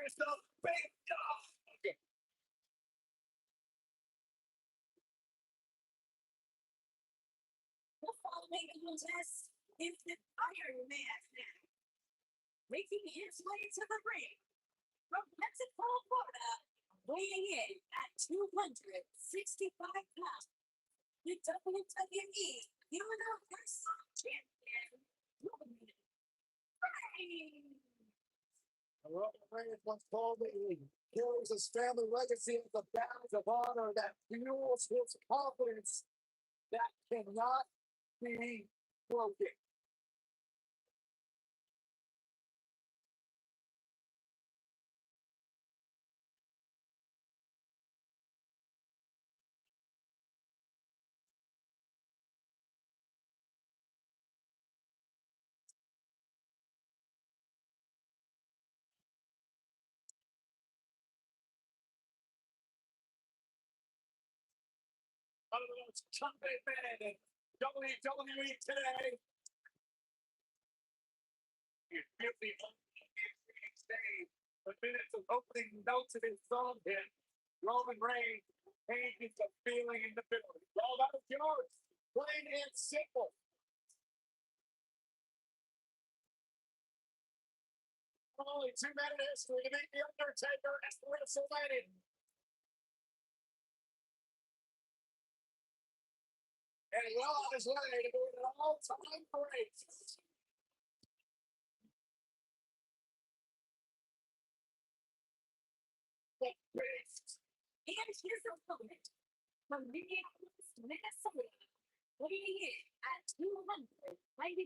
Here's the big dog. The following contest is the Iron Man now, making his way to the ring from Mexico, Florida, weighing in at 265 pounds, the WWE Universal Champion, Roman Reigns. Roman Reigns once told me he carries his family legacy as a badge of honor that fuels his confidence that cannot be broken. One of the most confident men in WWE today. You feel the opening stage, the minutes of opening notes of his song hit. Roman Reigns changes the feeling in the building. All that is yours. Plain and simple. Only 2 men in history to make The Undertaker as the WrestleMania. And well on his way to doing an all-time great. And his opponent from Minneapolis, Minnesota, weighing in at 295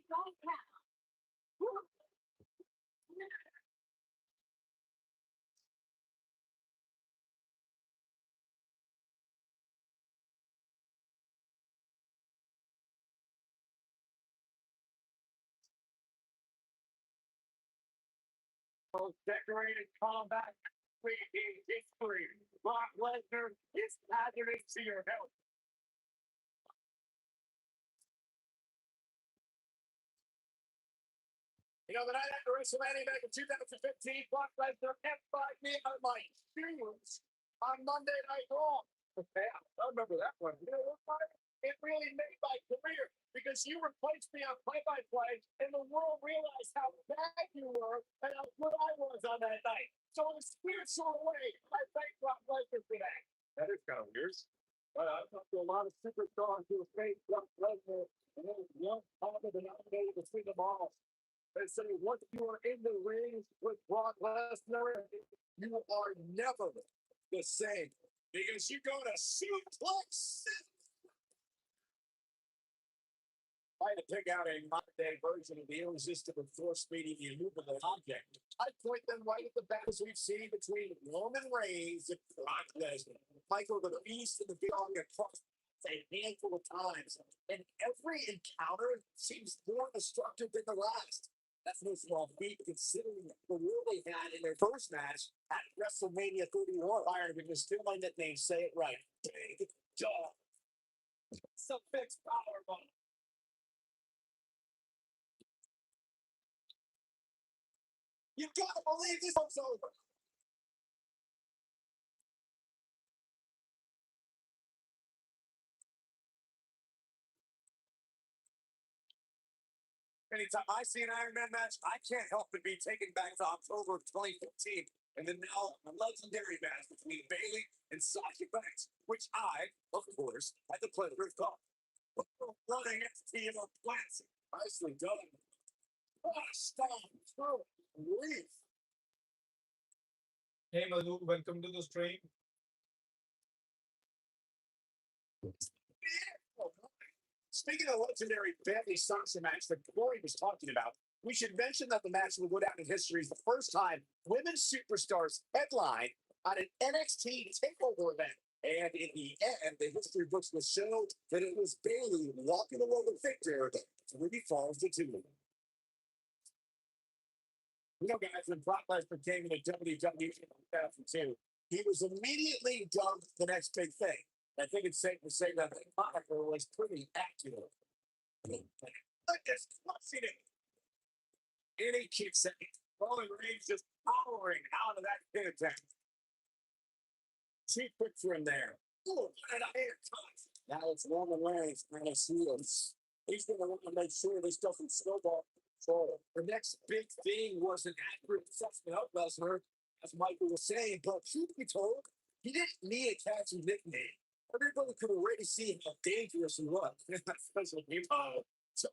pounds. Most decorated combat in history. Brock Lesnar is hazardous to your health. You know, the night after WrestleMania back in 2015, Brock Lesnar F5'd me on my shoes on Monday Night Raw. Yeah, I remember that one. You know what? It really made my career because you replaced me on play-by-play, and the world realized how bad you were and how good I was on that night. So in a spiritual way, I thank Brock Lesnar for that. That is kind of weird. But I've talked to a lot of superstars who have faced Brock Lesnar, and it was one common denominator between them all. They say once you are in the ring with Brock Lesnar, you are never the same because you go to suplex. I had to pick out a modern day version of the irresistible force meeting the immovable object. I point them right at the battles we've seen between Roman Reigns and Brock Lesnar. Michael the Beast and the Big Dog across a handful of times, and every encounter seems more destructive than the last. That's no small feat considering the role they had in their first match at WrestleMania 31. Iron Man was still my nickname. Say it right. Big Dog. So fixed powerbomb. You gotta believe this one's over. Anytime I see an Iron Man match, I can't help but be taken back to October of 2015 and then now a legendary match between Bayley and Sasha Banks, which I, of course, had the pleasure of calling. Running team of classic. Nicely done. Stop. Relief. Hey, Madhu, welcome to the stream. Speaking of legendary Bayley Sasha match that Corey was talking about, we should mention that the match will go down in history as the first time women superstars headline on an NXT takeover event. And in the end, the history books will show that it was Bayley walking away with victor 3 falls to 2. You know, guys, when Brock Lesnar came into WWE in 2002, he was immediately dubbed the next big thing. I think it's safe to say that the moniker was pretty accurate. Look at this, and he keeps saying, Roman Reigns just powering out of that pin attack. Cheap picture in there. Oh, and a hand touch. Now it's Roman Reigns on his heels. He's going to want to make sure this doesn't snowball control. The next big thing was an accurate assessment of Lesnar, as Michael was saying, but truth be told, he didn't need a catchy nickname. Everybody could already see how dangerous he was. Especially people. So,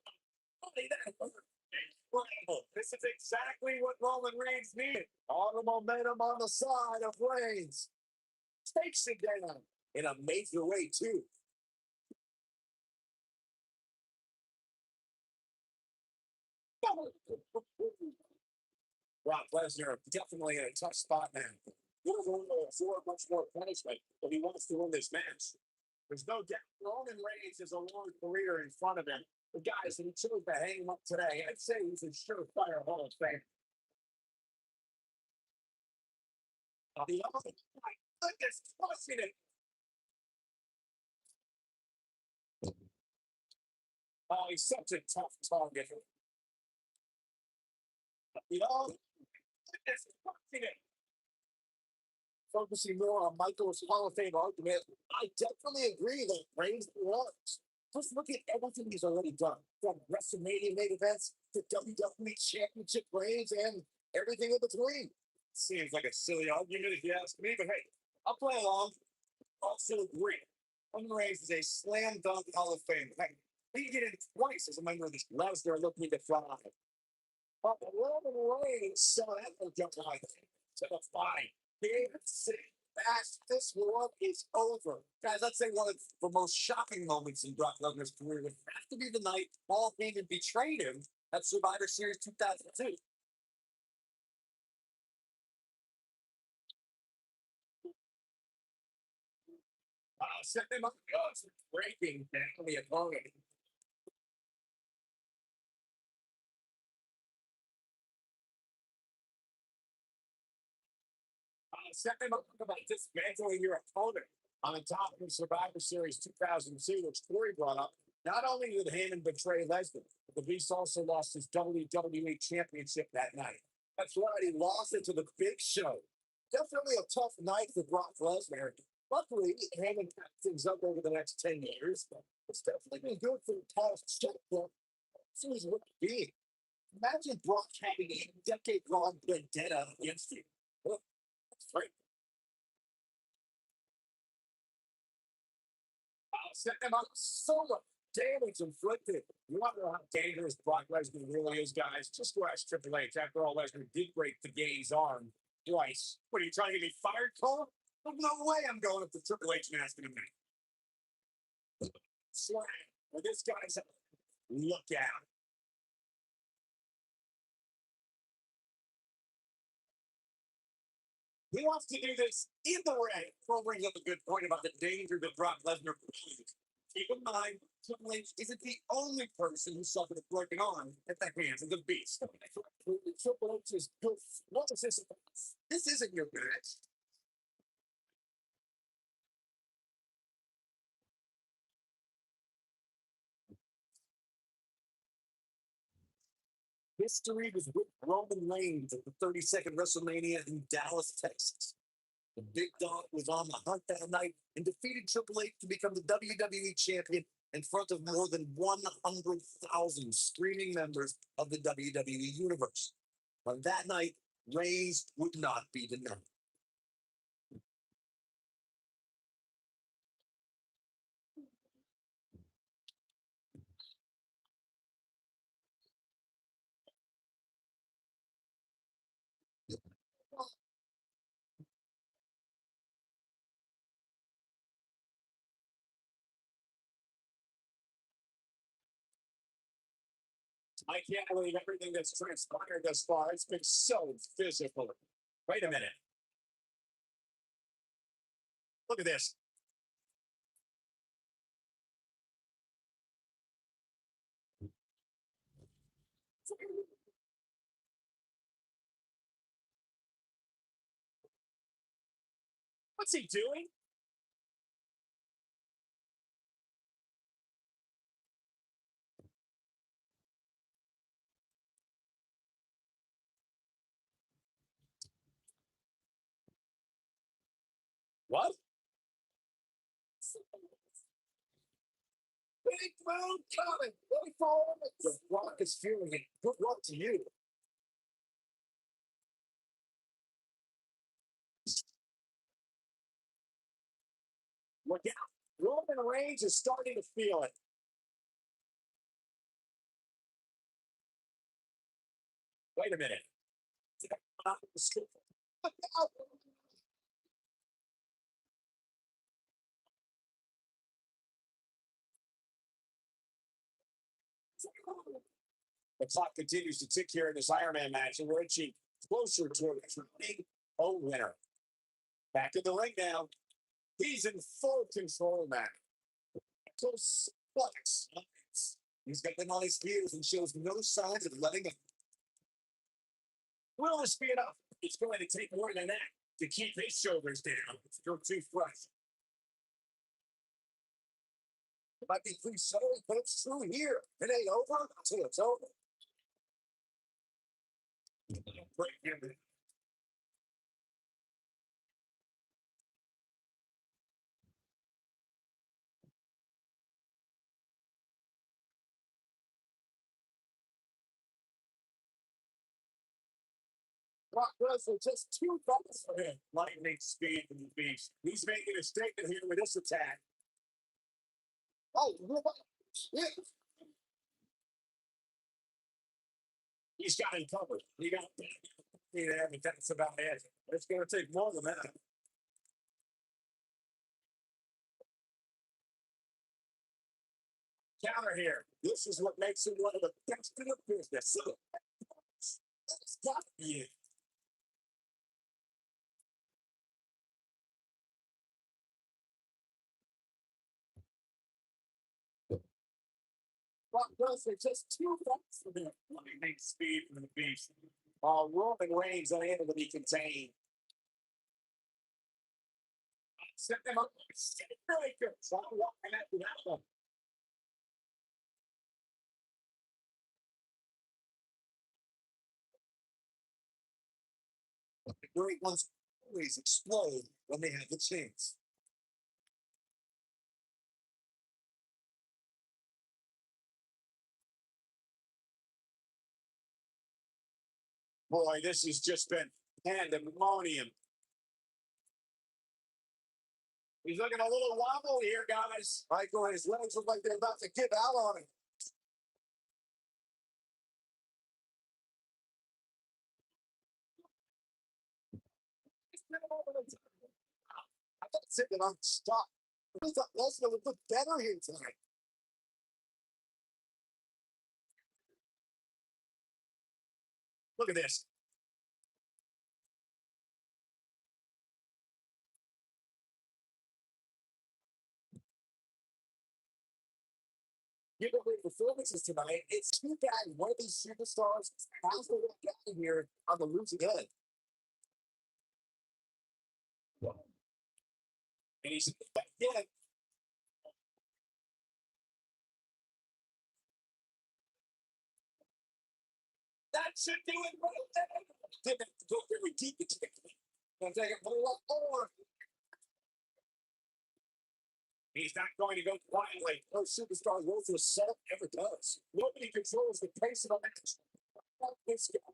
only that. Incredible. This is exactly what Roman Reigns needed. All the momentum on the side of Reigns. Takes it down in a major way, too. Brock Lesnar definitely in a tough spot now. He'll absorb much more punishment if he wants to win this match. There's no doubt Roman Reigns has a long career in front of him. The guys that he chose to hang him up today, I'd say he's a surefire Hall of Fame. The other, my goodness, tossing it. Oh, he's such a tough target. The other, goodness, tossing it. Focusing more on Michael's Hall of Fame argument, I definitely agree that Reigns belongs. Just look at everything he's already done, from WrestleMania main events to WWE Championship reigns and everything in between. Seems like a silly argument if you ask me, but hey, I'll play along. Also agree. Roman Reigns is a slam dunk Hall of Fame. Heck, he did it twice as a member of this Lesnar looking to fly. But Roman Reigns saw that no jump line to the fine. Fast, this one is over. Guys, let's say one of the most shocking moments in Brock Lesnar's career would have to be the night Paul Heyman betrayed him at Survivor Series 2002. Set them up, breaking down the opponent. Set them up about dismantling your opponent on the top of Survivor Series 2002, which Corey brought up. Not only did Heyman betray Lesnar, but the Beast also lost his WWE Championship that night. That's right, he lost it to the Big Show. Definitely a tough night for Brock Lesnar. Luckily, Heyman kept things up over the next 10 years. It's definitely been good for the past checkbook. Seems what being. Imagine Brock having a decade-long vendetta against you. Well, that's right. Set them up so much damage inflicted. You want to know how dangerous Brock Lesnar really is, guys? Just go ask Triple H. After all, Lesnar did break the game's arm twice. What are you trying to get me fired, Cole? There's no way I'm going up to Triple H and asking him that. Slam. Well, this guy's look out. He wants to do this in the ring. Cole brings up a good point about the danger that Brock Lesnar poses. Keep in mind, Triple H isn't the only person who suffered a broken arm at the hands of the Beast. Triple H is good. What is this about? This isn't your match. History was with Roman Reigns at the 32nd WrestleMania in Dallas, Texas. The big dog was on the hunt that night and defeated Triple H to become the WWE champion in front of more than 100,000 screaming members of the WWE Universe. On that night, Reigns would not be denied. I can't believe everything that's transpired thus far. It's been so physical. Wait a minute. Look at this. What's he doing? What? Big moon coming. Wait for it. The rock is feeling it. Good luck to you. Look out. Roman Reigns is starting to feel it. Wait a minute. The clock continues to tick here in this Iron Man match, and we're inching closer to a 3-0 winner. Back in the ring now. He's in full control, man. So sucks. He's got them on his heels and shows no signs of letting him. Will this be enough? It's going to take more than that to keep his shoulders down. You're too fresh. It might be free subtly, but it's true here. It ain't over until it's over. Break him. Brock Lesnar just 2 bucks for him. Lightning speed from the beast. He's making a statement here with this attack. Oh, yeah. He's got him covered. He got there, but that's about it. It's going to take more than that. Counter here. This is what makes him one of the best in the business. That's got to be it. Brock Lesnar just 2 bucks for him. Lightning speed from the beast. Roman Reigns unable to be contained. Set them up. Really good. So I'm walking after that one. The great ones always explode when they have the chance. Boy, this has just been pandemonium. He's looking a little wobble here, guys. Michael, his legs look like they're about to give out on him. I thought sitting on stop. I thought Lesnar would look better here tonight. Look at this. Given the performances tonight, it's too bad one of these superstars has to walk out of here on the losing end. And he's again. That should do it right there. Didn't have to go very deep into the game. Gonna take it a lot more. He's not going to go quietly. No superstar worth his salt ever does. Nobody controls the pace of a match. This guy.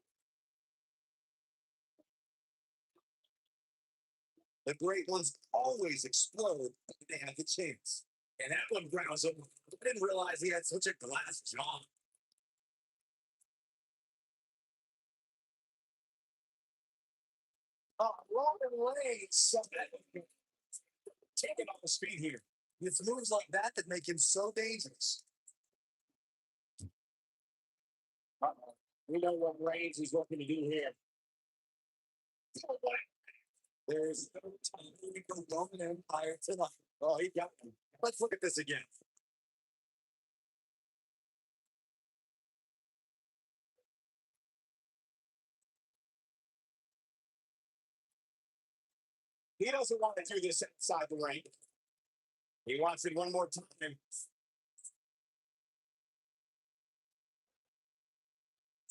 The great ones always explode when they have the chance. And that one grounds him. I didn't realize he had such a glass jaw. Roman Reigns taking off the speed here. It's moves like that that make him so dangerous. We know what Reigns is looking to do here. There's no time to go Roman Empire tonight. Oh, he got me. Let's look at this again. He doesn't want to do this inside the ring. He wants it one more time.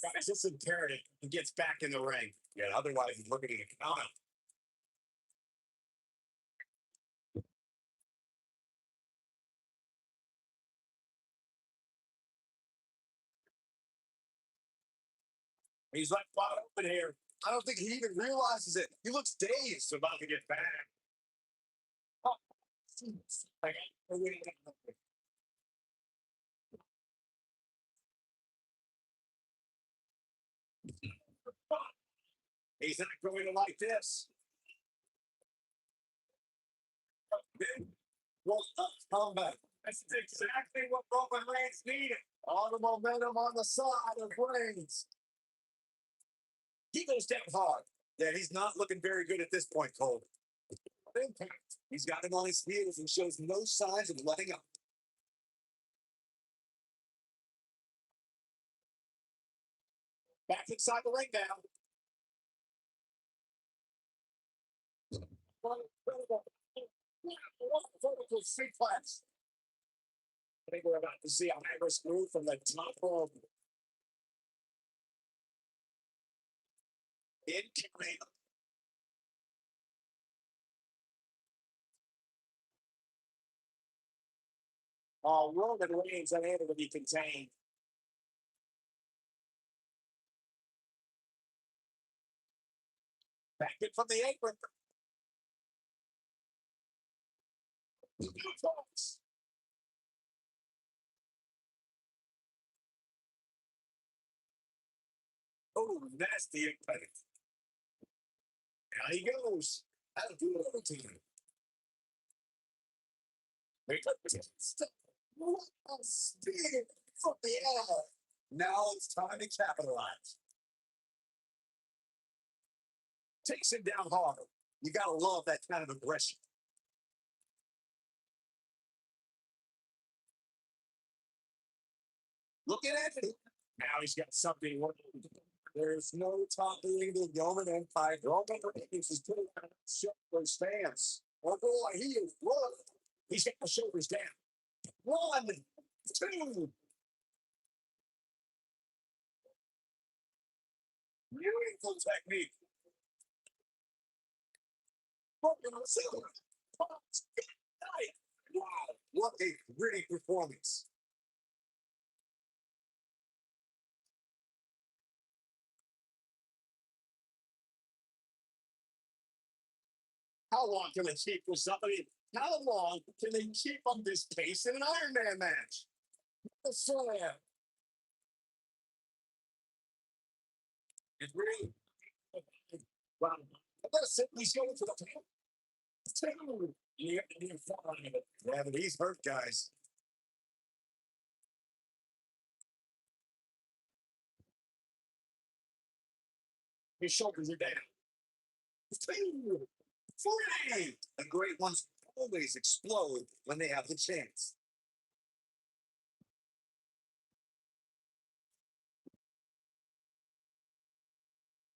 Guys, it's imperative he gets back in the ring. Yeah, otherwise he's looking at the counter. He's left wide open here. I don't think he even realizes it. He looks dazed, about to get back. Oh, he's not going to like this. Big roll-up comeback. That's exactly what Roman Reigns needed. All the momentum on the side of Reigns. He goes down hard. Yeah, he's not looking very good at this point, Cole. Impact. He's got him on his heels and shows no signs of letting up. Back inside the ring now. Vertical suplex. I think we're about to see a Irish move from the top rope. Incoming. Roman Reigns unable to be contained. Back in from the apron. Oh, nasty impact. Now he goes. That'll do it every time. What a speed from the air. Now it's time to capitalize. Takes him down hard. You got to love that kind of aggression. Looking at it. Now he's got something working. There's no toppling the Roman Empire. Roman Reigns is putting on a show for his fans. Oh boy, he is good. He's got the shoulders down. 1, 2. Beautiful technique. Wow, what a gritty performance. How long can they keep with somebody? How long can they keep on this pace in an Iron Man match? The slam. It's really wow. I gotta say, he's going for the two. You're fine. Yeah, but he's hurt, guys. His shoulders are down. 2, 3. The great ones always explode when they have the chance.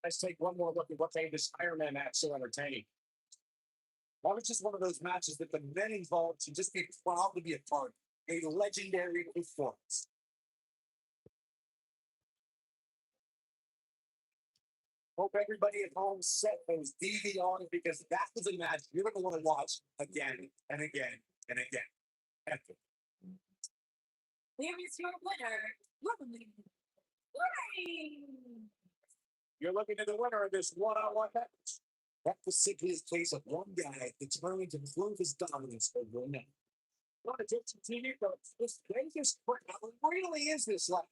Let's take one more look at what made this Iron Man match so entertaining. That was just one of those matches that the men involved should just be proud to be a part. A legendary performance. Hope everybody at home set those DVRs because that was a match you're going to want to watch again and again and again. Epic. There is your winner, Roman Reigns. You're looking at the winner of this one-on-one match. That was simply a case of one guy determined to prove his dominance over another. Not a different TV, but this Vegas crowd really is this like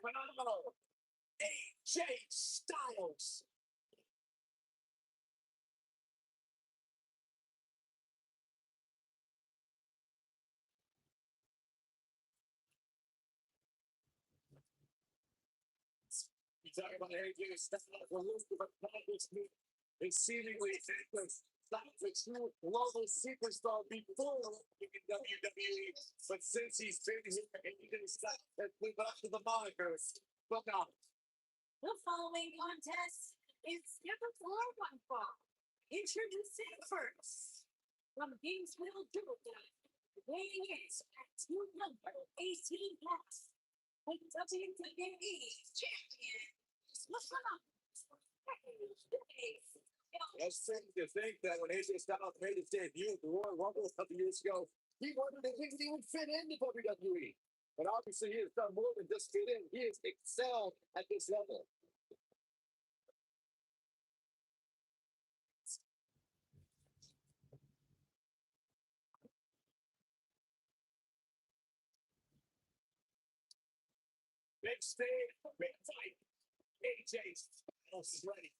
phenomenal AJ Styles. You talk about AJ Styles, the list of accomplishments is seemingly endless. That's a true global superstar before in WWE, but since he's been here, AJ Styles has lived up to the moniker. Look out. The following contest is scheduled for one fall. Introducing first, from Gainesville, Georgia, weighing in at 218 pounds, the WWE champion, That's strange to think that when AJ Styles made his debut at the Royal Rumble a couple years ago, he wondered if he would fit into WWE. But obviously, he has done more than just fit in. He has excelled at this level. Big stage, big fight. AJ Styles is ready.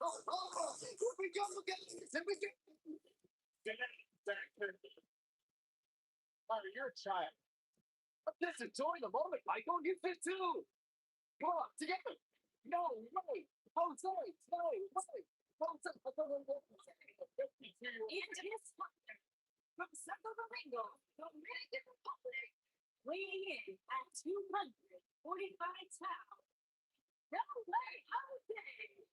Here we go again. Here we go. You're a child. Just enjoy the moment, Michael. You fit too. Come on, together. No, wait. Jose, no, wait. Jose, and his partner, from Santo Domingo, Dominican Republic, weighing in at 245 pounds. No way, Jose.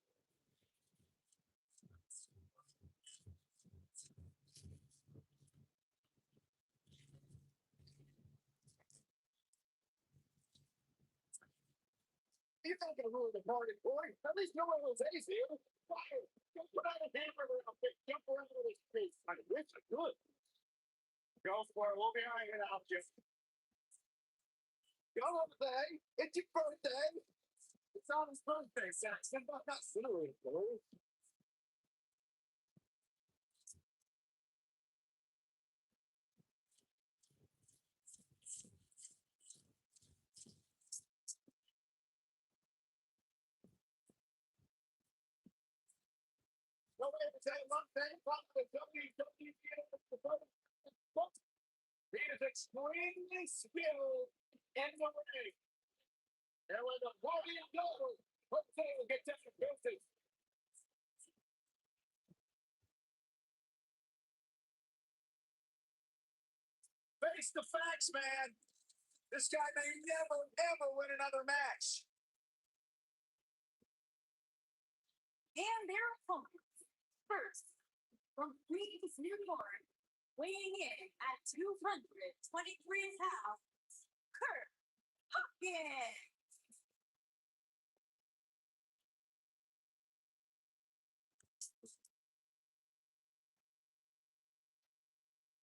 you think I ruined the party, boy? At least no one was here. Why? Don't put out a hammer around me. Jump around with his face. I wish I could. Go for it. We'll be hanging out, just. Go, Jose. It's your birthday. It's on his birthday, Saxon. I'm not silly, boy. No way to say one thing about the WWE. He is extremely skilled in the ring. And when the party goes, Jose will get down to business. Face the facts, man. This guy may never, ever win another match. And their opponents, first, from Queens, New York, weighing in at 223 pounds, Kurt Hawkins.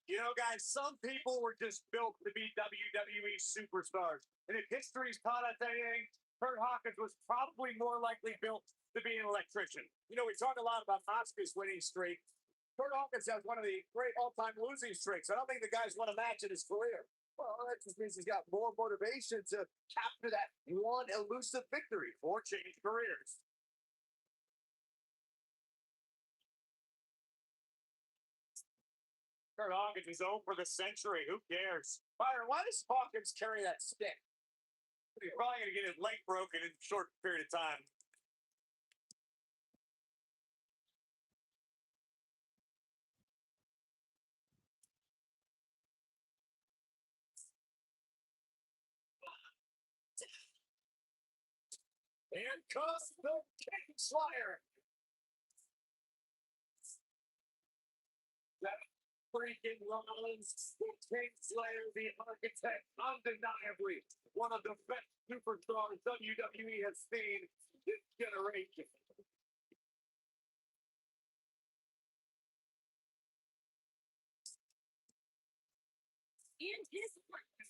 You know, guys, some people were just built to be WWE superstars. And if history's taught us anything, Kurt Hawkins was probably more likely built to be an electrician. You know, we talk a lot about Oscar's winning streak. Kurt Hawkins has one of the great all-time losing streaks. I don't think the guy's won a match in his career. Well, that just means he's got more motivation to capture that one elusive victory or change careers. Kurt Hawkins is over for the century. Who cares? Byron, why does Hawkins carry that stick? He's probably going to get his leg broken in a short period of time. And comes the King Slayer. That freaking Rollins, the King Slayer, the architect, undeniably one of the best superstars WWE has seen this generation. And his partner,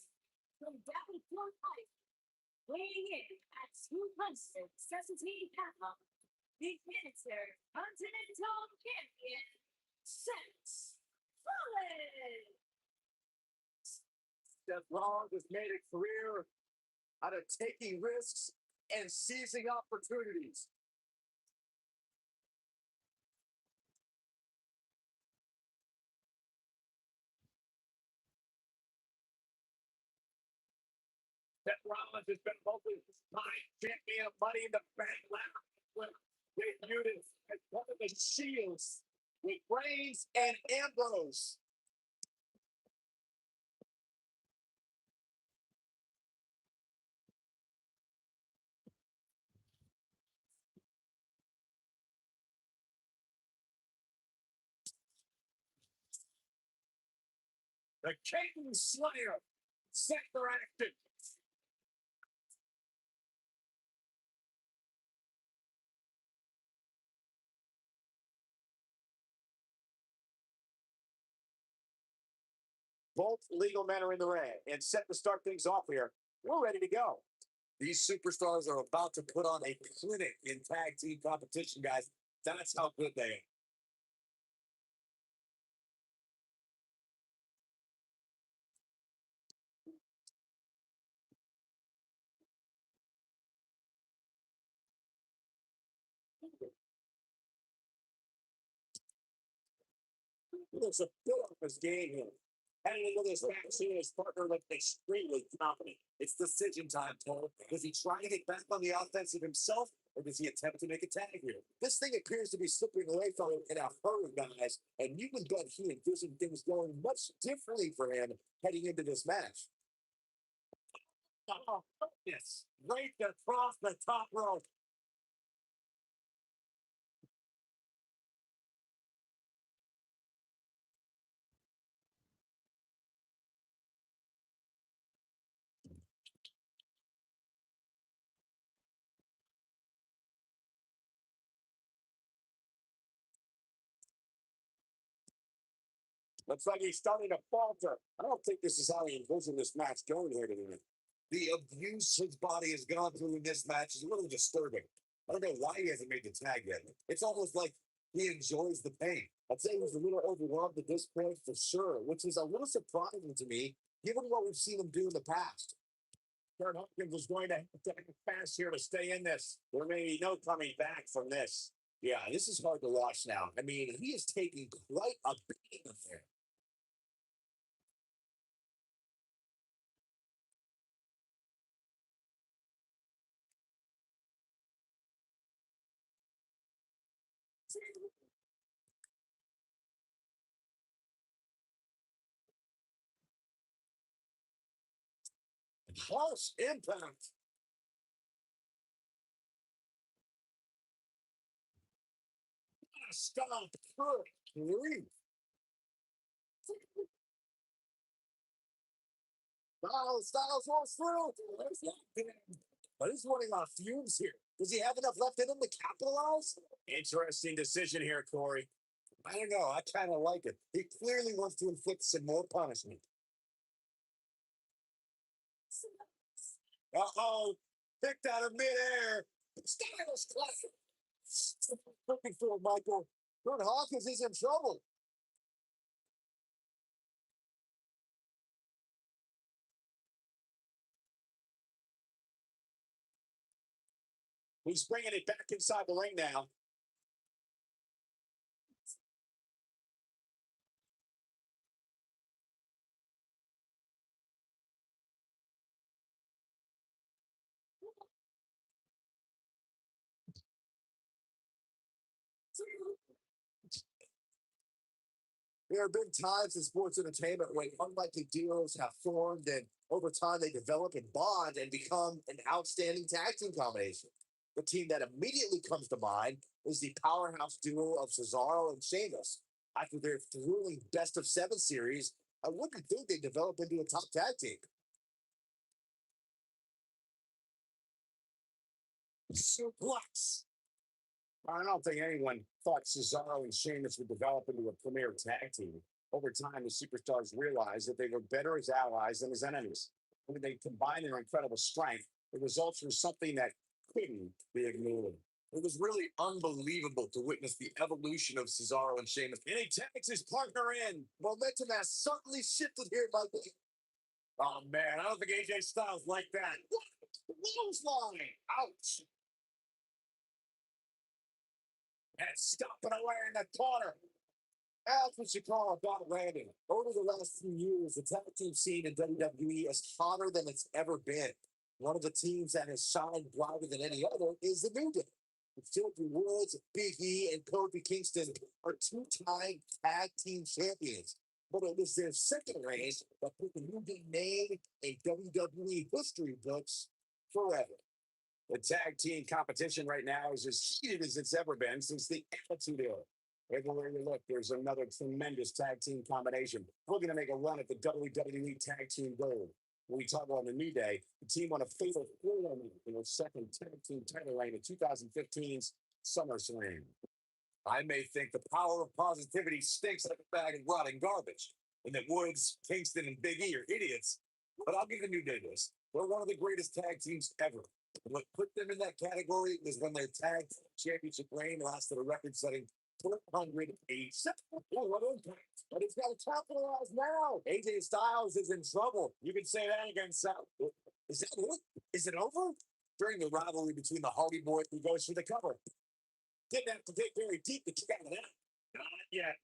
from Davenport Heights, weighing in at 217 pounds, the Cancer Continental Champion, Sets. Rollins. Seth Rollins has made a career out of taking risks and seizing opportunities. Seth Rollins has been multi-time champion of Money in the Bank last winner. They viewed it as one of the shields with Reigns and Ambrose. The King Slayer set their action. Both legal men are in the ring and set to start things off here. We're ready to go. These superstars are about to put on a clinic in tag team competition, guys. That's how good they are. There's a build up his game here. Heading into this match, he his partner looked extremely confident. It's decision time, Cole. Does he try to get back on the offensive himself, or does he attempt to make a tag here? This thing appears to be slipping away from him in a hurry, guys, and you can bet he envisioned things going much differently for him heading into this match. Oh, yes, right across the top rope. Looks like he's starting to falter. I don't think this is how he envisioned this match going here tonight. The abuse his body has gone through in this match is a little disturbing. I don't know why he hasn't made the tag yet. It's almost like he enjoys the pain. I'd say he's a little overwhelmed at this point for sure, which is a little surprising to me, given what we've seen him do in the past. Kurt Hopkins was going to have to act fast here to stay in this. There may be no coming back from this. Yeah, this is hard to watch now. I mean, he is taking quite a beating there. Harsh impact. Stop. Good grief. Styles won't through. But he's running on fumes here. Does he have enough left in him to capitalize? Interesting decision here, Corey. I don't know. I kind of like it. He clearly wants to inflict some more punishment. Uh-oh. Picked out of midair. Styles classic. Looking for Michael. Kurt Hawkins is in trouble. He's bringing it back inside the ring now. There have been times in sports entertainment when unlikely duos have formed, and over time they develop and bond and become an outstanding tag team combination. The team that immediately comes to mind is the powerhouse duo of Cesaro and Sheamus. After their thrilling best of seven series, I wouldn't think they develop into a top tag team. Suplex. I don't think anyone thought Cesaro and Sheamus would develop into a premier tag team. Over time, the superstars realized that they were better as allies than as enemies. When they combined their incredible strength, the results were something that couldn't be ignored. It was really unbelievable to witness the evolution of Cesaro and Sheamus. And he tags his partner in. Momentum has certainly shifted here, Michael. Oh, man, I don't think AJ Styles like that. What? Clothesline. Ouch. And stomping away in the corner. That's what you call a bad landing. Over the last few years, the tag team scene in WWE is hotter than it's ever been. One of the teams that has shined brighter than any other is the New Day. Sylvie Woods, Big E, and Kofi Kingston are two-time tag team champions. But it was their second reign that put the New Day name in WWE history books forever. The tag team competition right now is as heated as it's ever been since the Attitude Era. Everywhere you look, there's another tremendous tag team combination. We're going to make a run at the WWE Tag Team Gold. When we talk about the New Day, the team won a fatal 4-1 in their second tag team title reign in 2015's SummerSlam. I may think the power of positivity stinks like a bag of rotting garbage, and that Woods, Kingston, and Big E are idiots, but I'll give the New Day this. They're one of the greatest tag teams ever. What put them in that category was when their tag championship reign lasted a record-setting 487. What impact? But he's got to capitalize now. AJ Styles is in trouble. You can say that again, Sal. Is that it? Is it over? During the rivalry between the Hardy Boys, he goes for the cover. Didn't have to dig very deep to kick out of that. Not yet.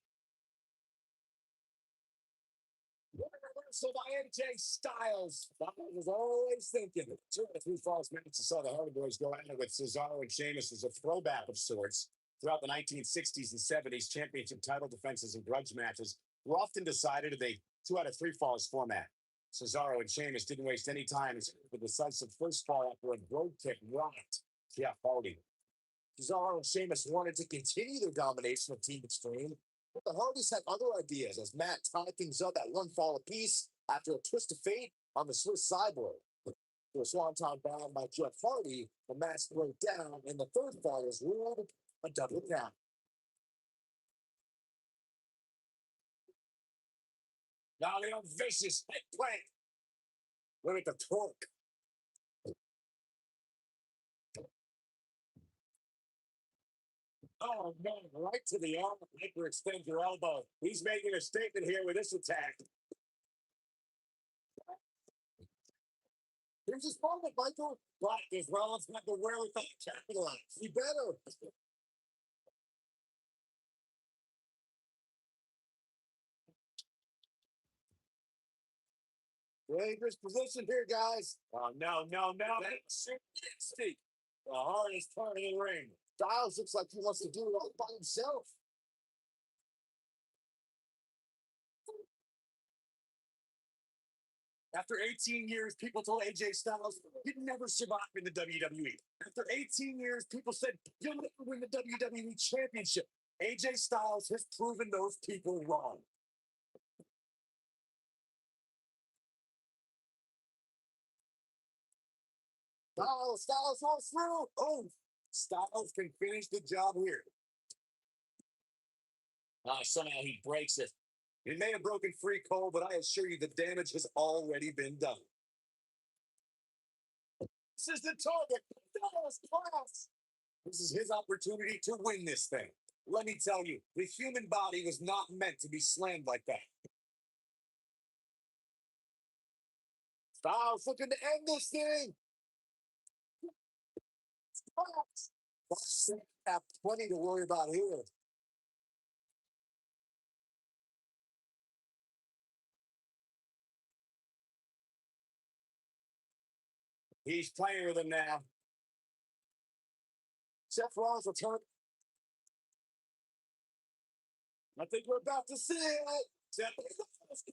So by AJ Styles, I was always thinking. Two of the three false minutes I saw the Hardy Boys go at it with Cesaro and Sheamus as a throwback of sorts. Throughout the 1960s and 70s, championship title defenses and grudge matches were often decided in a 2 out of 3 falls format. Cesaro and Sheamus didn't waste any time with the decisive first fall after a brogue kick rocked Jeff Hardy. Cesaro and Sheamus wanted to continue their domination of Team Extreme, but the Hardys had other ideas as Matt tied things up at one fall apiece after a twist of fate on the Swiss Cyborg. For a swanton bomb by Jeff Hardy, the match broke down, and the third fall was ruled a double count. Now the vicious eggplant. Look at the torque. Oh, man, right to the arm. Hyperextend your elbow. He's making a statement here with this attack. Here's his moment, Michael. But his Rollins got the wherewithal to capitalize. He better. Dangerous position here, guys. Oh, no, no, no. That's nasty. The hardest part of the ring. Styles looks like he wants to do it all by himself. After 18 years, people told AJ Styles he'd never survive in the WWE. After 18 years, people said you'll never win the WWE Championship. AJ Styles has proven those people wrong. Styles falls through. Oh, Styles can finish the job here. Somehow he breaks it. It may have broken free, Cole, but I assure you the damage has already been done. This is the target. Dallas class. This is his opportunity to win this thing. Let me tell you, the human body was not meant to be slammed like that. Styles looking to end this thing. Styles have plenty to worry about here. He's playing with him now. Seth Rollins return. I think we're about to see it. Seth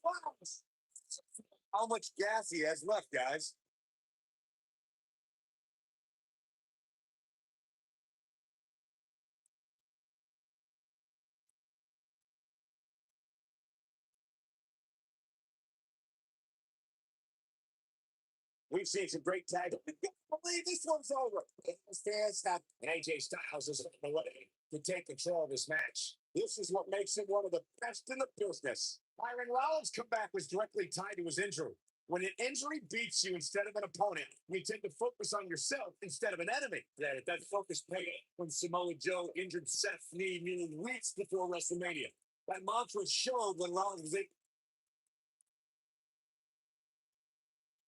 Rollins. How much gas he has left, guys. We've seen some great tag. I can't believe this one's over. Stands up, and AJ Styles is on the way to take control of this match. This is what makes him one of the best in the business. Byron Rollins' comeback was directly tied to his injury. When an injury beats you instead of an opponent, you tend to focus on yourself instead of an enemy. That focus paid when Samoa Joe injured Seth's knee nearly weeks before WrestleMania. That mantra showed when Rollins was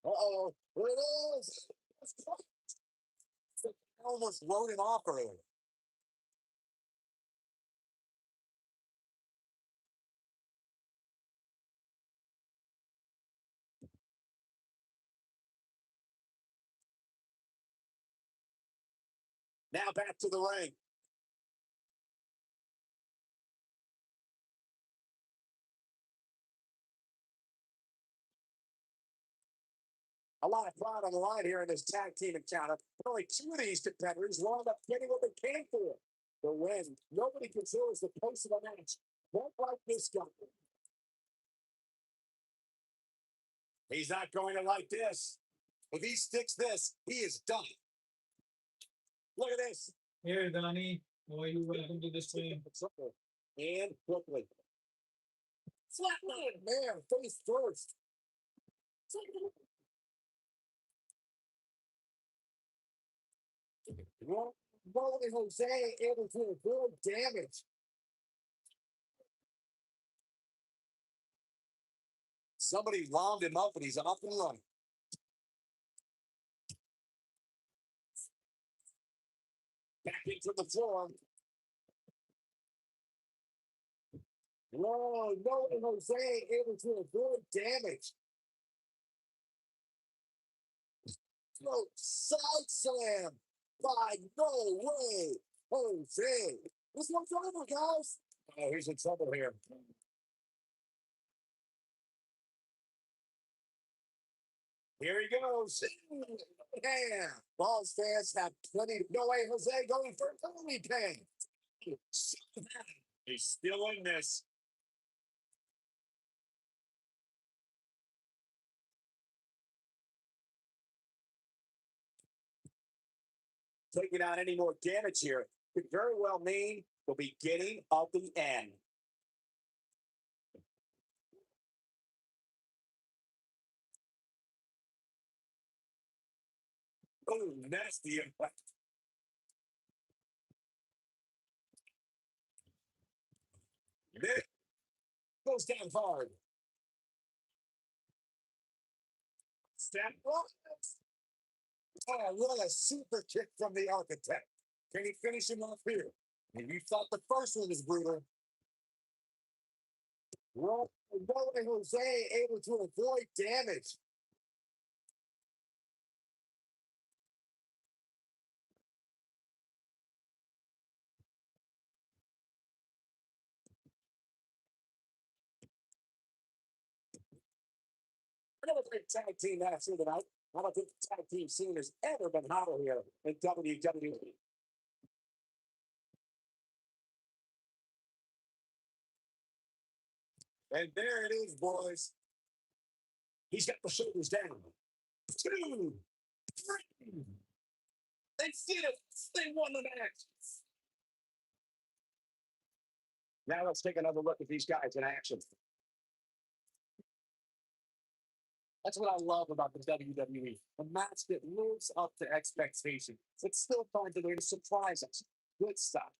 uh-oh, here it is. I almost wrote him off earlier. Now back to the ring. A lot of pride on the line here in this tag team encounter. Only two of these competitors wound up getting what they came for. The win. Nobody considers the pace of the match. Don't like this guy. He's not going to like this. If he sticks this, he is done. Look at this. Here, Donnie. How are you? Welcome to the stream. And quickly. Flatline, man, face first. Rolling Jose able to avoid damage. Somebody wound him up and he's off and running. Back into the floor. Whoa, Rolling Jose able to avoid damage. No, side slam by No Way Jose. This one's over, guys. Oh, he's in trouble here. Here he goes. Yeah. Balls fans have plenty. No Way Jose going for early pay. He's still in this. Taking out any more damage here could very well mean the beginning of the end. Oh, nasty impact. Nick goes down hard. Step up. Oh, what a super kick from the architect. Can he finish him off here? And you thought the first one was brutal. Well, Jose able to avoid damage. Another great tag team match here tonight. I don't think the tag team scene has ever been hotter here in WWE. And there it is, boys. He's got the shoulders down. 2, 3. They did it. They won the match. Now let's take another look at these guys in action. That's what I love about the WWE. A match that lives up to expectation, but still finds a way to surprise us. Good stuff.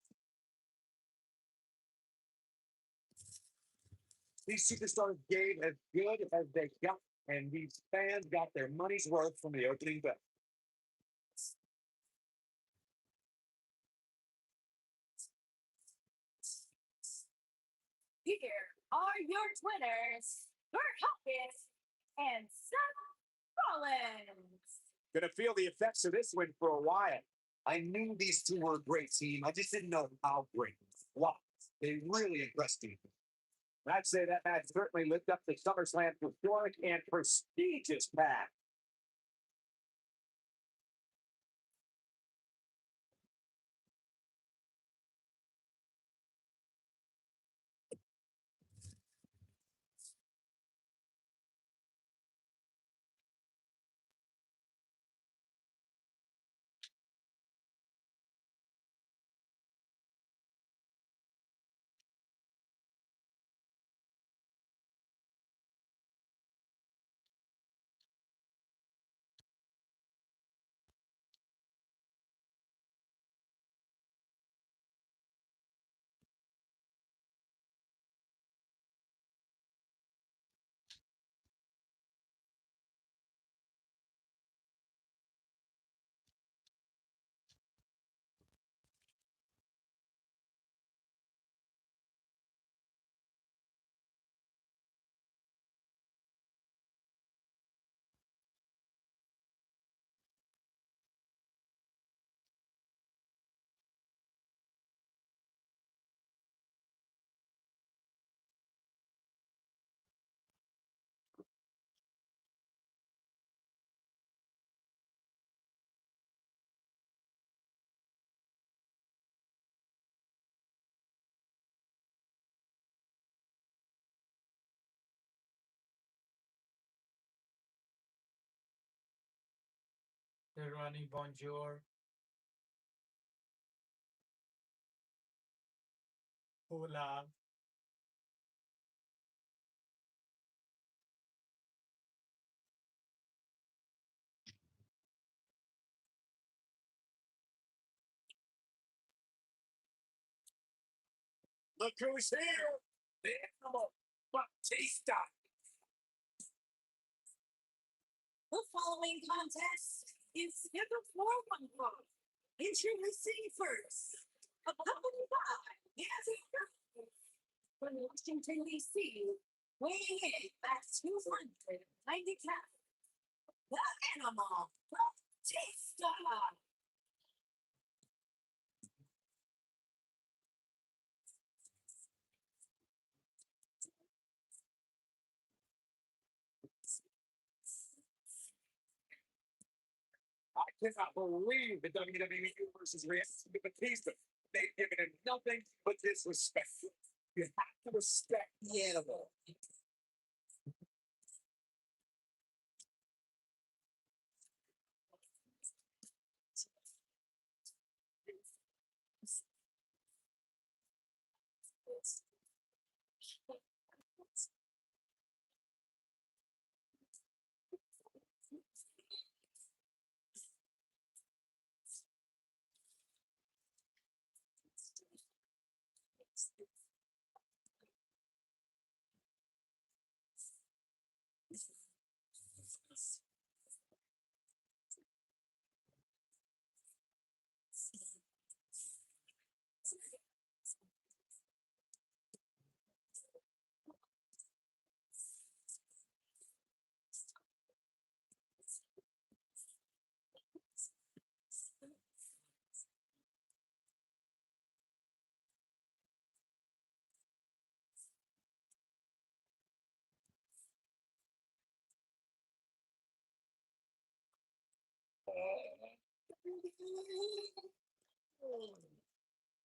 These superstars gave as good as they got, and these fans got their money's worth from the opening bell. Here are your winners, Bert Hawkins and Seth Rollins. Gonna feel the effects of this win for a while. I knew these two were a great team. I just didn't know how great. Wow, they really impressed me. I'd say that match certainly lived up to SummerSlam's historic and prestigious path. They're running bonjour. Hola. Look who's here! The animal Batista! The following contest is scheduled for one fall. Introducing first, accompanied by Nancy from Washington, D.C., weighing in at 290 pounds, the animal Batista. I cannot believe the WWE Universe's reaction to Batista. They've given him nothing but disrespect. You have to respect the animal.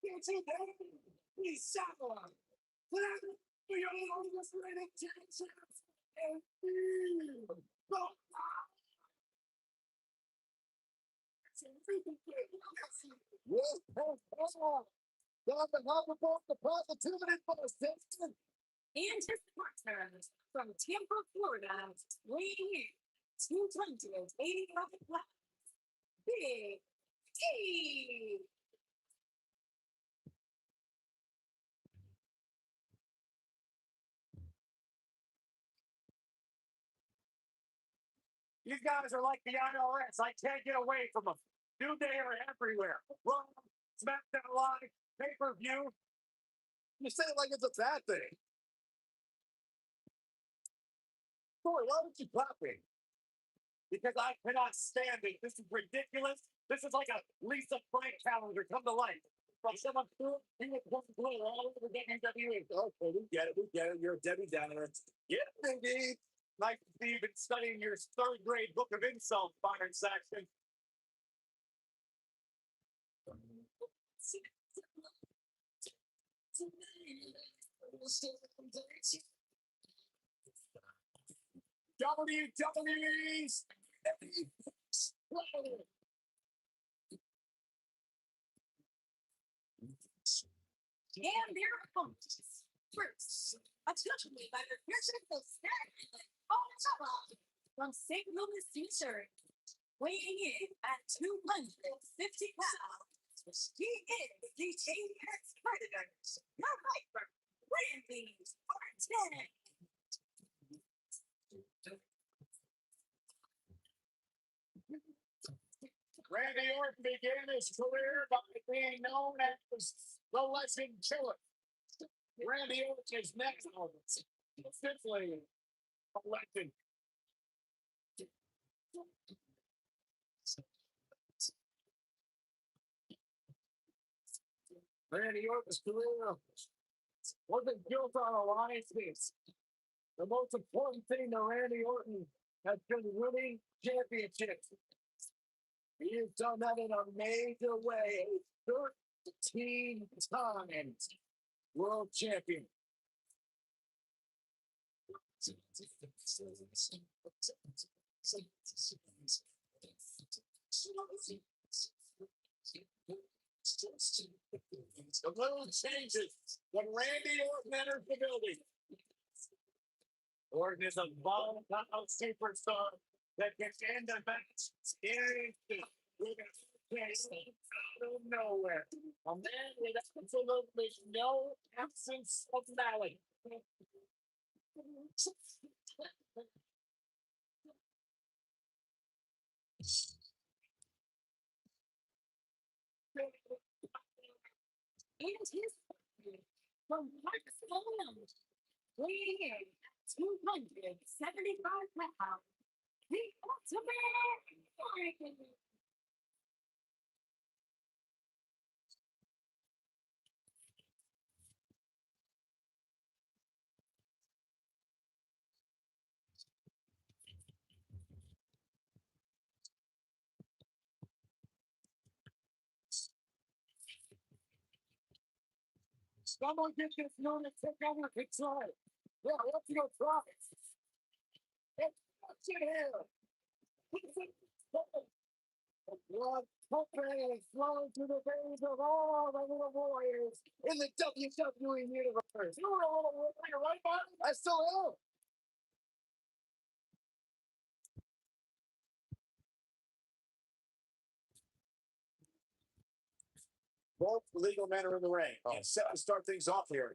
Here today, we saw we are longest reigning champions and yes, Don the Hoverboard, the positivity for the system. And his partner from Tampa, Florida, weighing in 285 pounds, Big T. These guys are like the IRS. I can't get away from them. New Day are everywhere. Raw, SmackDown Live, pay-per-view. You say it like it's a bad thing. Boy, why don't you clap me? Because I cannot stand it. This is ridiculous. This is like a Lisa Frank calendar come to life. From someone who all over the WWE. Okay, we get it. We get it. You're a Debbie Downer. Yeah, indeed. Nice to see you've been studying your third grade book of insults, Byron Saxton. WWE's And their opponents. First, accompanied by the physical stand from St. Louis, Missouri, weighing in at 250 pounds. He is the Apex Predators, the Viper, Randy Orton. Randy Orton began his career by being known as the Legend Killer. Randy Orton is next officially a legend. Randy Orton's career wasn't built on alliances. The most important thing to Randy Orton has been winning championships. He has done that in a major way. 13 times world champion. A little changes when Randy Orton enters the building. Orton is a volatile superstar that can end a match in with a case out of nowhere. A man with absolutely no absence of malice. And his from Barcelona, weighing in at 275 pounds, the ultimate warrior. Someone get this unit to take over control. Yeah, let's go try it. Let's get here. The blood pumping and flowing through the veins of all the little warriors in the WWE universe. You were a little warrior, right, Martin? I still am. Both legal men are in the ring. Set to start things off here.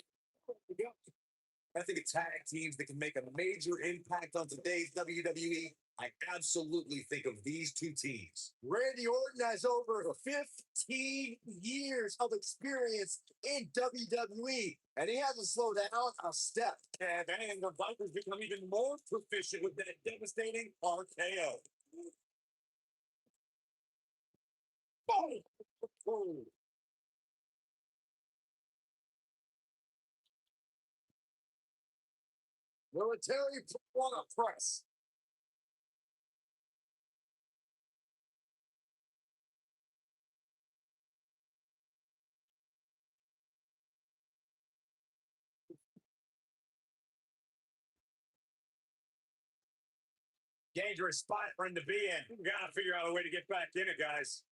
I think of tag teams that can make a major impact on today's WWE. I absolutely think of these two teams. Randy Orton has over 15 years of experience in WWE, and he hasn't slowed down a step. And the Vipers become even more proficient with that devastating RKO. Oh. Military on a press. Dangerous spot for him to be in. We gotta figure out a way to get back in it, guys.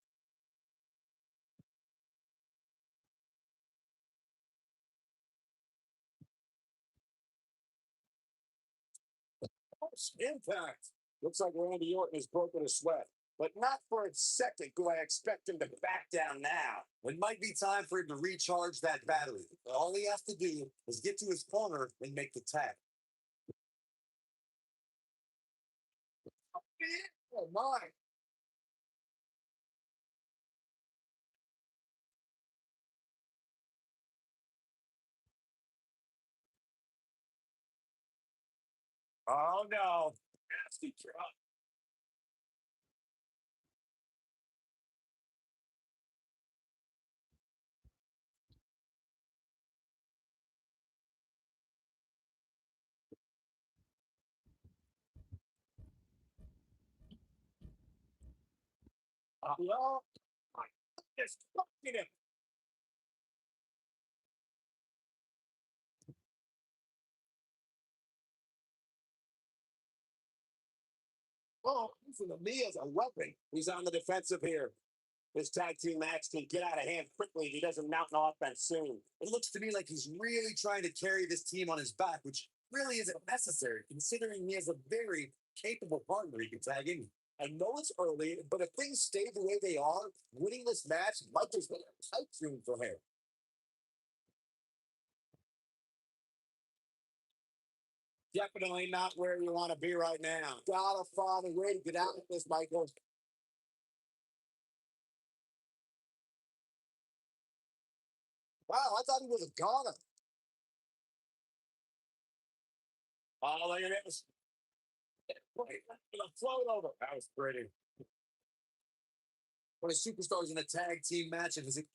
Impact. Looks like Randy Orton has broken a sweat. But not for a second do I expect him to back down now. It might be time for him to recharge that battery. All he has to do is get to his corner and make the tag. Oh, my. Oh, no. Nasty drop. Well, I just fucking him. Oh, using the knee as a weapon. He's on the defensive here. This tag team match can get out of hand quickly if he doesn't mount an offense soon. It looks to me like he's really trying to carry this team on his back, which really isn't necessary, considering he has a very capable partner he can tag in. I know it's early, but if things stay the way they are, winning this match might just be a pipe dream for him. Definitely not where you want to be right now. Gotta find a way to get out of this, Michael. Wow, I thought he was a goner. Oh, look at this. Wait, float over. That was pretty. When a superstar's in a tag team match, and is it?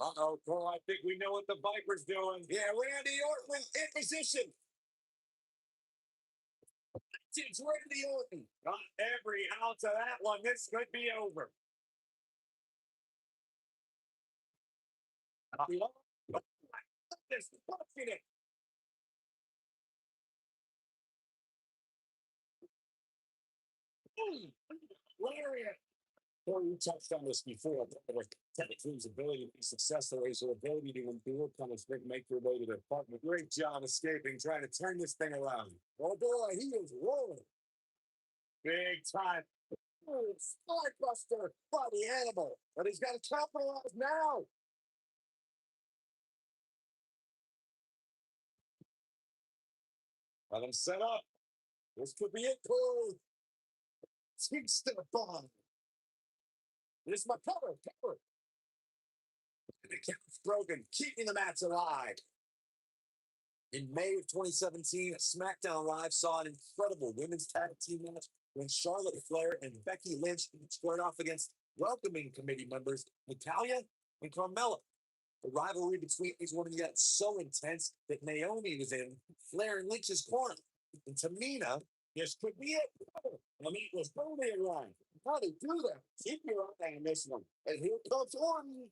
Uh-oh, Cole, I think we know what the Viper's doing. Yeah, Randy Orton in position. It's Randy Orton. Not every ounce of that one. This could be over. This fucking it. Larry Well, you touched on this before. With Teddy's ability to be successful is their ability to endure punishment and make their way to their partner. Great job escaping, trying to turn this thing around. Oh boy, he is rolling. Big time. Oh, Skybuster by the animal. But he's got to capitalize now. Let him set up. This could be it, Cole. Speaks to the bomb. This is my cover. And the count's broken, keeping the match alive. In May of 2017, SmackDown Live saw an incredible women's tag team match when Charlotte Flair and Becky Lynch squared off against welcoming committee members Natalya and Carmella. The rivalry between these women got so intense that Naomi was in Flair and Lynch's corner. And Tamina, this could be it. I mean, it was totally a line. How do you do that? Keep your eye on this one. And here comes Orton.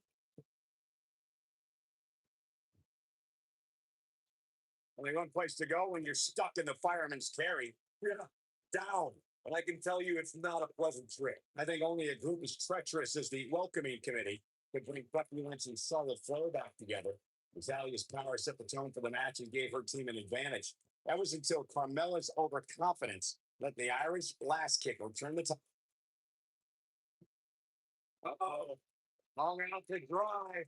Only one place to go when you're stuck in the fireman's carry. Yeah, down. But I can tell you it's not a pleasant trip. I think only a group as treacherous as the welcoming committee could bring Becky Lynch and Charlotte Flair back together. Natalia's power set the tone for the match and gave her team an advantage. That was until Carmella's overconfidence let the Irish blast kicker turn the tide. Uh-oh. Long out to dry.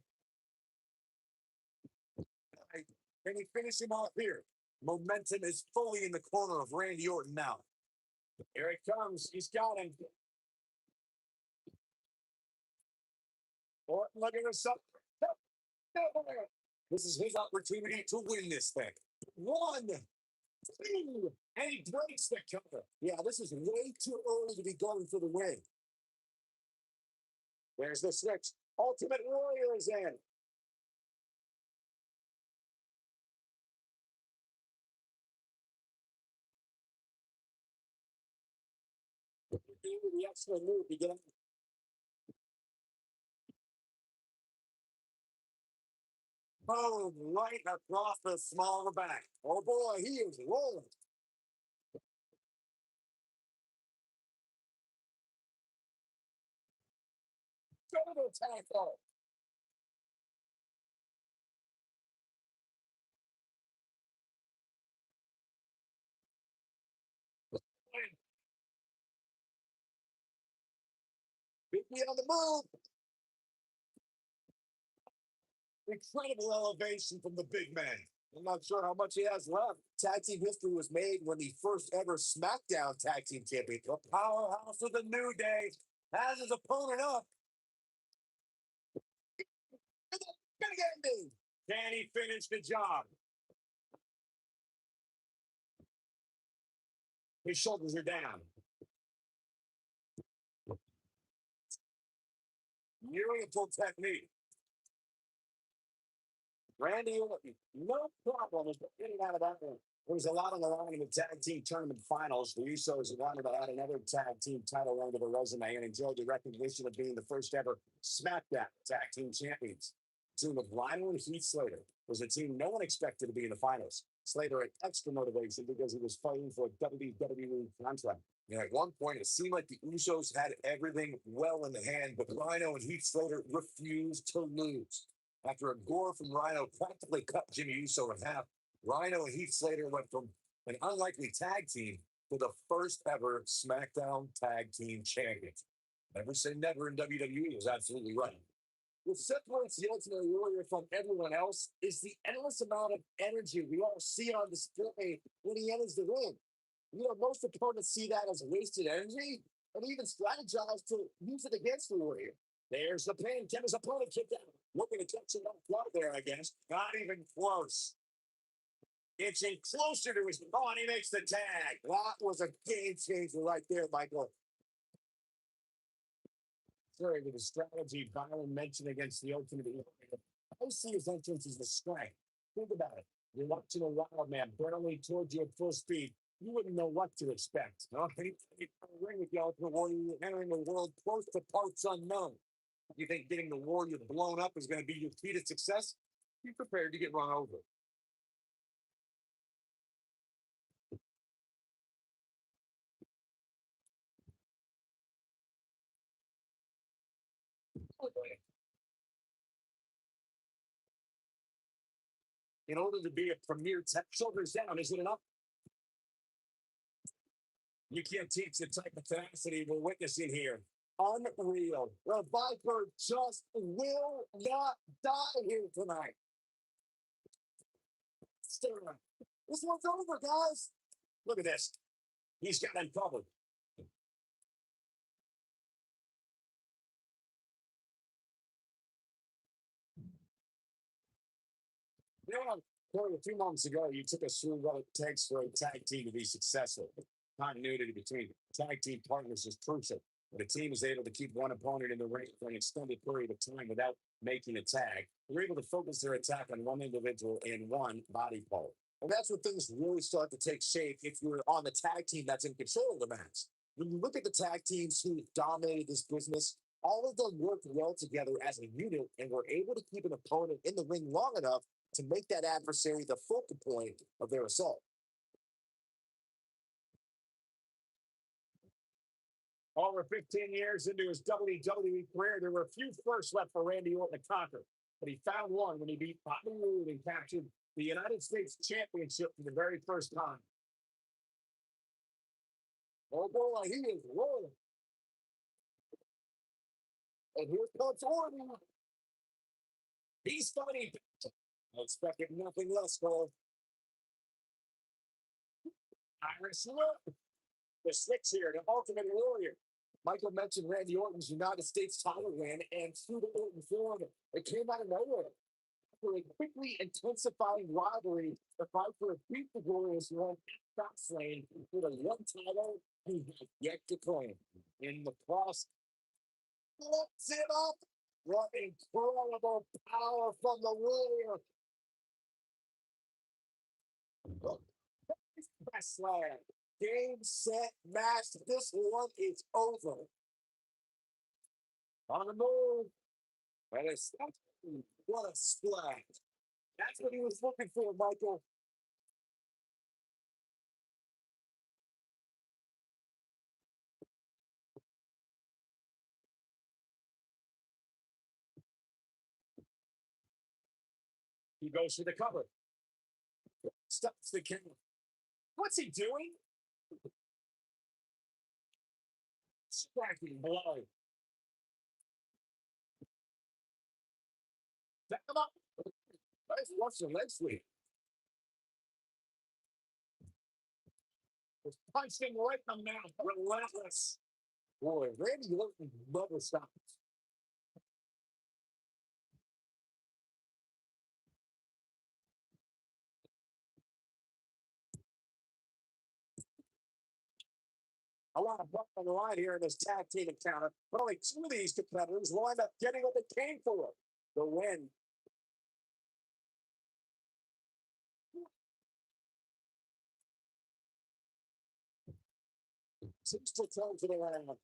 Can he finish him off here? Momentum is fully in the corner of Randy Orton now. Here it comes. He's got him. Orton looking for something. This is his opportunity to win this thing. 1, 2, and he breaks the cover. Yeah, this is way too early to be going for the win. There's the switch. Ultimate Warrior is in. The extra move to get up. Boom, right across the small of the back. Oh boy, he is rolling. Double tackle. Biggie on the move. Incredible elevation from the big man. I'm not sure how much he has left. Tag team history was made when the first ever SmackDown Tag Team Champion, the powerhouse of the New Day, has his opponent up. Gonna get him. Can he finish the job? His shoulders are down. Beautiful technique. Randy Orton, no problem with getting out of that one. There was a lot on the line in the tag team tournament finals. The Usos wanted to add another tag team title run to the resume and enjoyed the recognition of being the first ever SmackDown tag team champions. The team of Rhino and Heath Slater was a team no one expected to be in the finals. Slater had extra motivation because he was fighting for a WWE contract. And at one point, it seemed like the Usos had everything well in the hand, but Rhino and Heath Slater refused to lose. After a gore from Rhino practically cut Jimmy Uso in half, Rhino and Heath Slater went from an unlikely tag team to the first ever SmackDown Tag Team Champions. Never say never in WWE is absolutely right. What separates the Ultimate Warrior from everyone else is the endless amount of energy we all see on display when he enters the ring. You know, most opponents see that as wasted energy and even strategize to use it against the Warrior. There's the pin. Can his opponent kick out? Looking to catch him off guard there, I guess. Not even close. Inching closer to his oh, and he makes the tag. That was a game changer right there, Michael. Sorry, with the strategy Byron mentioned against the Ultimate Warrior. I see his entrance as the strength. Think about it. You're watching a wild man barreling towards you at full speed. You wouldn't know what to expect. No, he's ring with the Ultimate Warrior, entering the world close to parts unknown. You think getting the Warrior blown up is going to be your key to success? Be prepared to get run over. In order to be a premier tech, shoulders down, is it enough? You can't teach the type of tenacity we're witnessing here. Unreal. The Viper just will not die here tonight. This one's over, guys. Look at this. He's got him covered. Yeah, Corey, a few months ago, you took us through what it takes for a tag team to be successful. Continuity between tag team partners is crucial. When a team is able to keep one opponent in the ring for an extended period of time without making a tag, they're able to focus their attack on one individual and one body part. And that's when things really start to take shape if you're on the tag team that's in control of the match. When you look at the tag teams who dominated this business, all of them worked well together as a unit and were able to keep an opponent in the ring long enough to make that adversary the focal point of their assault. Over 15 years into his WWE career, there were a few firsts left for Randy Orton to conquer, but he found one when he beat Bobby Roode and captured the United States Championship for the very first time. Oh boy, he is rolling. And here comes Orton. He's fighting. I expected nothing less, Cole. Irish look. The switch here, the Ultimate Warrior. Michael mentioned Randy Orton's United States title win, and through the Orton form, it came out of nowhere. For a quickly intensifying rivalry, the fight for a beat the Warriors one at Fastlane for the one title he has yet to claim. In the cross, flips it up. What incredible power from the Warrior. Fastlane. Game, set, match. This one is over. On the move. And it's what a splash. That's what he was looking for, Michael. He goes for the cover. Stops the camera. What's he doing? Striking blow. Back him up. Nice Russian leg sweep. Just punched him right in the mouth. Relentless. Boy, Randy Orton never stops. A lot of buck on the line here in this tag team encounter, but only two of these competitors wind up getting what they came for. The win. Seems to turn to the land.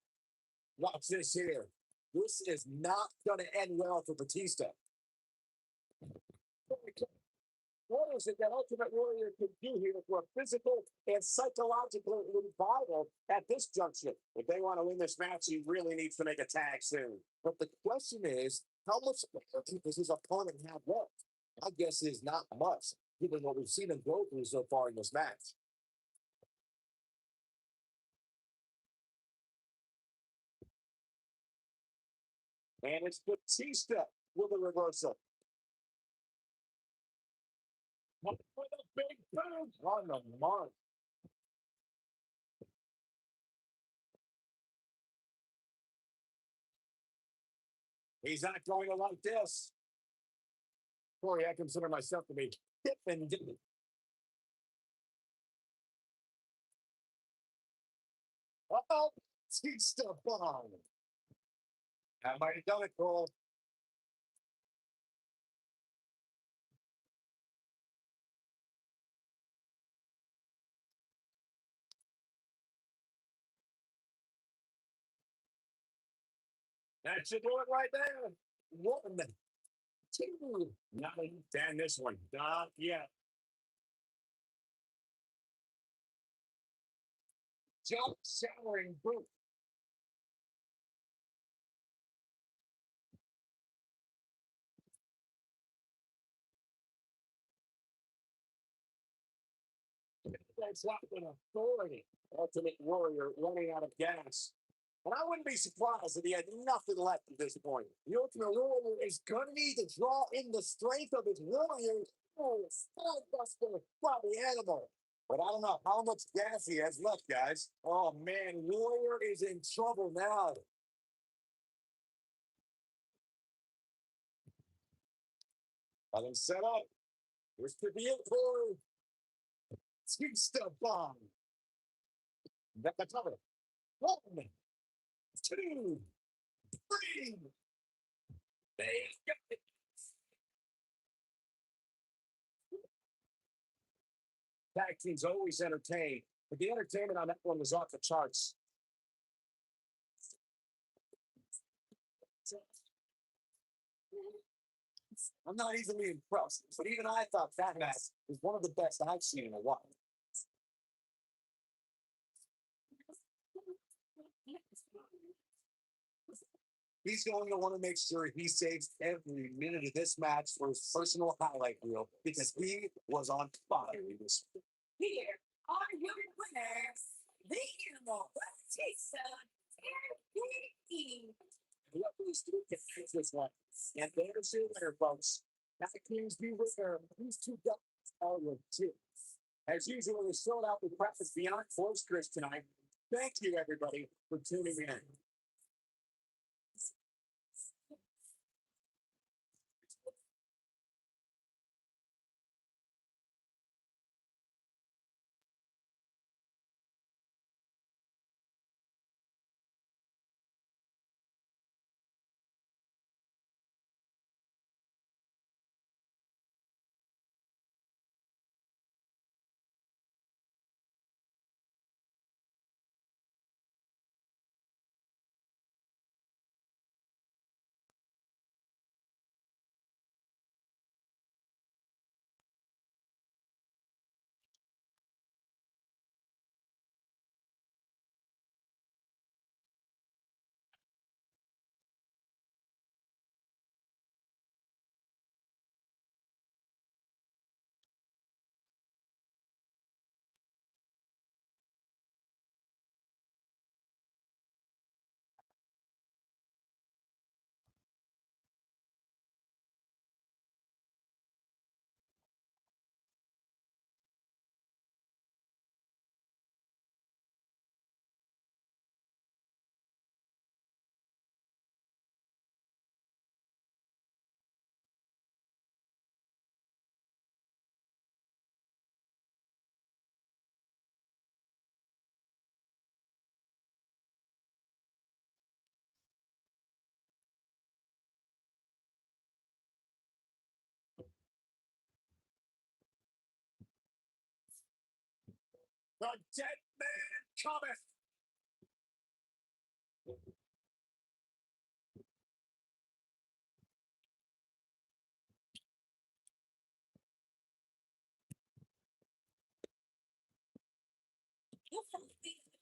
Watch this here. This is not going to end well for Batista. What is it that Ultimate Warrior can do here for a physical and psychological revival at this junction? If they want to win this match, he really needs to make a tag soon. But the question is, how much does his opponent have left? My guess is not much, given what we've seen him go through so far in this match. And it's Batista with a reversal. With a big boom on the mark. He's not going to like this. Corey, I consider myself to be hip and dipping. Uh-oh, Batista bomb. That might have done it, Cole. That should do it right there. One, two. Not damn this one. Not yet. Jump, showering, boot. That's up in authority. Ultimate Warrior running out of gas. And I wouldn't be surprised if he had nothing left at this point. The Ultimate Warrior is going to need to draw in the strength of his warriors. Oh, Buster by the animal. But I don't know how much gas he has left, guys. Oh, man, Warrior is in trouble now. Got him set up. Here's the vehicle. Two-step bomb. That's cover. 1, 2, 3. They got it. Tag team's always entertained, but the entertainment on that one was off the charts. I'm not easily impressed, but even I thought that match was one of the best I've seen in a while. He's going to want to make sure he saves every minute of this match for his personal highlight reel because he was on fire in this. Here are your winners, the Animal, Jason, and What these two can fix this one. And there's your winner, folks. Now the Kings be winner. These two guys are legit. As usual, we sold out the practice beyond boisterous tonight. Thank you, everybody, for tuning in. The Deadman cometh.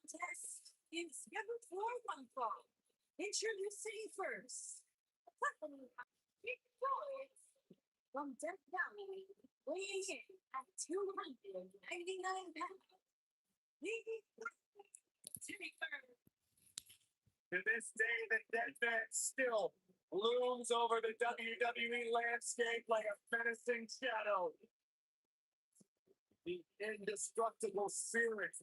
test is scheduled for one fall. Introducing first, big boys from Deadman, weighing in at 299 pounds. To this day, the Deadman still looms over the WWE landscape like a menacing shadow. The indestructible spirit,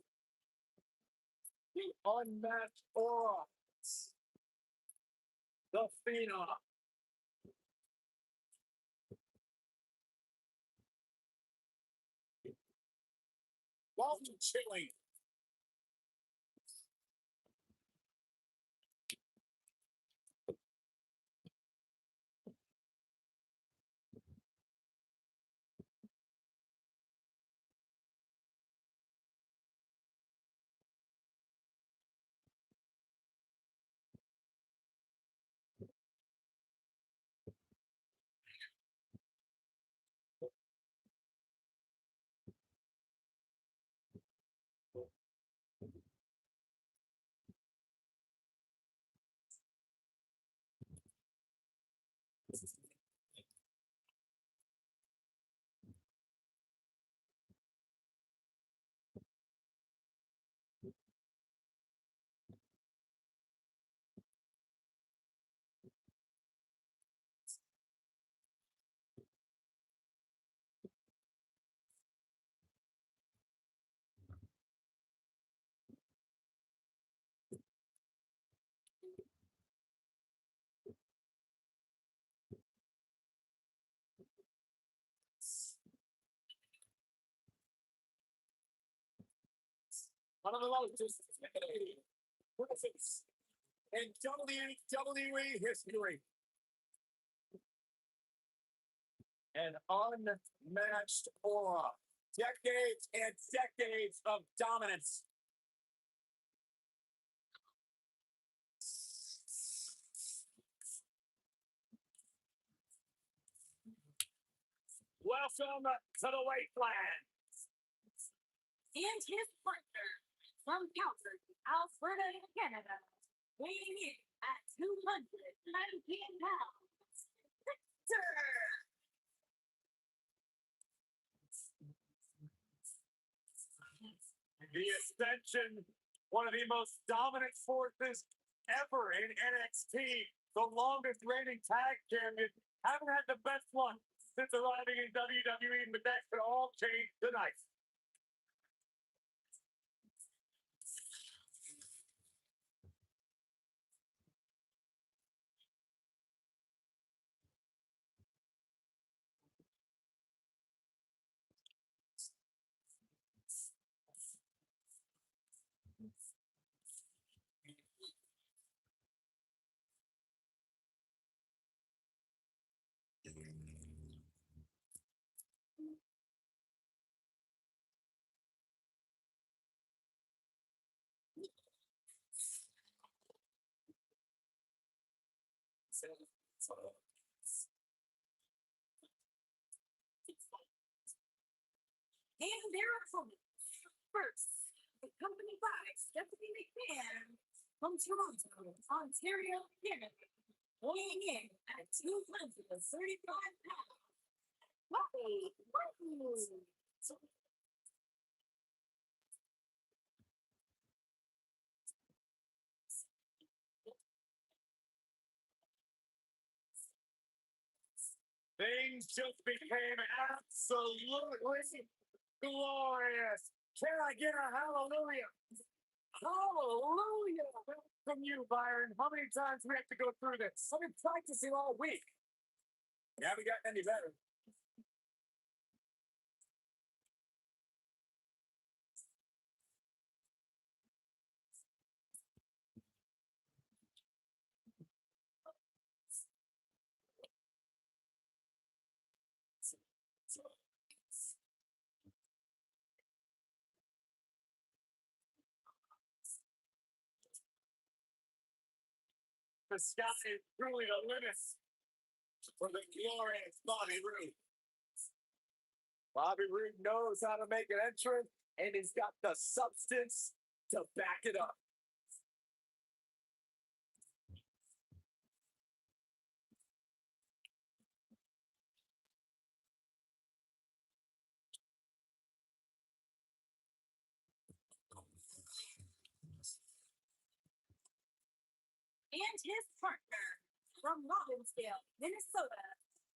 the unmatched aura, the phenom. Walter Chili. one of the most intimidating presence in WWE history. An unmatched aura. Decades and decades of dominance. Welcome to the Wasteland. And his partner from Calgary, Alberta, Canada, weighing in at 219 pounds, Victor. The Ascension, one of the most dominant forces ever in NXT, the longest reigning tag champion, haven't had the best luck since arriving in WWE, but that could all change tonight. And their opponents. First, accompanied by Stephanie McMahon from Toronto, Ontario, Canada, weighing in at 235 pounds. Bobby Roode. Things just became absolutely glorious. Can I get a hallelujah? Hallelujah! From you, Byron. How many times do we have to go through this? I've been practicing all week. You haven't gotten any better. The sky is truly the limit for the glorious Bobby Roode. Bobby Roode knows how to make an entrance, and he's got the substance to back it up. And his partner from Robbinsdale, Minnesota,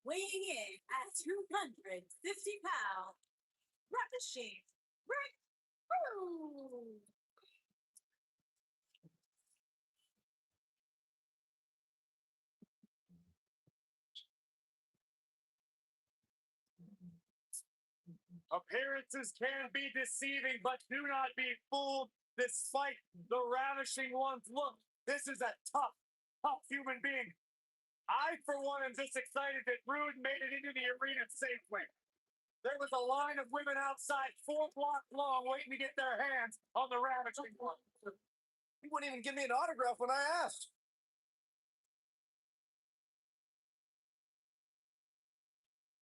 weighing in at 250 pounds, Ravishing Rick Rude. Appearances can be deceiving, but do not be fooled despite the ravishing one's look. This is a tough, tough human being. I, for one, am just excited that Rude made it into the arena safely. There was a line of women outside 4 blocks long waiting to get their hands on the ravishing one. He wouldn't even give me an autograph when I asked.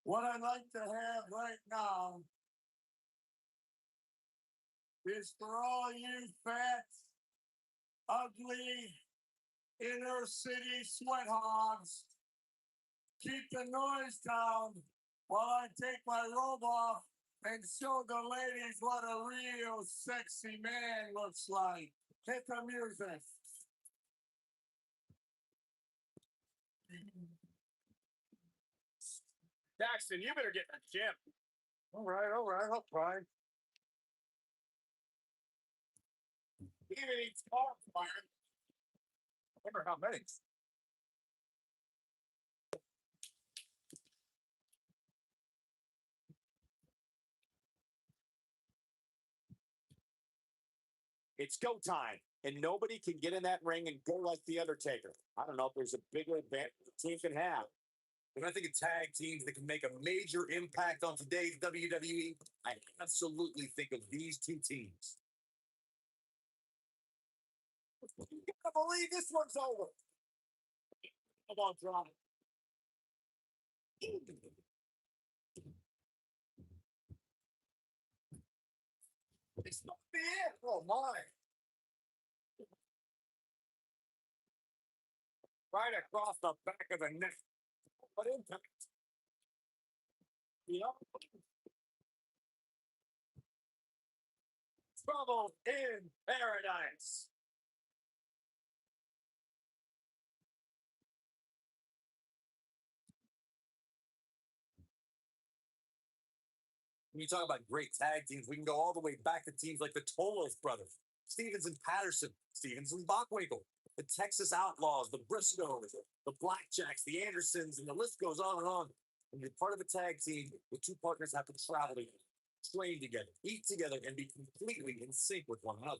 What I'd like to have right now is for all you fat, ugly, inner city sweat hogs, keep the noise down while I take my robe off and show the ladies what a real sexy man looks like. Hit the music. Daxton, you better get in the gym. All right, I'll try. Even eats carbs, Byron. I wonder how many. It's go time, and nobody can get in that ring and go like The Undertaker. I don't know if there's a bigger advantage the team can have. When I think of tag teams that can make a major impact on today's WWE, I absolutely think of these two teams. I can't believe this one's over. Come on, drop. It's not bad. Oh, my. Right across the back of the neck. What impact? You know? Trouble in paradise. When you talk about great tag teams, we can go all the way back to teams like the Tolos brothers, Stevens and Patterson, Stevens and Bockwinkel, the Texas Outlaws, the Briscoes, the Blackjacks, the Andersons, and the list goes on and on. When you're part of a tag team, the two partners have to travel together, train together, eat together, and be completely in sync with one another.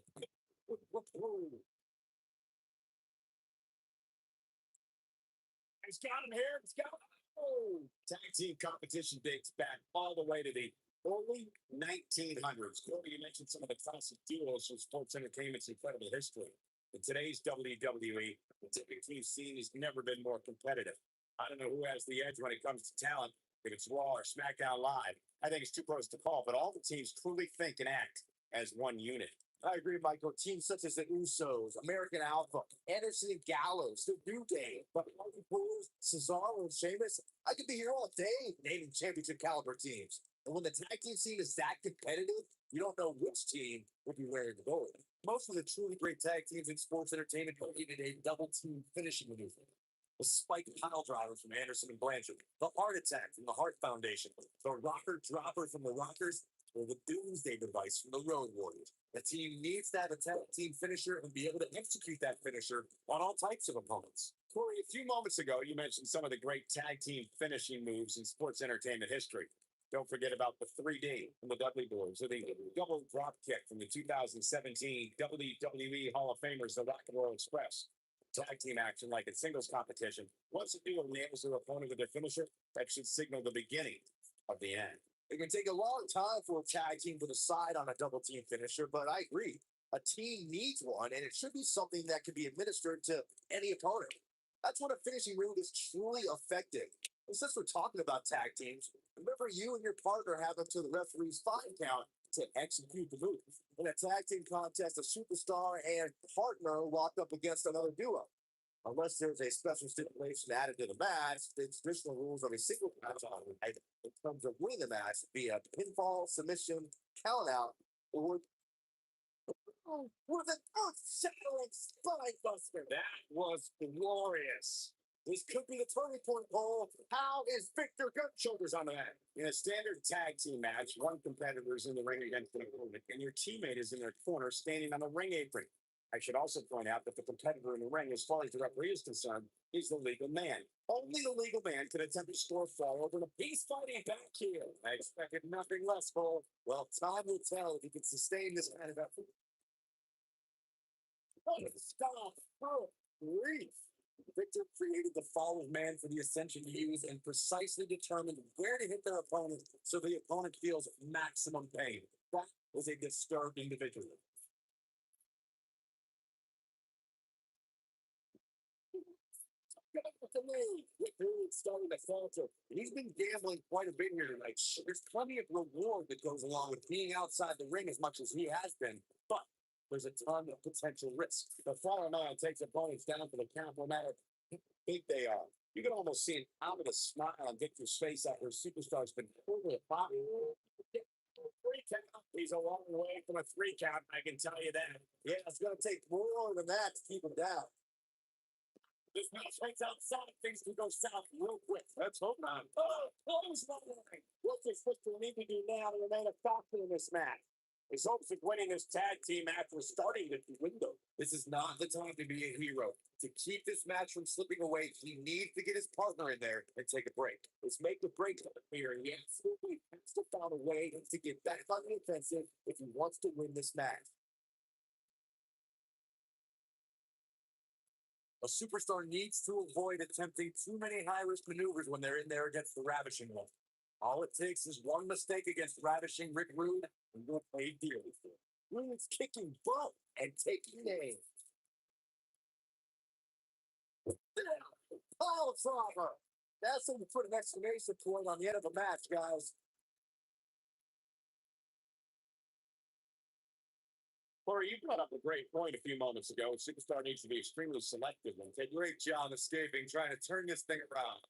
He's got him here. He's got him. Oh, tag team competition dates back all the way to the early 1900s. Corey, you mentioned some of the classic duos from sports entertainment's incredible history. In today's WWE, the tag team scene has never been more competitive. I don't know who has the edge when it comes to talent, if it's Raw or SmackDown Live. I think it's too close to call, but all the teams truly think and act as one unit. I agree, Michael. Teams such as the Usos, American Alpha, Anderson and Gallows, the New Day, but Cesaro and Sheamus, I could be here all day naming championship caliber teams. And when the tag team scene is that competitive, you don't know which team will be wearing the gold. Most of the truly great tag teams in sports entertainment don't even a double team finishing maneuver. The spike pile drivers from Anderson and Blanchard, the heart attack from the Heart Foundation, the rocker dropper from the Rockers, or the doomsday device from the Road Warriors. The team needs to have a tag team finisher and be able to execute that finisher on all types of opponents. Corey, a few moments ago, you mentioned some of the great tag team finishing moves in sports entertainment history. Don't forget about the 3D from the Dudley Boys, or the double drop kick from the 2017 WWE Hall of Famers, the Rock and Roll Express. Tag team action like in singles competition. Once a duo nails their opponent with their finisher, that should signal the beginning of the end. It can take a long time for a tag team to decide on a double team finisher, but I agree. A team needs one, and it should be something that can be administered to any opponent. That's when a finishing move is truly effective. And since we're talking about tag teams, remember you and your partner have until the referee's fine count to execute the move. In a tag team contest, a superstar and partner lock up against another duo. Unless there's a special stipulation added to the match, the traditional rules of a single match in terms of winning the match via pinfall, submission, count out, or with an earth-shattering spine buster. That was glorious. This could be the turning point, Paul. How is Victor Gut Shoulders on the mat? In a standard tag team match, one competitor is in the ring against an opponent, and your teammate is in their corner standing on the ring apron. I should also point out that the competitor in the ring, as far as the referee is concerned, is the legal man. Only the legal man can attempt to score fall over a peace fighting back here. I expected nothing less, Paul. Well, time will tell if he can sustain this kind of effort. Stop! Oh, grief! Victor created the fall of man for the Ascension to use and precisely determined where to hit their opponent so the opponent feels maximum pain. That was a disturbed individual. Starting to falter. He's been gambling quite a bit here tonight. There's plenty of reward that goes along with being outside the ring as much as he has been, but there's a ton of potential risk. The fallen man takes opponents down for the count no matter how big they are. You can almost see an ominous smile on Victor's face after a superstar's been totally apart. Three count. He's a long way from a three count, I can tell you that. Yeah, it's going to take more than that to keep him down. This match heads outside. Things can go south real quick. Let's hope not. Oh, close the line. What's this Victor need to do now to remain a factor in this match? His hopes of winning this tag team match were starting to dwindle. This is not the time to be a hero. To keep this match from slipping away, he needs to get his partner in there and take a break. Let's make the break here. He absolutely has to find a way to get back on the offensive if he wants to win this match. A superstar needs to avoid attempting too many high-risk maneuvers when they're in there against the Ravishing one. All it takes is one mistake against Ravishing Rick Rude, and you'll pay dearly for it. Rude's kicking butt and taking names. Pile driver. That's when you put an exclamation point on the end of a match, guys. Corey, you brought up a great point a few moments ago. A superstar needs to be extremely selective and take a great job escaping, trying to turn this thing around.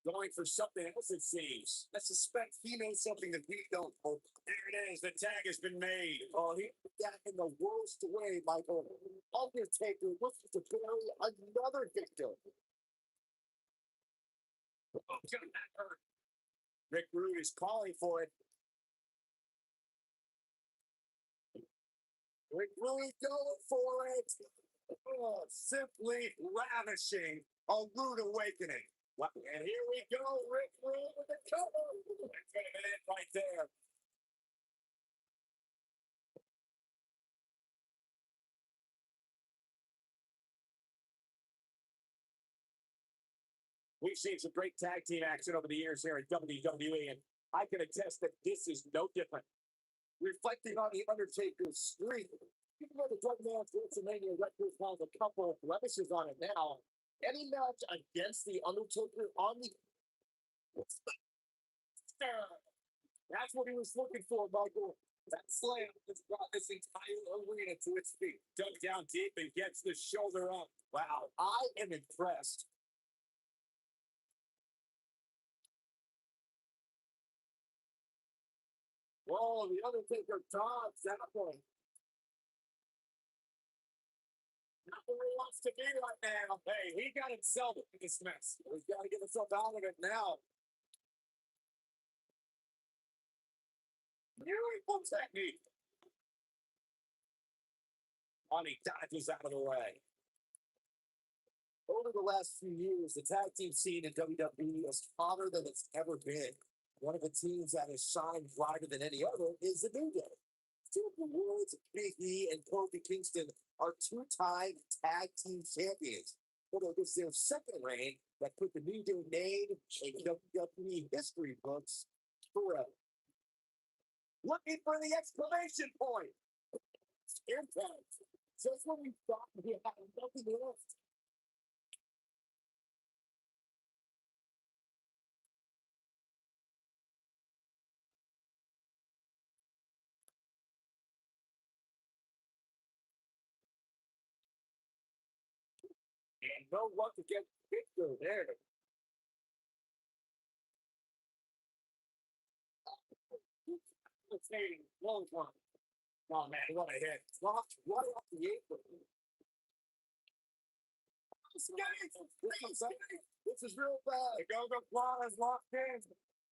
Going for something else, it seems. I suspect he knows something that we don't. Oh, there it is. The tag has been made. Oh, he did that in the worst way, Michael. Undertaker looks to bury another victim. Oh, God, that hurt. Rick Rude is calling for it. Rick Rude going for it. Oh, simply ravishing. A rude awakening. And here we go, Rick Rude with the cover. That's it right there. We've seen some great tag team action over the years here at WWE, and I can attest that this is no different. Reflecting on The Undertaker's streak, even though the Deadman WrestleMania record has a couple of blemishes on it now, any match against The Undertaker on the... That's what he was looking for, Michael. That slam has brought this entire arena to its feet. Dug down deep and gets the shoulder up. Wow, I am impressed. Whoa, The Undertaker dodged that one. Not where he wants to be right now. Hey, he got himself in this mess. He's got to get himself out of it now. Beautiful technique. And he dodges out of the way. Over the last few years, the tag team scene in WWE is hotter than it's ever been. One of the teams that has shined brighter than any other is the New Day. Super Woods, Big E, and Kofi Kingston are two-time tag team champions. But it was their second reign that put the New Day name in WWE history books forever. Looking for the exclamation point. Impact. Just when we thought we had nothing left. And no luck against Victor there. Long one. Oh man, what a hit. Dropped right off the apron. This is real bad. The Go-Go Claw is locked in.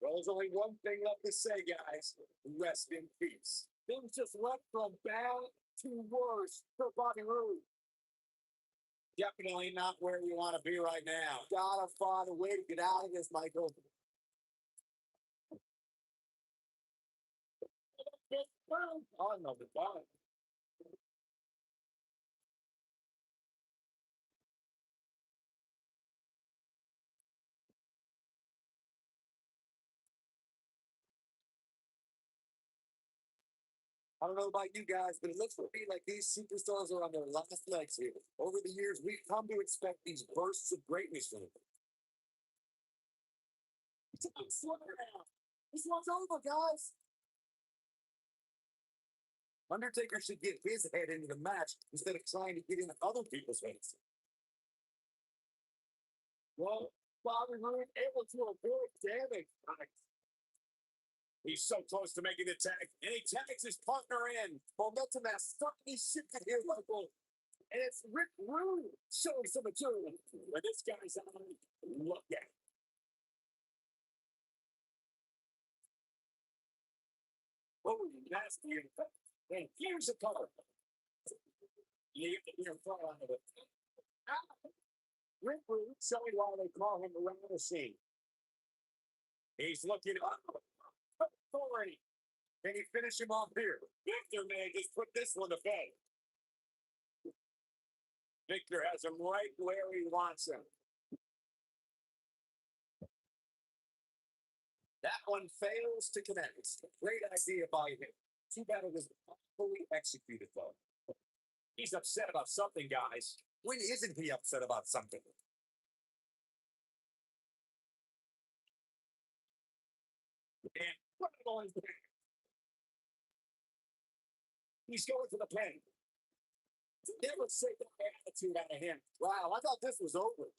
Well, there's only one thing left to say, guys. Rest in peace. Things just went from bad to worse for Bobby Roode. Definitely not where you want to be right now. Gotta find a way to get out of this, Michael. Oh, no, the bottom. I don't know about you guys, but it looks to me like these superstars are on their last legs here. Over the years, we've come to expect these bursts of greatness from them. Slow down. This one's over, guys. Undertaker should get his head into the match instead of trying to get in other people's heads. Well, Bobby Roode able to avoid damage. He's so close to making the tag, and he tags his partner in. Momentum has suddenly shifted here, Michael. And it's Rick Rude showing some maturity. When this guy's on, look at it. Oh, nasty impact. And here's a cover. You get the near front out of it. Rick Rude showing why they call him the Ravishing. He's looking up. Authority. Can he finish him off here? Victor may just put this one to bed. Victor has him right where he wants him. That one fails to connect. Great idea by him. Too bad it was fully executed, though. He's upset about something, guys. When isn't he upset about something? And incredible is the he's going for the pin. Never say that attitude out of him. Wow, I thought this was over.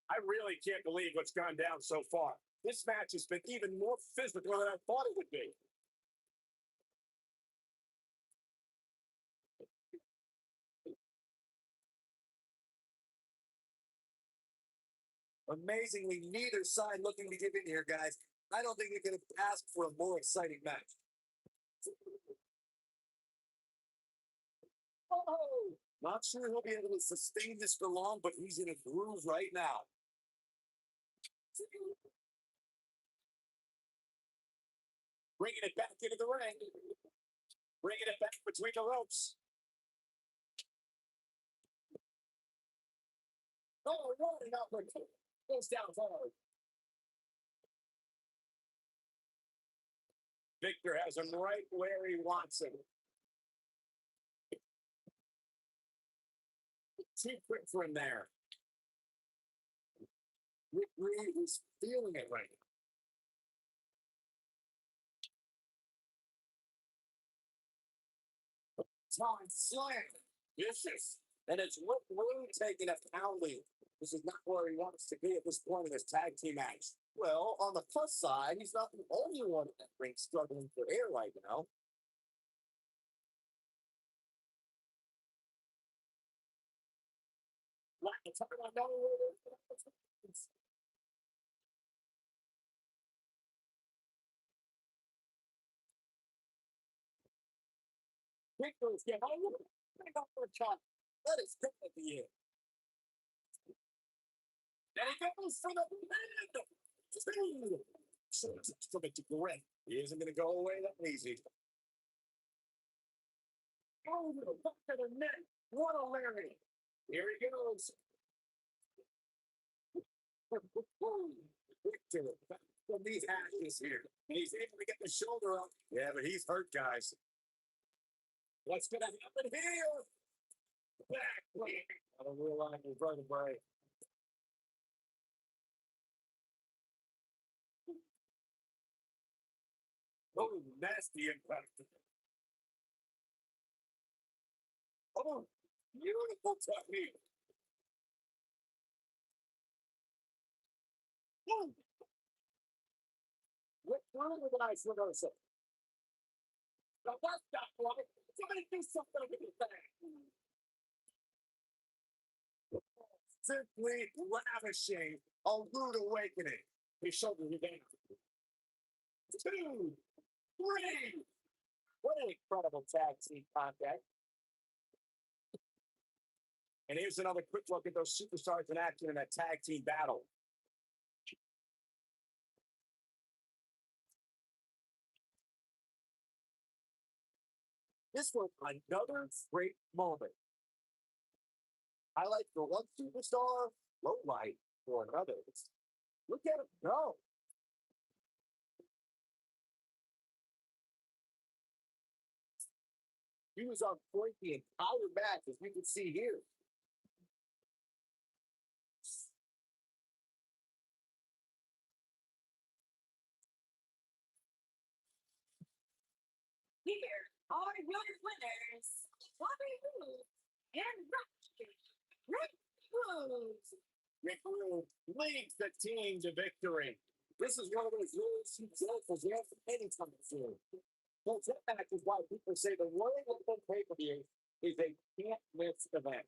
I really can't believe what's gone down so far. This match has been even more physical than I thought it would be. Amazingly, neither side looking to give in here, guys. I don't think you could have asked for a more exciting match. Oh, not sure he'll be able to sustain this for long, but he's in a groove right now. Bringing it back into the ring. Bringing it back between the ropes. Oh, rolling up. Goes down hard. Victor has him right where he wants him. Too quick for him there. Rick Reed is feeling it right now. Time slam. Vicious. And it's Rick Reed taking a pounding. This is not where he wants to be at this point in his tag team match. Well, on the plus side, he's not the only one in that ring struggling for air right now. Like the time I know Victor's getting over. Go for a shot. That is good at the end. Then he goes for the man. From it to Grant. He isn't going to go away that easy. Oh, the back of the net. What a Larry. Here he goes. Victor back from these ashes here. And he's able to get the shoulder up. Yeah, but he's hurt, guys. What's going to happen here? Back. I don't realize he's right away. Oh, nasty impact. Oh, beautiful technique. Oh. What kind of a nice reversal? Now that's not right. Somebody do something with your thing. Simply lavishing a rude awakening. His shoulders are down. 2, 3. What an incredible tag team contact. And here's another quick look at those superstars in action in that tag team battle. This was another great moment. Highlight for one superstar, low light for another. Look at him go. He was on point the entire match, as we can see here. Here are your winners, Bobby Roode and Rick Rude. Rick Rude leads the team to victory. This is one of those rules examples you have to anytime soon. Well, that fact is why people say the Royal Rumble pay-per-view is a can't-miss event.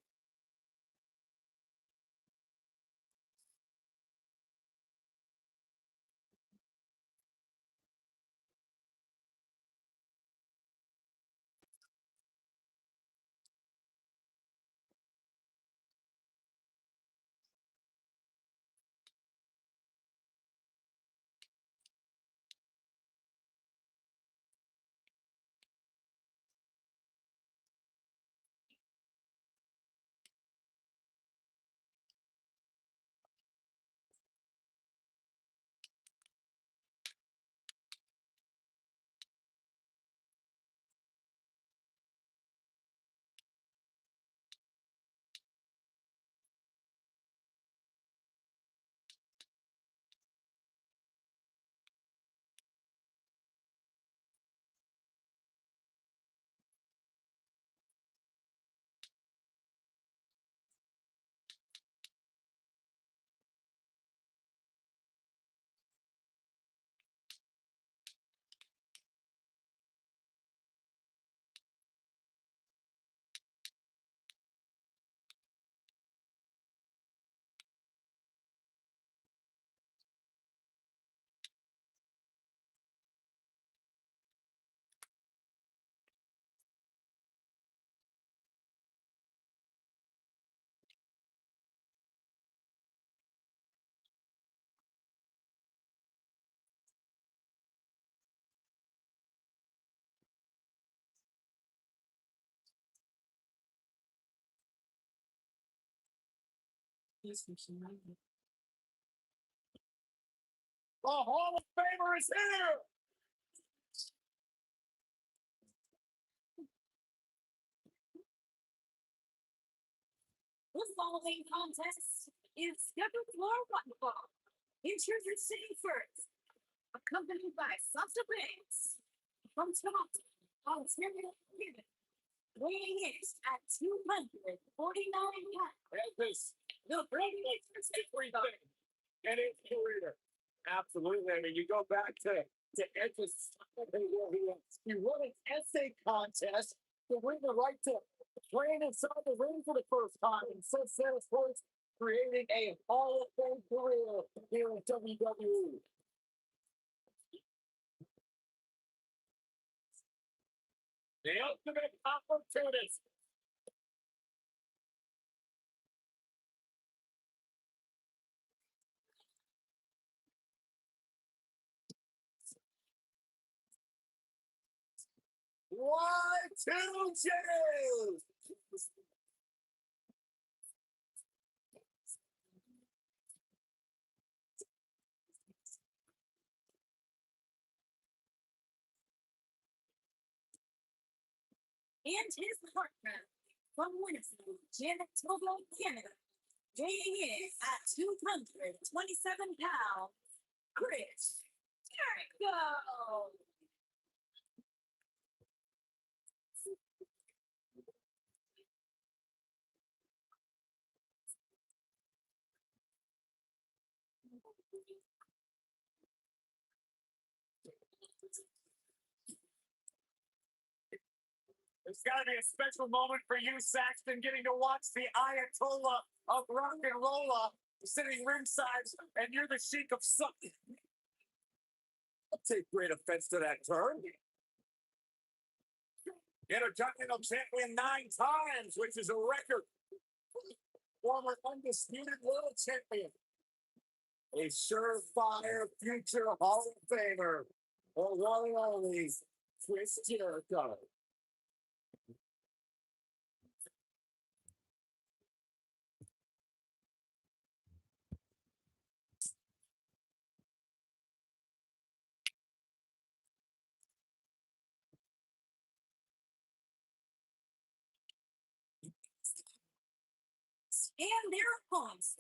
The Hall of Famer is here. The following contest is scheduled for one fall. Introducing first, accompanied by Sasha Banks from Toronto, Ontario, Canada, weighing in at 249 pounds. And this The Brady everything in his career. Absolutely. I mean, you go back to Edge's, he won an essay contest to win the right to train inside the ring for the first time, and since then, of course, creating a Hall of Fame career here in WWE. The ultimate opportunist. Y2J! and his partner from Winnipeg, Manitoba, Canada, weighing in at 227 pounds, Chris Jericho. It's got to be a special moment for you, Saxton, getting to watch the Ayatollah of rock and roll sitting ringside, and you're the Sheik of something. I'll take great offense to that term. Intercontinental champion 9 times, which is a record. Former undisputed world champion. A surefire future Hall of Famer. Or one and only Chris Jericho. And their opponents.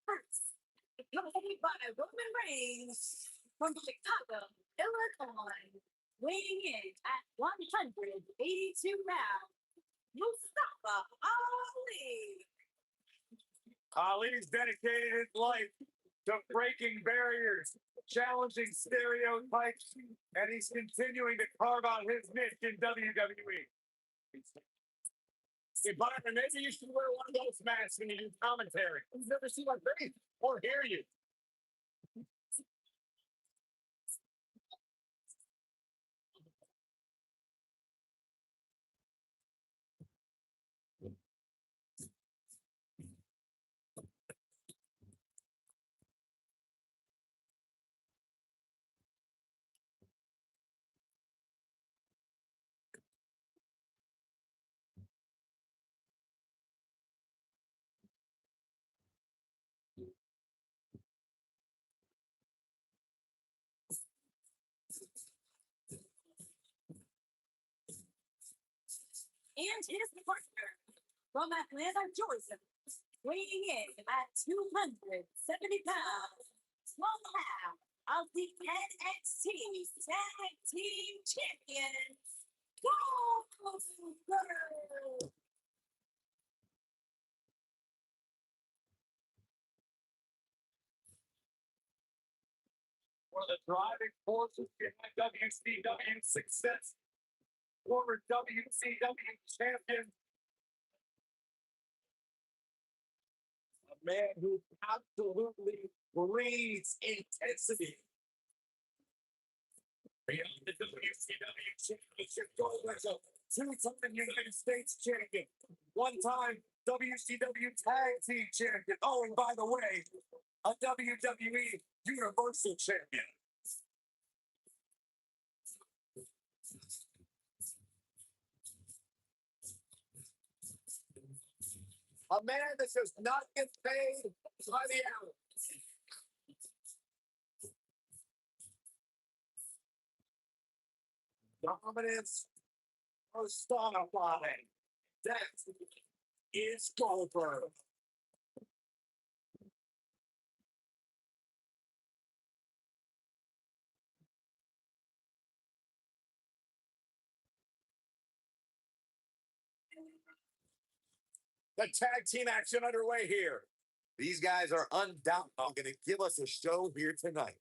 First, accompanied by Roman Reigns from Chicago, Illinois, weighing in at 182 pounds, Mustafa Ali. Ali's dedicated his life to breaking barriers, challenging stereotypes, and he's continuing to carve out his niche in WWE. Hey, Byron, maybe you should wear one of those masks when you do commentary. I've never seen my face or hear you. And his partner from Atlanta, Georgia, weighing in at 270 pounds, one half of the NXT Tag Team Champions, Goldberg. One of the driving forces behind WCW's success. Former WCW champion. A man who absolutely breathes intensity. Beyond the WCW Championship, Goldberg is a 2-time United States champion, 1-time WCW Tag Team champion. Oh, and by the way, a WWE Universal champion. A man that does not get paid by the hour. Dominance personifying. That is Goldberg. The tag team action underway here. These guys are undoubtedly going to give us a show here tonight.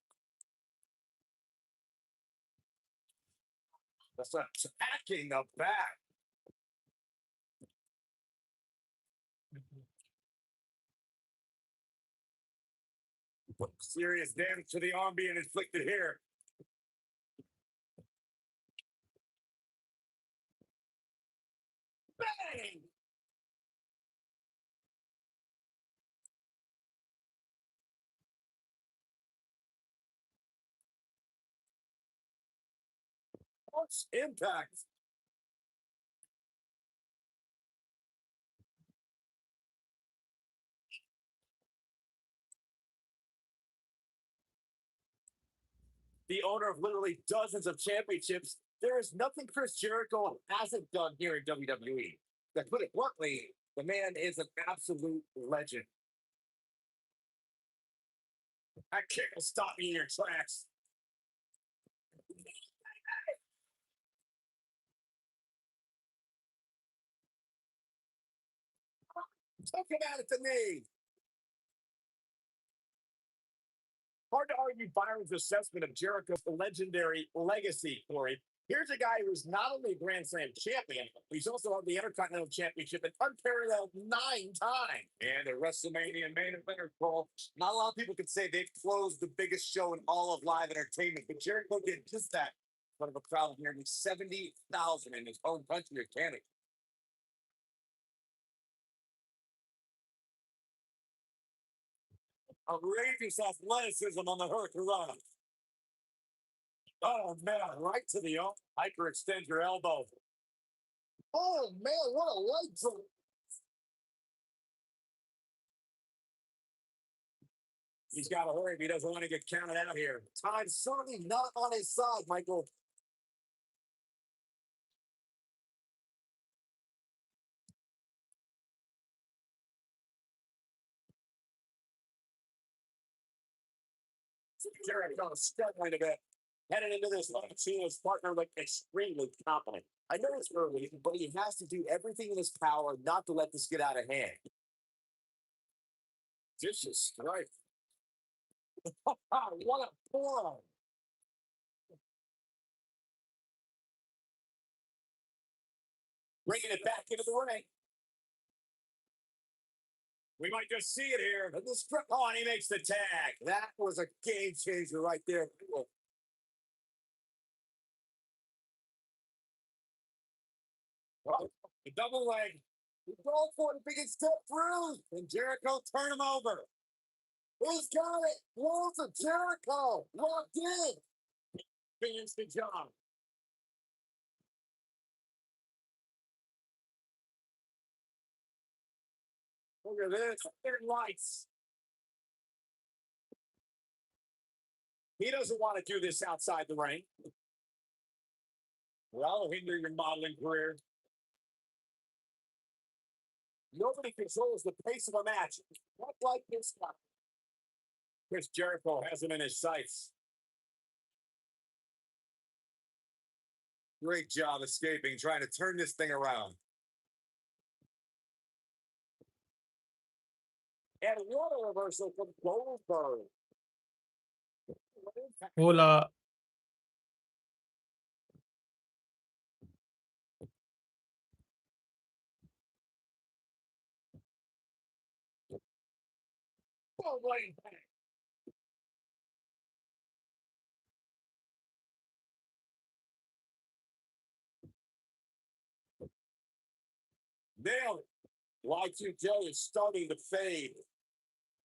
That's attacking the back. Serious damage to the arm being inflicted here. Bang! Much impact. The owner of literally dozens of championships, there is nothing Chris Jericho hasn't done here in WWE. To put it bluntly, the man is an absolute legend. That kick will stop you in your tracks. Took him out at the knee. Hard to argue Byron's assessment of Jericho's legendary legacy, Corey. Here's a guy who's not only a Grand Slam champion, but he's also held the Intercontinental Championship an unparalleled 9 times. And the WrestleMania main eventer, Cole. Not a lot of people could say they've closed the biggest show in all of live entertainment, but Jericho did just that in front of a crowd of nearly 70,000 in his home country of Canada. Outrageous athleticism on the hurricane. Oh, man, right to the hyperextend your elbow. Oh, man, what a leg drop. He's got to hurry if he doesn't want to get counted out here. Time's certainly not on his side, Michael. Jericho struggling a bit. Headed into this one, seeing his partner look extremely confident. I know it's early, but he has to do everything in his power not to let this get out of hand. Vicious strike. What a forearm. Bringing it back into the ring. We might just see it here. Oh, and he makes the tag. That was a game changer right there. Oh, the double leg. He's going for it if he can step through. And Jericho turn him over. He's got it. Rolls of Jericho. Locked in. Finish the job. Look at this. Lights. He doesn't want to do this outside the ring. Well, hinder your modeling career. Nobody controls the pace of a match. Not like this one. Chris Jericho has him in his sights. Great job escaping, trying to turn this thing around. And what a reversal from Goldberg. Hola. Oh, right back. Nailed it. Y2J is starting to fade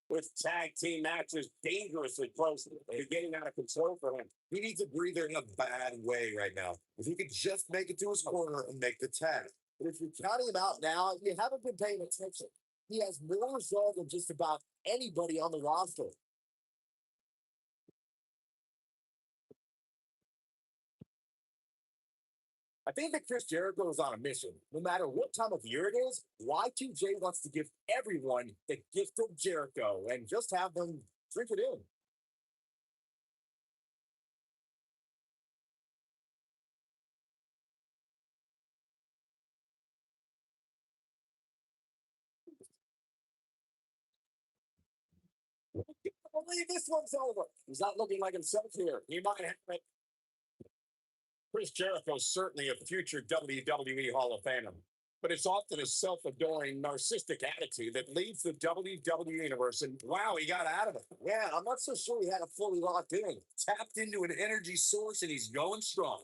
with tag team matches dangerously close. They're getting out of control for him. He needs a breather in a bad way right now. If he could just make it to his corner and make the tag. But if you're counting him out now, you haven't been paying attention. He has more resolve than just about anybody on the roster. I think that Chris Jericho is on a mission. No matter what time of year it is, Y2J wants to give everyone the gift of Jericho and just have them drink it in. I can't believe this one's over. He's not looking like himself here. He might have it. Chris Jericho is certainly a future WWE Hall of Famer, but it's often a self-adoring, narcissistic attitude that leads the WWE universe. And wow, he got out of it. Yeah, I'm not so sure he had it fully locked in. Tapped into an energy source, and he's going strong.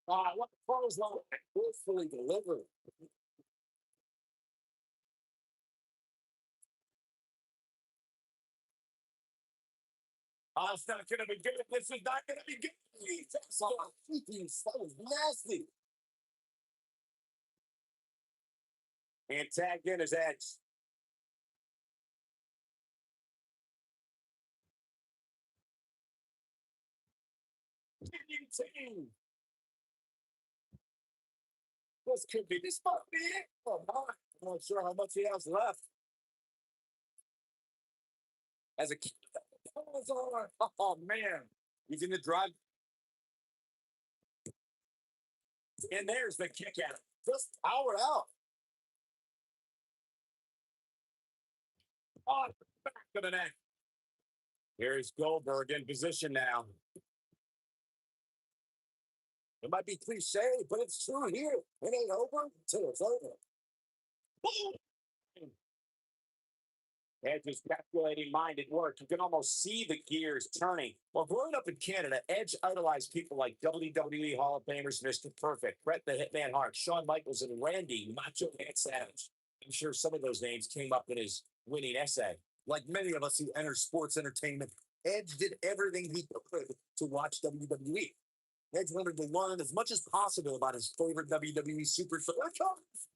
What clothesline forcefully delivered. It's not going to be good. This is not going to be good. That was nasty. And tagged in his Edge. Team. This could be this might be it. Oh, I'm not sure how much he has left. As a kid, oh man, he's in the drive. And there's the kick out. Just power out. Oh, back to the neck. Here's Goldberg in position now. It might be cliche, but it's true here. It ain't over until it's over. Boom! Edge's calculating mind at work. You can almost see the gears turning. Well, growing up in Canada, Edge idolized people like WWE Hall of Famers Mr. Perfect, Bret the Hitman Hart, Shawn Michaels, and Randy Macho Man Savage. I'm sure some of those names came up in his winning essay. Like many of us who enter sports entertainment, Edge did everything he could to watch WWE. Edge wanted to learn as much as possible about his favorite WWE superstar.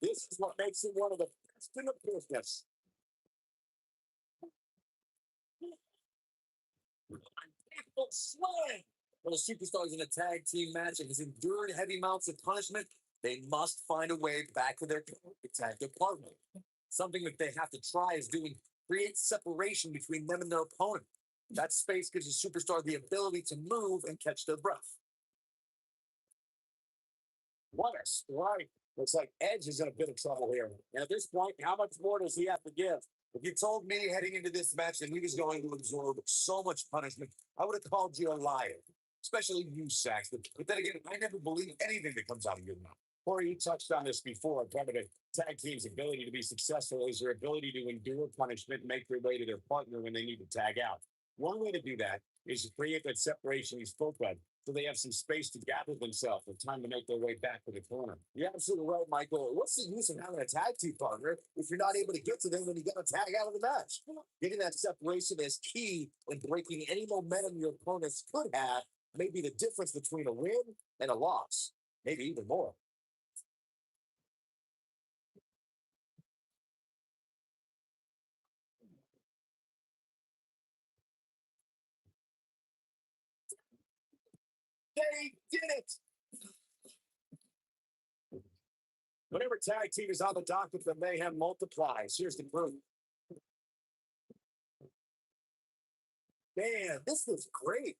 This is what makes him one of the best in the business. Slang. When a superstar is in a tag team match and has endured heavy amounts of punishment, they must find a way back to their tag partner. Something that they have to try is doing create separation between them and their opponent. That space gives a superstar the ability to move and catch their breath. What a strike. Looks like Edge is in a bit of trouble here. And at this point, how much more does he have to give? If you told me heading into this match that he was going to absorb so much punishment, I would have called you a liar. Especially you, Saxton. But then again, I never believe anything that comes out of your mouth. Corey, you touched on this before. Part of a tag team's ability to be successful is their ability to endure punishment and make their way to their partner when they need to tag out. One way to do that is to create that separation you spoke of, so they have some space to gather themselves and time to make their way back to the corner. You're absolutely right, Michael. What's the use of having a tag team partner if you're not able to get to them when you got to tag out of the match? Getting that separation is key in breaking any momentum your opponents could have, may be the difference between a win and a loss, maybe even more. They did it! Whenever tag team is on the docket, the mayhem multiplies. Here's the proof. Man, this was great.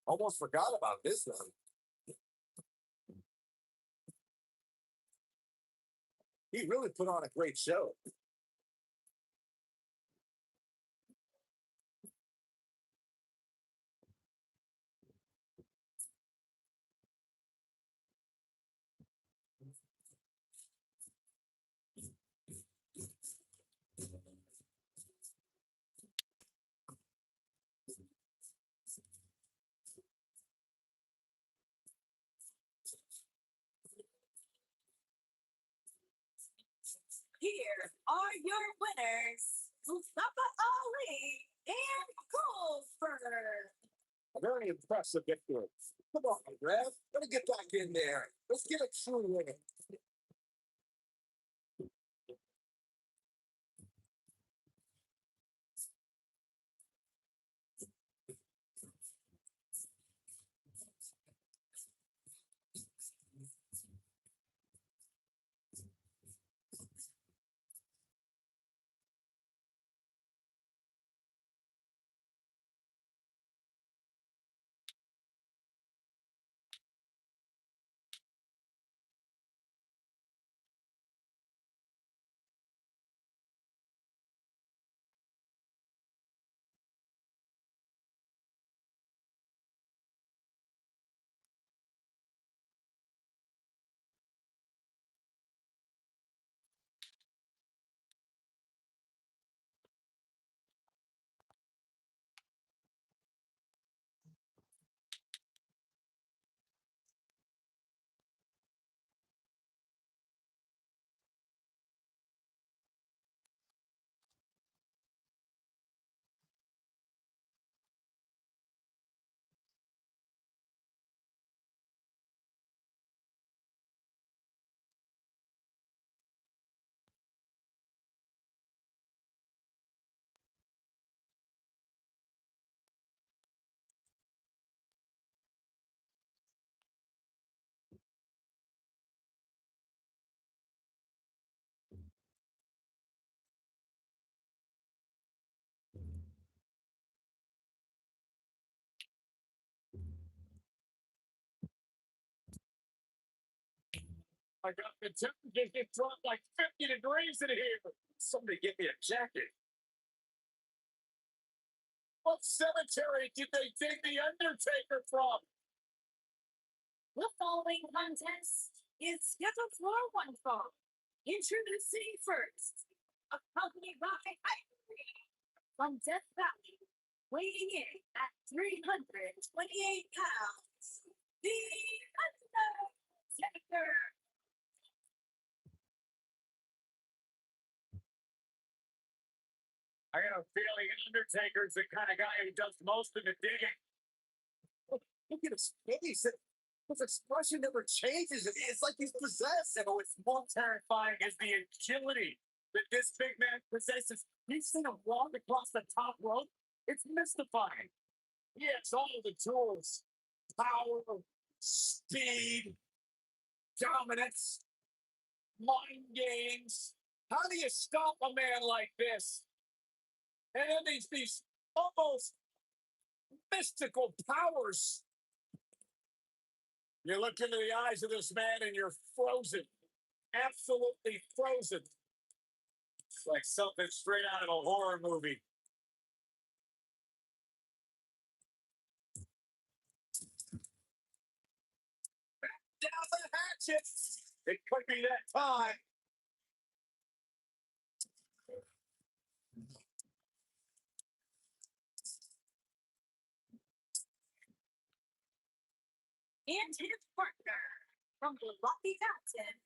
Almost forgot about this one. He really put on a great show. Here are your winners. Mustafa Ali and Goldberg. A very impressive victory. Come on, Rev. Gotta get back in there. Let's get a true win. I got the temperature get dropped like 50 degrees in here. Somebody get me a jacket. What cemetery did they dig the Undertaker from? The following contest is scheduled for one fall. Introducing first, accompanied by Ivory from Death Valley, weighing in at 328 pounds, the Undertaker. I got a feeling Undertaker's the kind of guy who does most of the digging. Look at his face. His expression never changes. It's like he's possessed. And what's more terrifying is the agility that this big man possesses. You've seen him walk across the top rope. It's mystifying. He has all the tools: power, speed, dominance, mind games. How do you stop a man like this? And then these almost mystical powers. You look into the eyes of this man and you're frozen. Absolutely frozen. It's like something straight out of a horror movie. Down the hatchet. It could be that time. And his partner from the Rocky Mountain,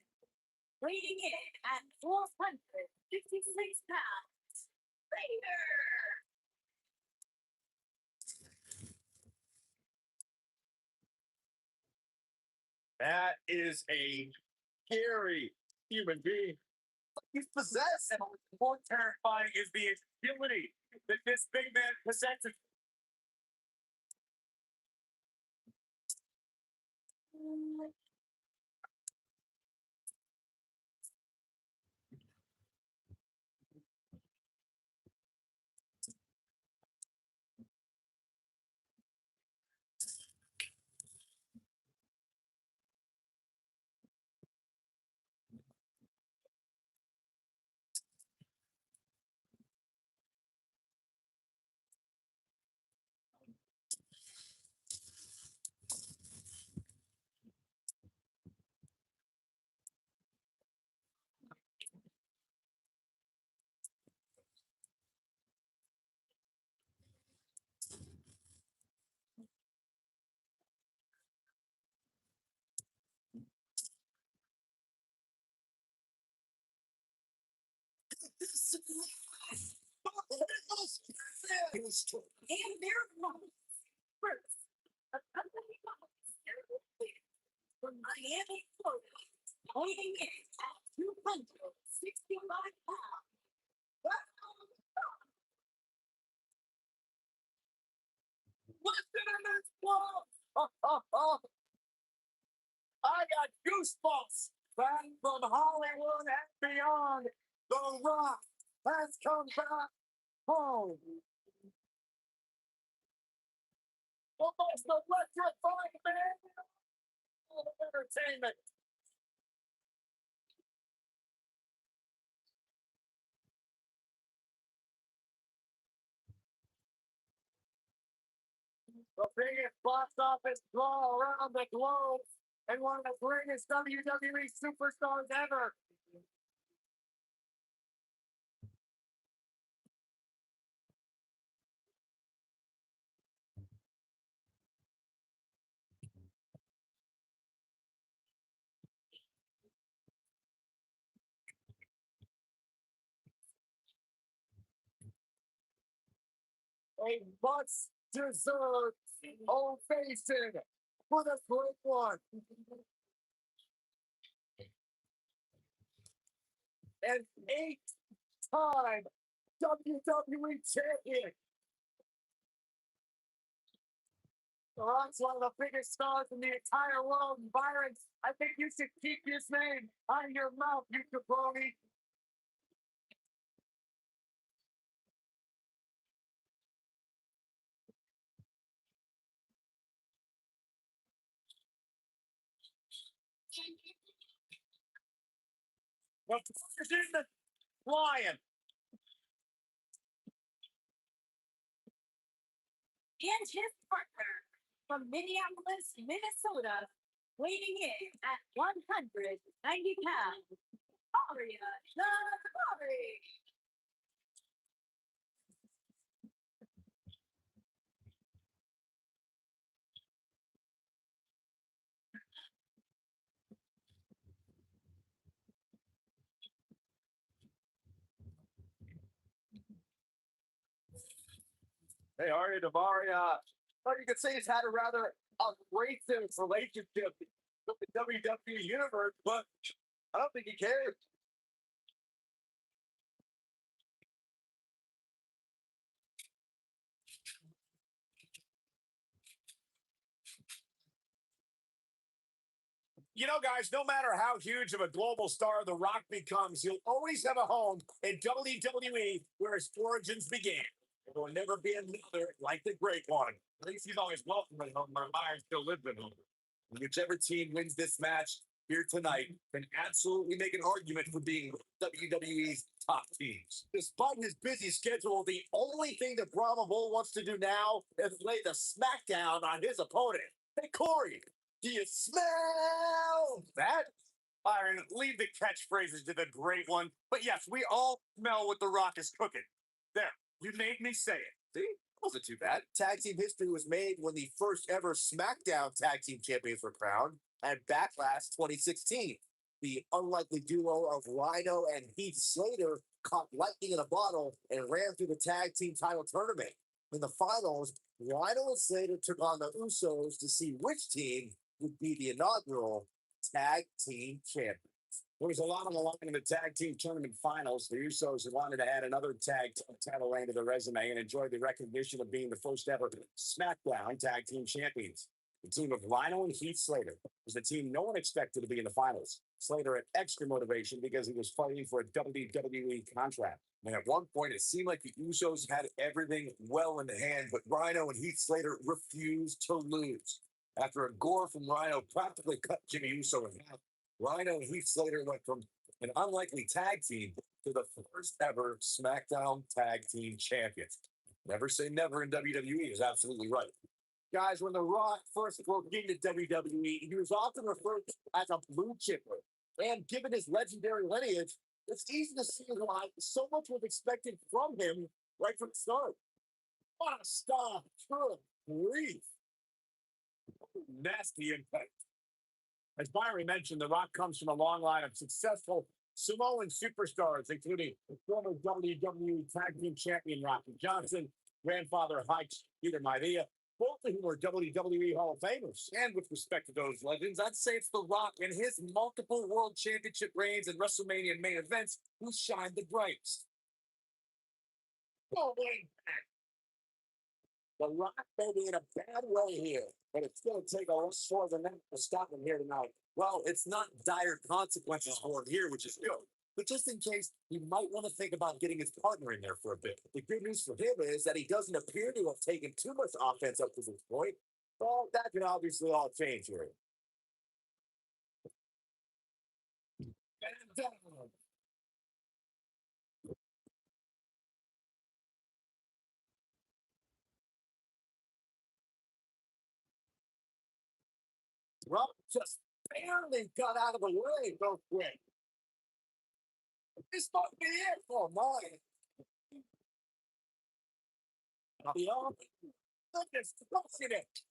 weighing in at 456 pounds, Vader. That is a scary human being. He's possessed. And what's more terrifying is the agility that this big man possesses. And their opponents. First, a company from Miami, Florida, weighing in at 265 pounds. What's in this ball? I got goosebumps. Back from Hollywood and beyond. The Rock has come back home. The most electrifying man in all of entertainment. The biggest box office draw around the globe and one of the greatest WWE superstars ever. A much deserved ovation for the great one. An 8-time WWE champion. The Rock's one of the biggest stars in the entire world. Byron, I think you should keep his name out of your mouth, you jabroni. The Packers in the flying. And his partner from Minneapolis, Minnesota, weighing in at 190 pounds. Aria Shari. Hey, Arya Davari, you could say he's had a rather abrasive relationship with the WWE Universe, but I don't think he cares. You know, guys, no matter how huge of a global star The Rock becomes, he'll always have a home in WWE where his origins began. There will never be another like the great one. At least he's always welcome at home. My mind still lives at home. Whichever team wins this match here tonight can absolutely make an argument for being WWE's top teams. Despite his busy schedule, the only thing that Brahma Bull wants to do now is lay the smackdown on his opponent. Hey, Corey, do you smell that? Byron, leave the catchphrases to the great one. But yes, we all smell what The Rock is cooking. There, you made me say it. See? Wasn't too bad. Tag team history was made when the first ever SmackDown tag team champions were crowned at Backlash 2016. The unlikely duo of Rhino and Heath Slater caught lightning in a bottle and ran through the tag team title tournament. In the finals, Rhino and Slater took on the Usos to see which team would be the inaugural tag team champions. There was a lot on the line in the tag team tournament finals. The Usos wanted to add another tag title reign to their resume and enjoyed the recognition of being the first ever SmackDown tag team champions. The team of Rhino and Heath Slater was the team no one expected to be in the finals. Slater had extra motivation because he was fighting for a WWE contract. And at one point, it seemed like the Usos had everything well in hand, but Rhino and Heath Slater refused to lose. After a gore from Rhino practically cut Jimmy Uso in half, Rhino and Heath Slater went from an unlikely tag team to the first ever SmackDown Tag Team Champions. Never say never in WWE is absolutely right. Guys, when The Rock first broke into WWE, he was often referred to as a blue chipper. And given his legendary lineage, it's easy to see why so much was expected from him right from the start. What a star! Good grief. Nasty impact. As Byron mentioned, The Rock comes from a long line of successful Samoan superstars, including former WWE Tag Team Champion Rocky Johnson, grandfather Hike Peter Maivia, both of whom are WWE Hall of Famers. And with respect to those legends, I'd say it's The Rock and his multiple world championship reigns and WrestleMania main events who shine the brightest. Oh, wait. The Rock may be in a bad way here, but it's going to take a lot more than that to stop him here tonight. Well, it's not dire consequences for him here, which is good. But just in case, he might want to think about getting his partner in there for a bit. The good news for him is that he doesn't appear to have taken too much offense up to this point. Well, that can obviously all change here. And down. Rock just barely got out of the way real quick. This might be it for mine. Beyond, look at crushing it.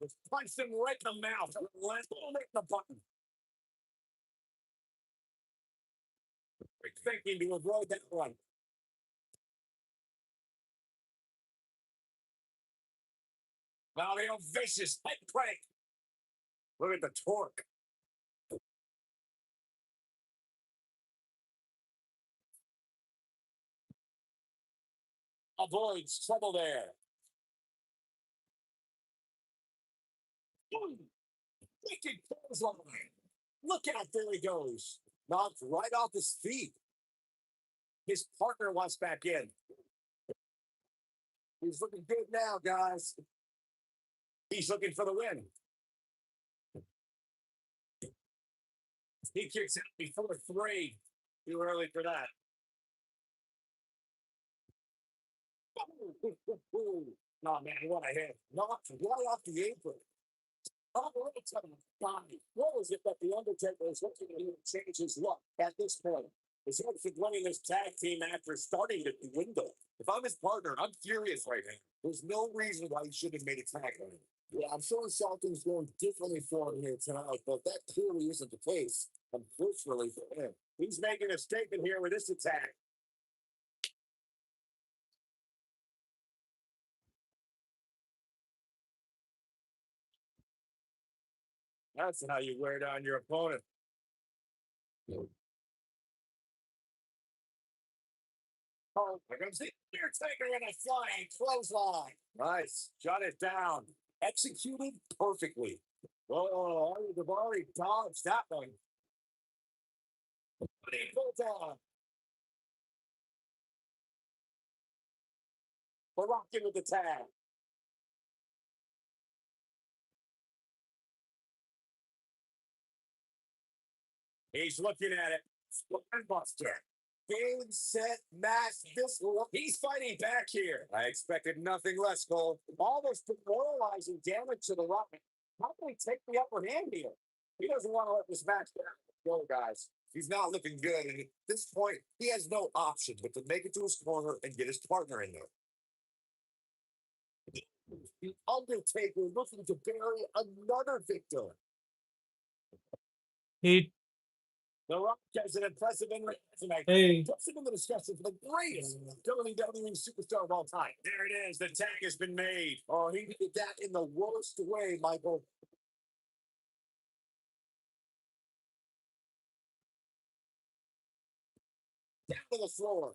Just punched him right in the mouth. Let's hit the button. Thinking to avoid that one. Now the old vicious head crank. Look at the torque. Avoids trouble there. Wicked clothesline. Look out, there he goes. Knocked right off his feet. His partner wants back in. He's looking good now, guys. He's looking for the win. He kicks out before 3. Too early for that. Oh, man, what a hit. Knocked right off the apron. Oh, right to the body. What was it that The Undertaker is looking to change his look at this point? His hopes of winning this tag team match are starting to dwindle. If I'm his partner, I'm furious right now. There's no reason why he shouldn't have made a tag on him. Yeah, I'm sure something's going differently for him here tonight, but that clearly isn't the case, unfortunately for him. He's making a statement here with this attack. That's how you wear down your opponent. Oh, here comes the Undertaker in a flying clothesline. Nice. Shut it down. Executed perfectly. Oh, they've already dodged that one. But he pulled down. Barack in with the tag. He's looking at it. Spinebuster. Game, set, match. He's fighting back here. I expected nothing less, Cole. All this demoralizing damage to the Rock. How can he take the upper hand here? He doesn't want to let this match go, guys. He's not looking good. And at this point, he has no option but to make it to his corner and get his partner in there. The Undertaker looking to bury another victim. He, The Rock has an impressive in-ring resume. hey, Puts him in the discussion for the greatest WWE superstar of all time. There it is. The tag has been made. Oh, he did that in the worst way, Michael. Down to the floor.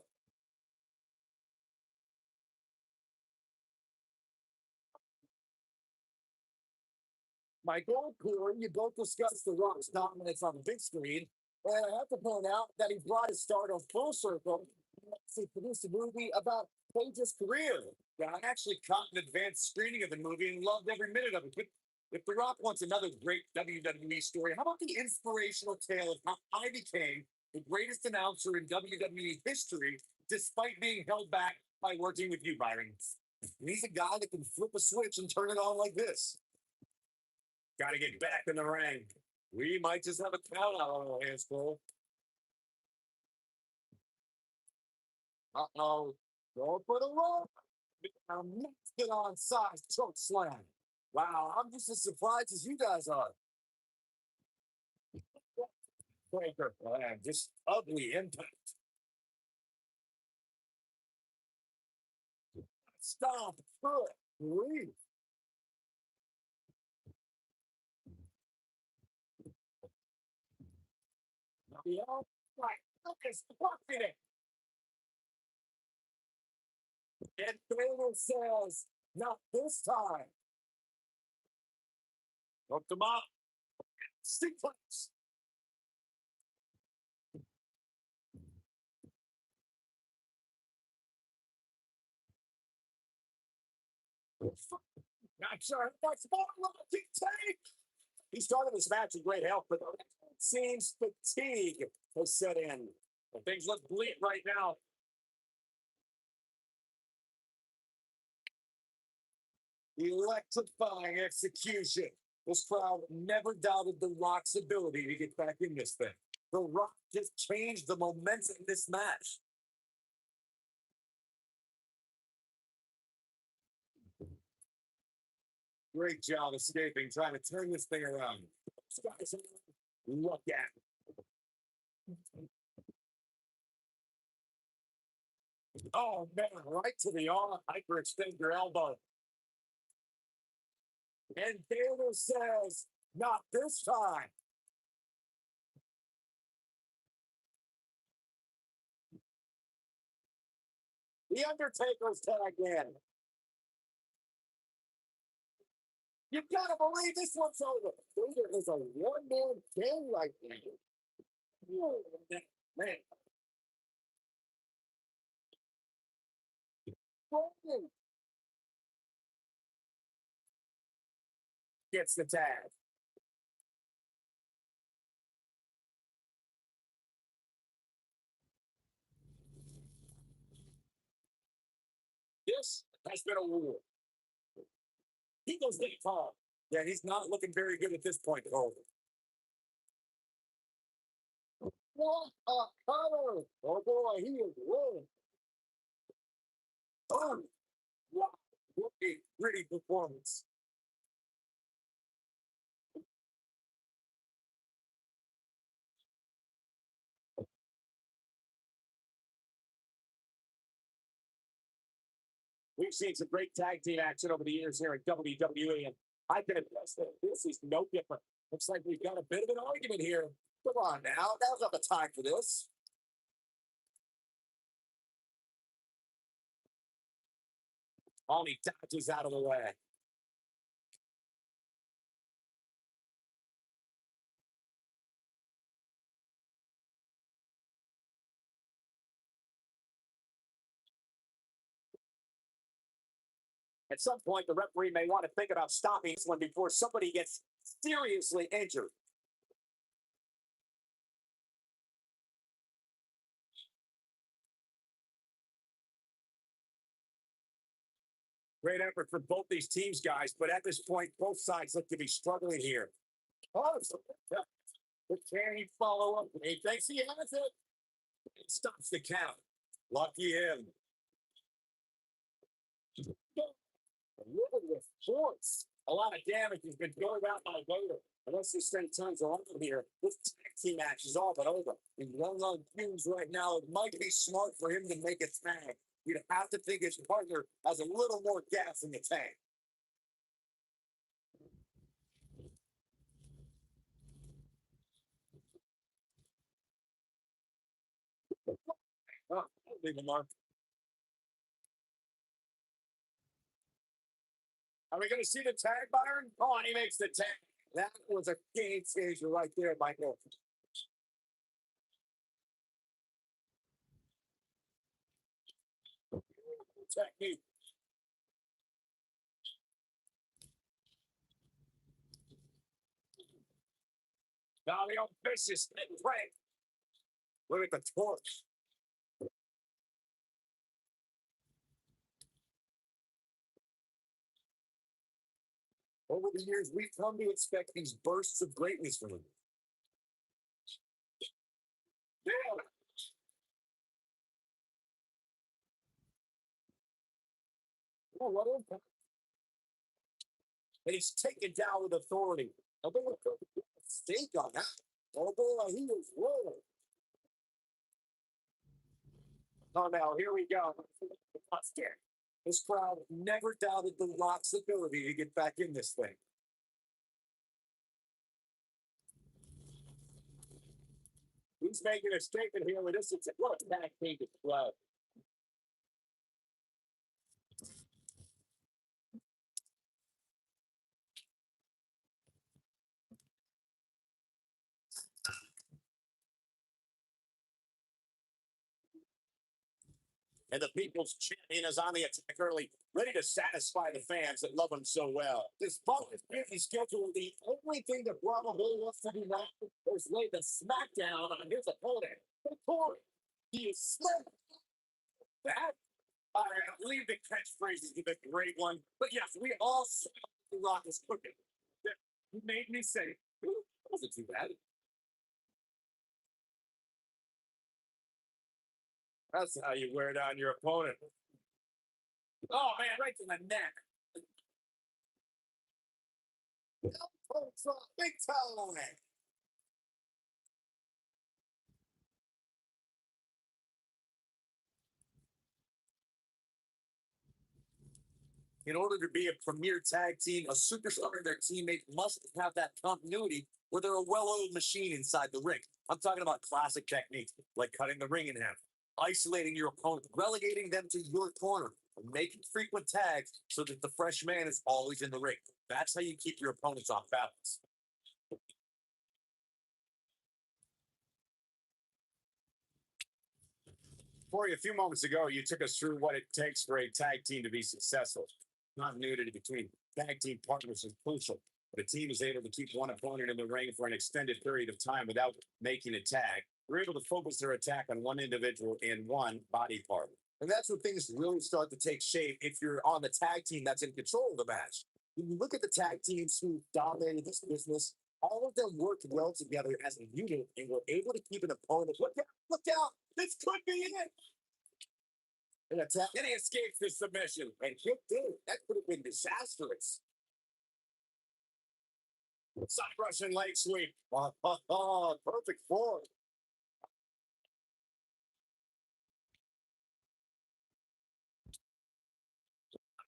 Michael, Corey, you both discussed The Rock's dominance on the big screen. And I have to point out that he brought his stardom full circle. He produced a movie about Page's career. Yeah, I actually caught an advanced screening of the movie and loved every minute of it. But if The Rock wants another great WWE story, how about the inspirational tale of how I became the greatest announcer in WWE history, despite being held back by working with you, Byron? And he's a guy that can flip a switch and turn it on like this. Got to get back in the ring. We might just have a count out on our hands, Cole. Uh-oh. Go for the rope. A get on size choke slam. Wow, I'm just as surprised as you guys are. Breaker. Just ugly impact. Stop. Good. Grief. The outright look is blocking it. And Baylor says, not this time. Hooked him up. Sequence. Not sure. That's more take. He started this match in great health, but it seems fatigue has set in. And things look bleak right now. Electrifying execution. This crowd never doubted The Rock's ability to get back in this thing. The Rock just changed the momentum of this match. Great job escaping, trying to turn this thing around. Look at it. Oh, man, right to the arm. Hyperextend your elbow. And Taylor says, not this time. The Undertaker's tag in. You've got to believe this one's over. Taylor is a one-man gang right now. Man. Gets the tag. This has been a war. He goes getting tall. Yeah, he's not looking very good at this point, Cole. What a color! Oh boy, he is winning. Oh, wow. What a pretty performance. We've seen some great tag team action over the years here at WWE, and I can attest that this is no different. Looks like we've got a bit of an argument here. Come on now, now's not the time for this. Only dodges out of the way. At some point, the referee may want to think about stopping this one before somebody gets seriously injured. Great effort for both these teams, guys, but at this point, both sides look to be struggling here. Oh, but can he follow up? He thinks he has it. He stops the count. Lucky him. With force. A lot of damage has been going out by Vader. Unless this thing turns around here, this tag team match is all but over. He's running on fumes right now. It might be smart for him to make a tag. You'd have to think his partner has a little more gas in the tank. Oh, leave him on. Are we going to see the tag, Byron? Oh, and he makes the tag. That was a game changer right there, Michael. Technique. Now the old vicious right. Look at the torch. Over the years, we've come to expect these bursts of greatness from him. Yeah. Oh, what impact. And he's taken down with authority. I think we're going to stink on that. Oh boy, he is rolling. Oh, now here we go. Let's get This crowd never doubted The Rock's ability to get back in this thing. He's making a statement here with this. It's a what a tag team club. And the people's champion is on the attack early, ready to satisfy the fans that love him so well. Despite his busy schedule, the only thing that Bravo really wants to do now is lay the smackdown on his opponent. Corey, he is slick. That, I believe the catchphrase is a great one. But yes, we all saw The Rock is cooking. He made me say, wasn't too bad. That's how you wear down your opponent. Oh man, right to the neck. Big time. In order to be a premier tag team, a superstar and their teammates must have that continuity where they're a well-oiled machine inside the ring. I'm talking about classic techniques like cutting the ring in half, isolating your opponent, relegating them to your corner, and making frequent tags so that the fresh man is always in the ring. That's how you keep your opponents off balance. Corey, a few moments ago, you took us through what it takes for a tag team to be successful. Continuity between tag team partners is crucial. But a team is able to keep one opponent in the ring for an extended period of time without making a tag. They're able to focus their attack on one individual in one body part. And that's when things really start to take shape if you're on the tag team that's in control of the match. When you look at the tag teams who dominated this business, all of them worked well together as a unit and were able to keep an opponent. Look out! This could be it! An attack, and he escapes the submission. And he did. That could have been disastrous. Side Russian leg sweep. Perfect form.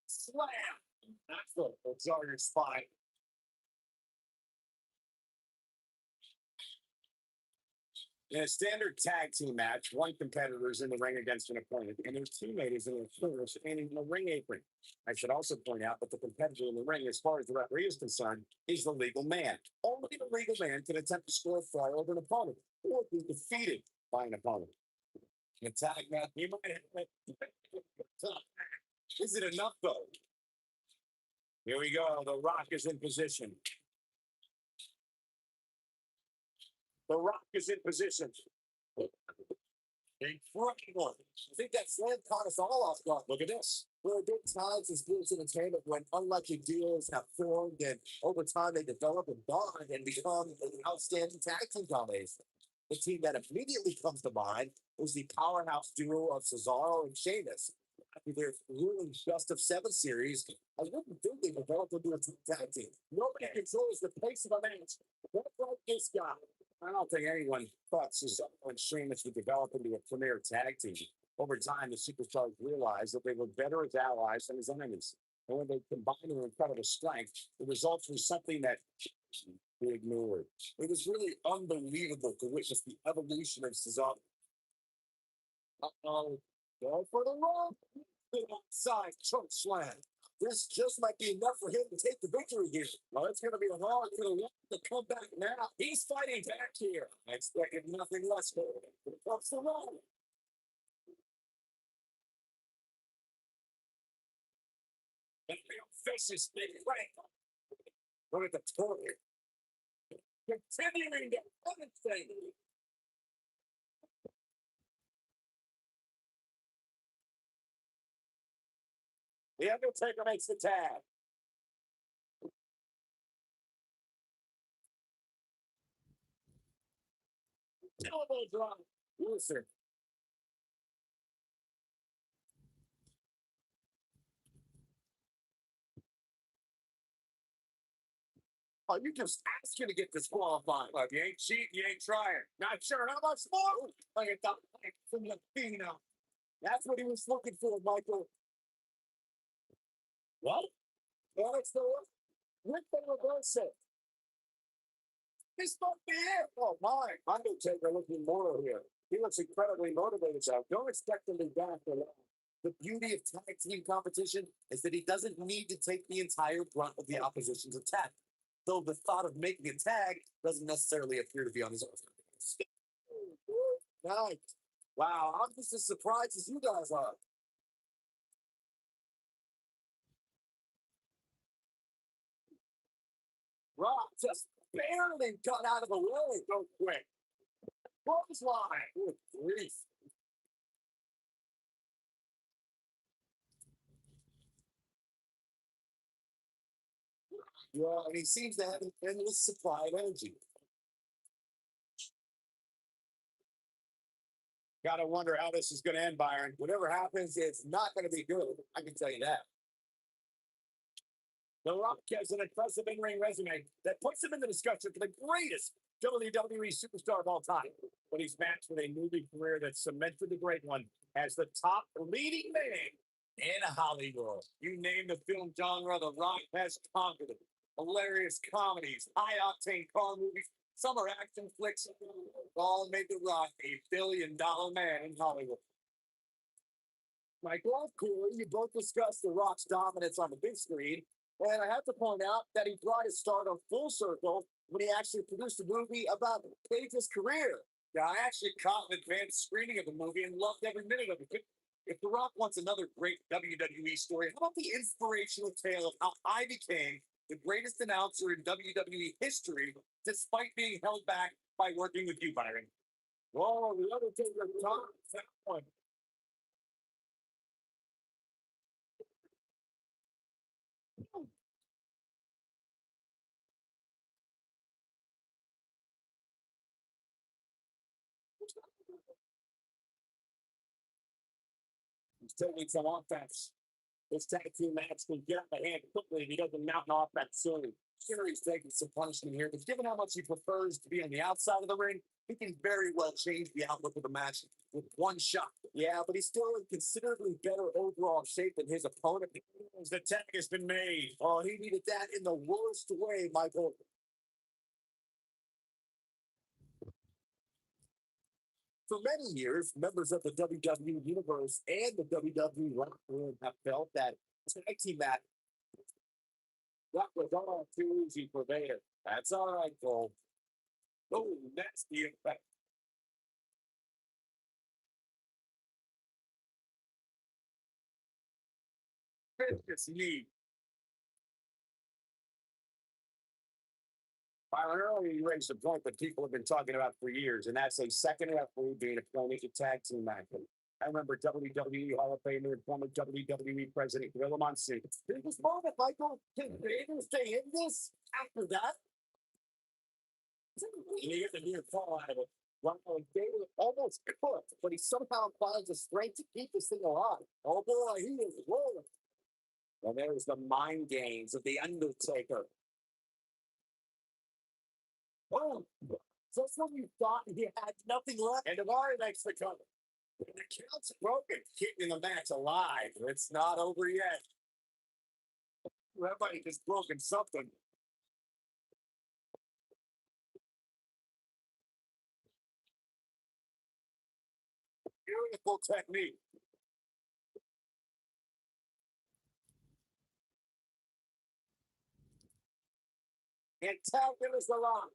Slam. That's the Zarger spine. In a standard tag team match, one competitor is in the ring against an opponent, and their teammate is in the finish and in the ring apron. I should also point out that the competitor in the ring, as far as the referee is concerned, is the legal man. Only the legal man can attempt to score a fly over an opponent or be defeated by an opponent. An tag match, he might have it. Is it enough, though? Here we go. The Rock is in position. The Rock is in position. Incredible. I think that slam caught us all off guard. Look at this. There are good times in sports entertainment when unlucky deals have formed and over time they develop and bond and become an outstanding tag team combination. The team that immediately comes to mind was the powerhouse duo of Cesaro and Sheamus. After their grueling Best of Seven series, I wouldn't think they developed into a tag team. Nobody controls the pace of a match. Not like this guy. I don't think anyone thought Cesaro and Sheamus would develop into a premier tag team. Over time, the superstars realized that they were better as allies than as enemies. And when they combined their incredible strength, the results were something that they ignored. It was really unbelievable to witness the evolution of Cesaro. Uh-oh. Go for the run. Big outside choke slam. This just might be enough for him to take the victory here. Well, it's going to be hard for the Rock to come back now. He's fighting back here. I expected nothing less for him. Comes the run. And real vicious big right. Look at the torque. Continuing to penetrate. The Undertaker makes the tag. Elbow drop. Listen. Oh, you just asking to get disqualified. Well, if you ain't cheating, you ain't trying. Not sure how much more. Look at that from the Fino. That's what he was looking for, Michael. What? Well, it's the Rick the reverse it. He's not there. Oh my! Undertaker looking mortal here. He looks incredibly motivated. So don't expect him to be back for long. The beauty of tag team competition is that he doesn't need to take the entire brunt of the opposition's attack. Though the thought of making a tag doesn't necessarily appear to be on his own. Nice. Wow, I'm just as surprised as you guys are. Rock just barely got out of the way so quick. Clothesline. Good grief. Yeah, and he seems to have an endless supply of energy. Gotta wonder how this is going to end, Byron. Whatever happens, it's not going to be good. I can tell you that. The Rock has an impressive in-ring resume that puts him in the discussion for the greatest WWE superstar of all time. But he's matched with a movie career that cemented the great one as the top leading man in Hollywood. You name the film genre, The Rock has conquered it. Hilarious comedies, high-octane car movies, summer action flicks, all made The Rock a $1 billion man in Hollywood. Michael, Corey, you both discussed The Rock's dominance on the big screen, and I have to point out that he brought his stardom full circle when he actually produced a movie about Page's career. Yeah, I actually caught an advanced screening of the movie and loved every minute of it. If The Rock wants another great WWE story, how about the inspirational tale of how I became the greatest announcer in WWE history, despite being held back by working with you, Byron? Whoa, the other Taker top that one. He's taking some offense. This tag team match can get out of hand quickly if he doesn't mount an offense soon. Sure, he's taking some punishment here, but given how much he prefers to be on the outside of the ring, he can very well change the outlook of the match with one shot. Yeah, but he's still in considerably better overall shape than his opponent. The tag has been made. Oh, he needed that in the worst way, Michael. For many years, members of the WWE Universe and the WWE locker room have felt that tag team match that was all too easy for Vader. That's all right, Cole. Oh, that's the effect. Vicious knee. While earlier you raised a point that people have been talking about for years, and that's a second referee being appointed to tag team match. I remember WWE Hall of Famer and former WWE President Gorilla Monsoon. Did this moment, Michael, can Vader stay in this after that? And you get the near fall out of it. Well, Vader almost cooked, but he somehow finds the strength to keep this thing alive. Oh boy, he is rolling. And there's the mind games of the Undertaker. Oh, just when you thought he had nothing left, and Amari makes the cover. And the count's broken, keeping the match alive. It's not over yet. Everybody just broken something. Beautiful technique. And tell him is the lock.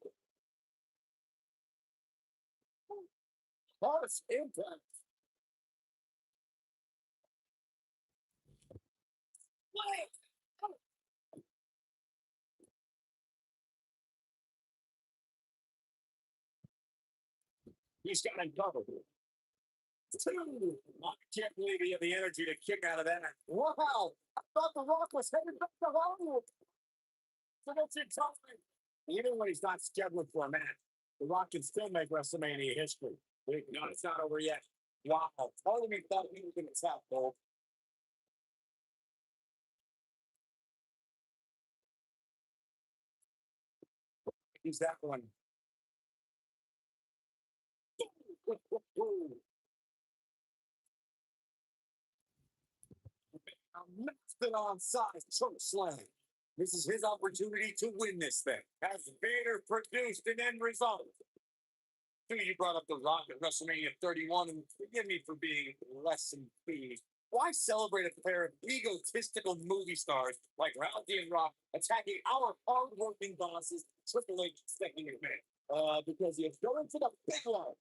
Harsh impact. Wait. He's got him covered. I can't believe he had the energy to kick out of that. Wow! I thought The Rock was headed back to Hollywood. So that's it, time. Even when he's not scheduled for a match, The Rock can still make WrestleMania history. No, it's not over yet. Wow. Part of me thought he was going to tap, Cole. He's that one. the non-size choke slam. This is his opportunity to win this thing. Has Vader produced an end result? You brought up The Rock at WrestleMania 31, and forgive me for being less than pleased. Why celebrate a pair of egotistical movie stars like Ralphie and Rock attacking our hard-working bosses, Triple H, Stephanie McMahon? Because you're going to the big one.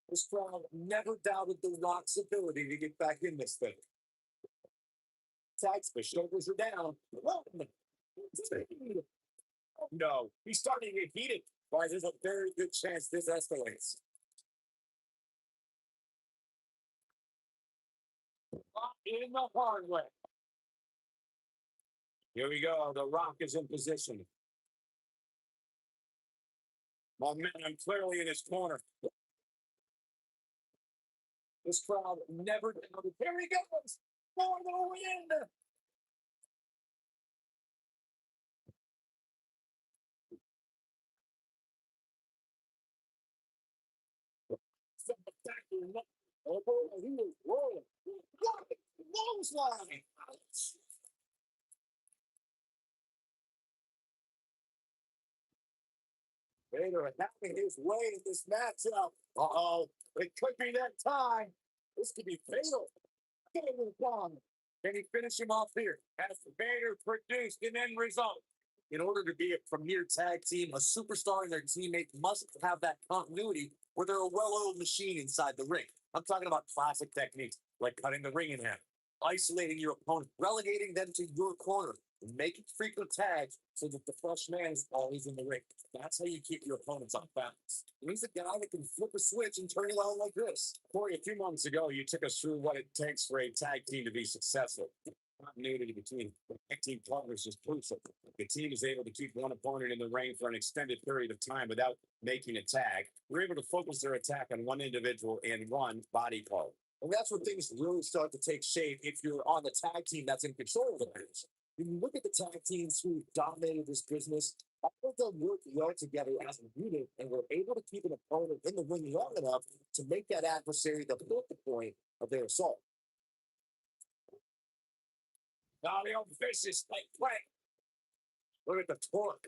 This crowd never doubted The Rock's ability to get back in this thing. Tags, the shoulders are down. One, two. No, he's starting to get heated. Why, there's a very good chance this escalates. In the hard way. Here we go. The Rock is in position. My man, I'm clearly in his corner. This crowd never doubted. Here he goes for the win. Spectacular. Oh boy, he is rolling. Nose line. Vader having his way in this matchup. Uh-oh, it could be that time. This could be fatal. Vader won. Can he finish him off here? Has Vader produced an end result? In order to be a premier tag team, a superstar and their teammate must have that continuity where they're a well-oiled machine inside the ring. I'm talking about classic techniques like cutting the ring in half, isolating your opponent, relegating them to your corner, and making frequent tags so that the fresh man is always in the ring. That's how you keep your opponents off balance. He's a guy that can flip a switch and turn it on like this. Corey, a few months ago, you took us through what it takes for a tag team to be successful. Continuity between tag team partners is crucial. The team is able to keep one opponent in the ring for an extended period of time without making a tag. We're able to focus their attack on one individual and one body part. And that's where things really start to take shape if you're on the tag team that's in control of the match. When you look at the tag teams who dominated this business, all of them worked well together as a unit and were able to keep an opponent in the ring long enough to make that adversary the focal point of their assault. Now the old vicious like play. Look at the torque.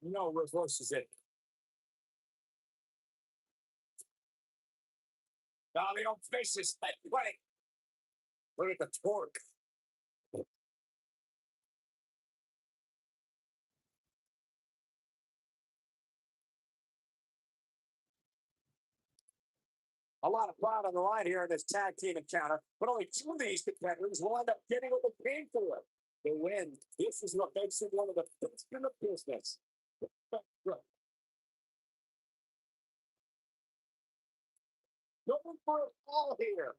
No, reverses it. Now the old vicious like play. Look at the torque. A lot of pride on the line here in this tag team encounter, but only two of these competitors will end up getting what they came for. The win. This is what makes it one of the best in the business. Going for it all here.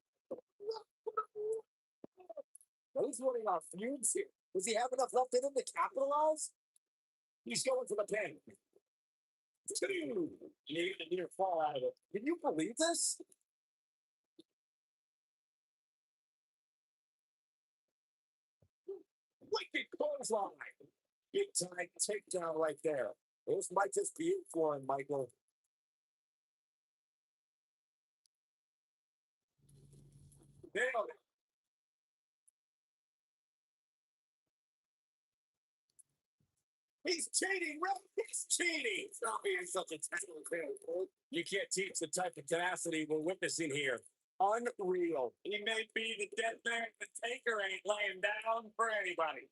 He's running off feuds here. Does he have enough left in him to capitalize? He's going for the pin. Two. Near fall out of it. Can you believe this? Wicked clothesline. Big time takedown right there. This might just be it for him, Michael. Nailed it. He's cheating, Red. He's cheating. Stop being such a talented. You can't teach the type of tenacity we're witnessing here. Unreal. He may be the Deadman, the Taker ain't laying down for anybody.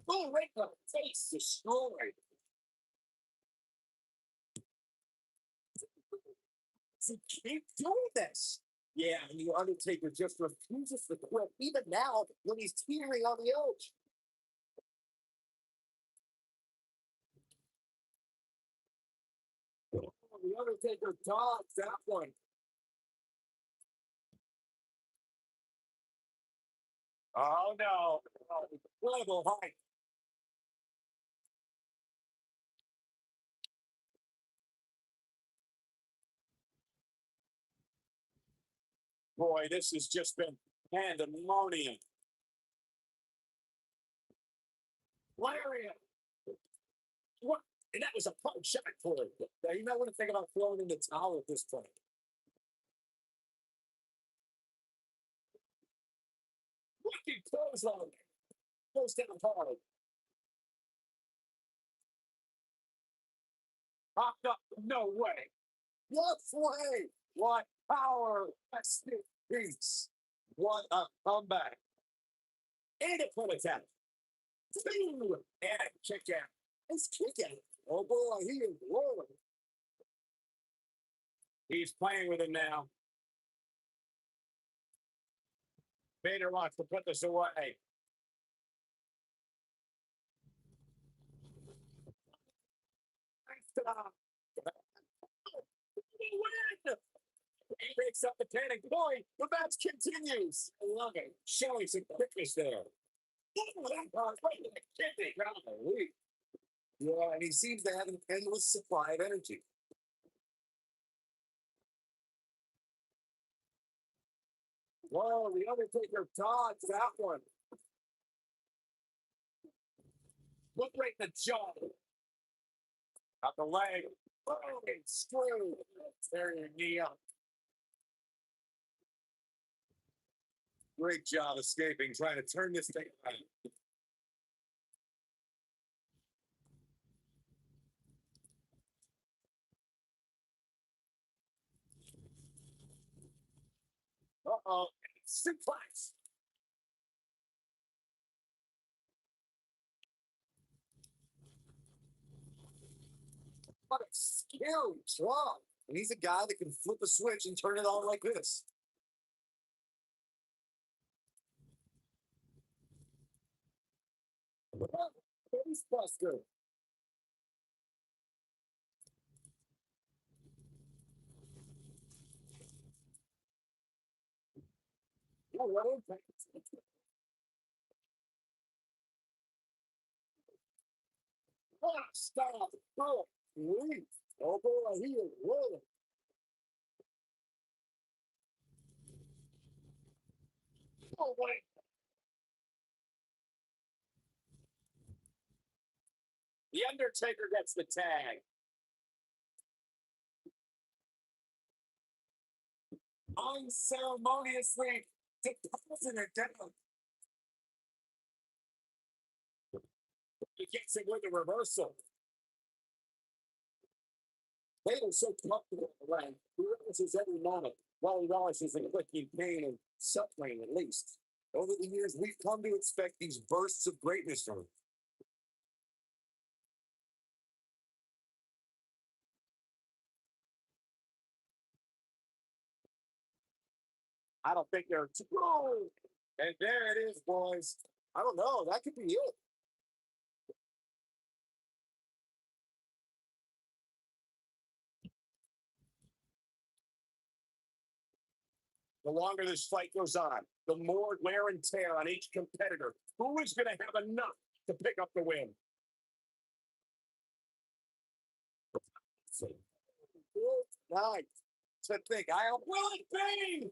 Oh, right in the face, destroyed. He keep doing this. Yeah, and the Undertaker just refuses to quit, even now when he's teetering on the edge. Oh, the Undertaker dodged that one. Oh no! Oh, incredible height. Boy, this has just been pandemonium. Lariat. What? And that was a punch shot for it. Now, you might want to think about throwing in the towel at this point. Lucky clothesline. Goes down hard. Popped up. No way. What way? What power? Peace. What a comeback. And a pull attack. Two. And a kick out. It's kick out. Oh boy, he is rolling. He's playing with him now. Vader wants to put this away. Win! He breaks up the panic point. The match continues. I love it. Showing some quickness there. Yeah, and he seems to have an endless supply of energy. Whoa, the Undertaker dodged that one. Look right in the jaw. Out the leg. Oh, screw. There your knee up. Great job escaping, trying to turn this thing around. Uh-oh. Suplex. What a skill. Strong. And he's a guy that can flip a switch and turn it on like this. Facebuster. Oh, what impact. Oh, stop. Oh, wait. Oh, boy, he is rolling. Oh, wait. The Undertaker gets the tag. Unceremoniously depositing it down. He gets it with a reversal. Taylor's so comfortable in the ring. He realizes every moment. While he realizes inflicting pain and suffering, at least. Over the years, we've come to expect these bursts of greatness from him. I don't think they're too. Oh, and there it is, boys. I don't know. That could be it. The longer this fight goes on, the more wear and tear on each competitor. Who is going to have enough to pick up the win? Right. To think, will it be?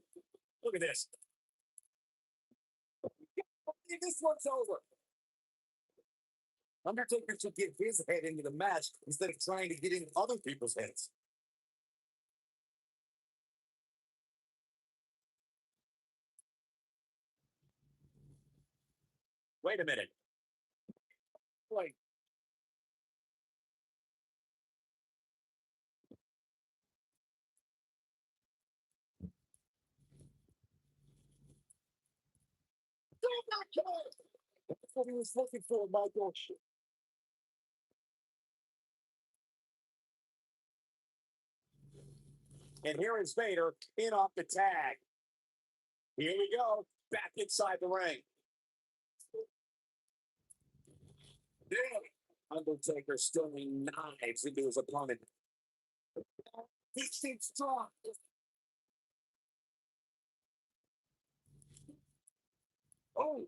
Look at this. This one's over. Undertaker should get his head into the match instead of trying to get in other people's heads. Wait a minute. Wait. That's what he was looking for, Michael. And here is Vader in off the tag. Here we go. Back inside the ring. Undertaker stirring knives into his opponent. He seems strong. Oh.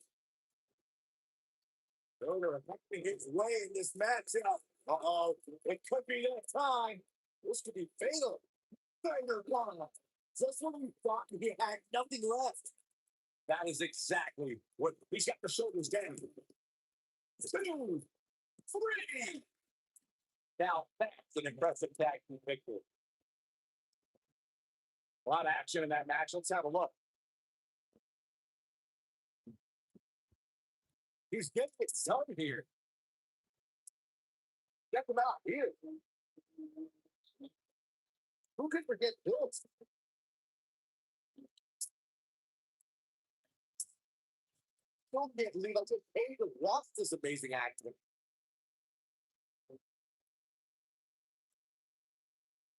Vader affecting his way in this matchup. Uh-oh. It could be that time. This could be fatal. Vader gone. Just when we thought he had nothing left. That is exactly what he's got the shoulders down. 2, 3. Now that's an impressive tag team victory. A lot of action in that match. Let's have a look. He's getting it done here. Check him out here. Who could forget this? Don't get leave. I just paid to watch this amazing acting.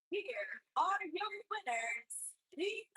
Here are your winners. The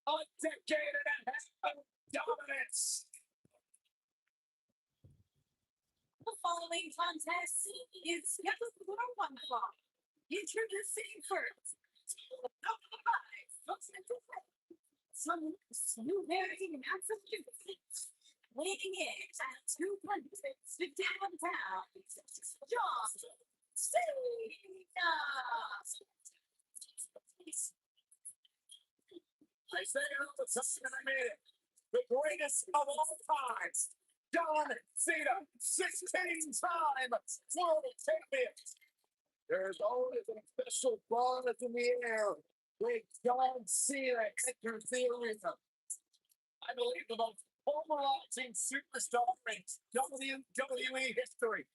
A decade and a half of dominance. The following contest is scheduled for 1 o'clock. Introducing first, number 5, some blueberry Massachusetts. Weighing in at 251 pounds, John Cena. I say it all the time and I made it. The greatest of all times. John Cena, 16-time world champion. There's always a special buzz in the air when John Cena enters the arena. I believe the most polarizing superstar in WWE history.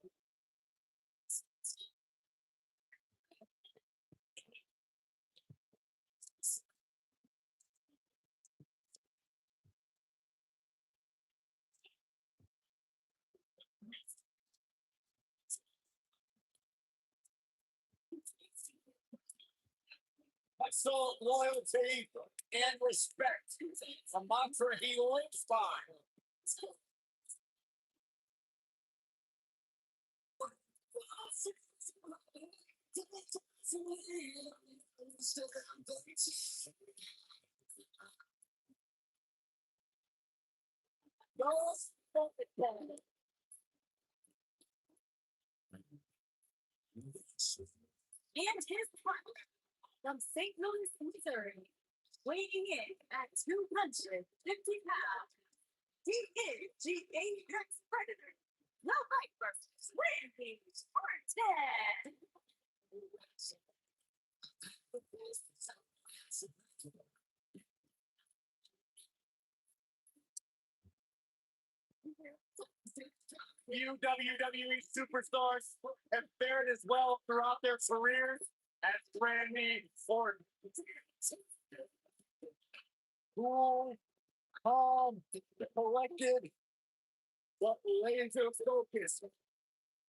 Hustle, loyalty, and respect. A mantra he lives by. And his partner from St. Louis, Missouri, weighing in at 250 pounds. He is the Apex Predator, the Viper, Randy Orton. Few WWE superstars have fared as well throughout their careers as Randy Orton. Cool, calm, collected, but laser focused,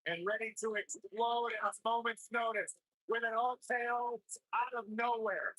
and ready to explode at a moment's notice with an all-tail out of nowhere.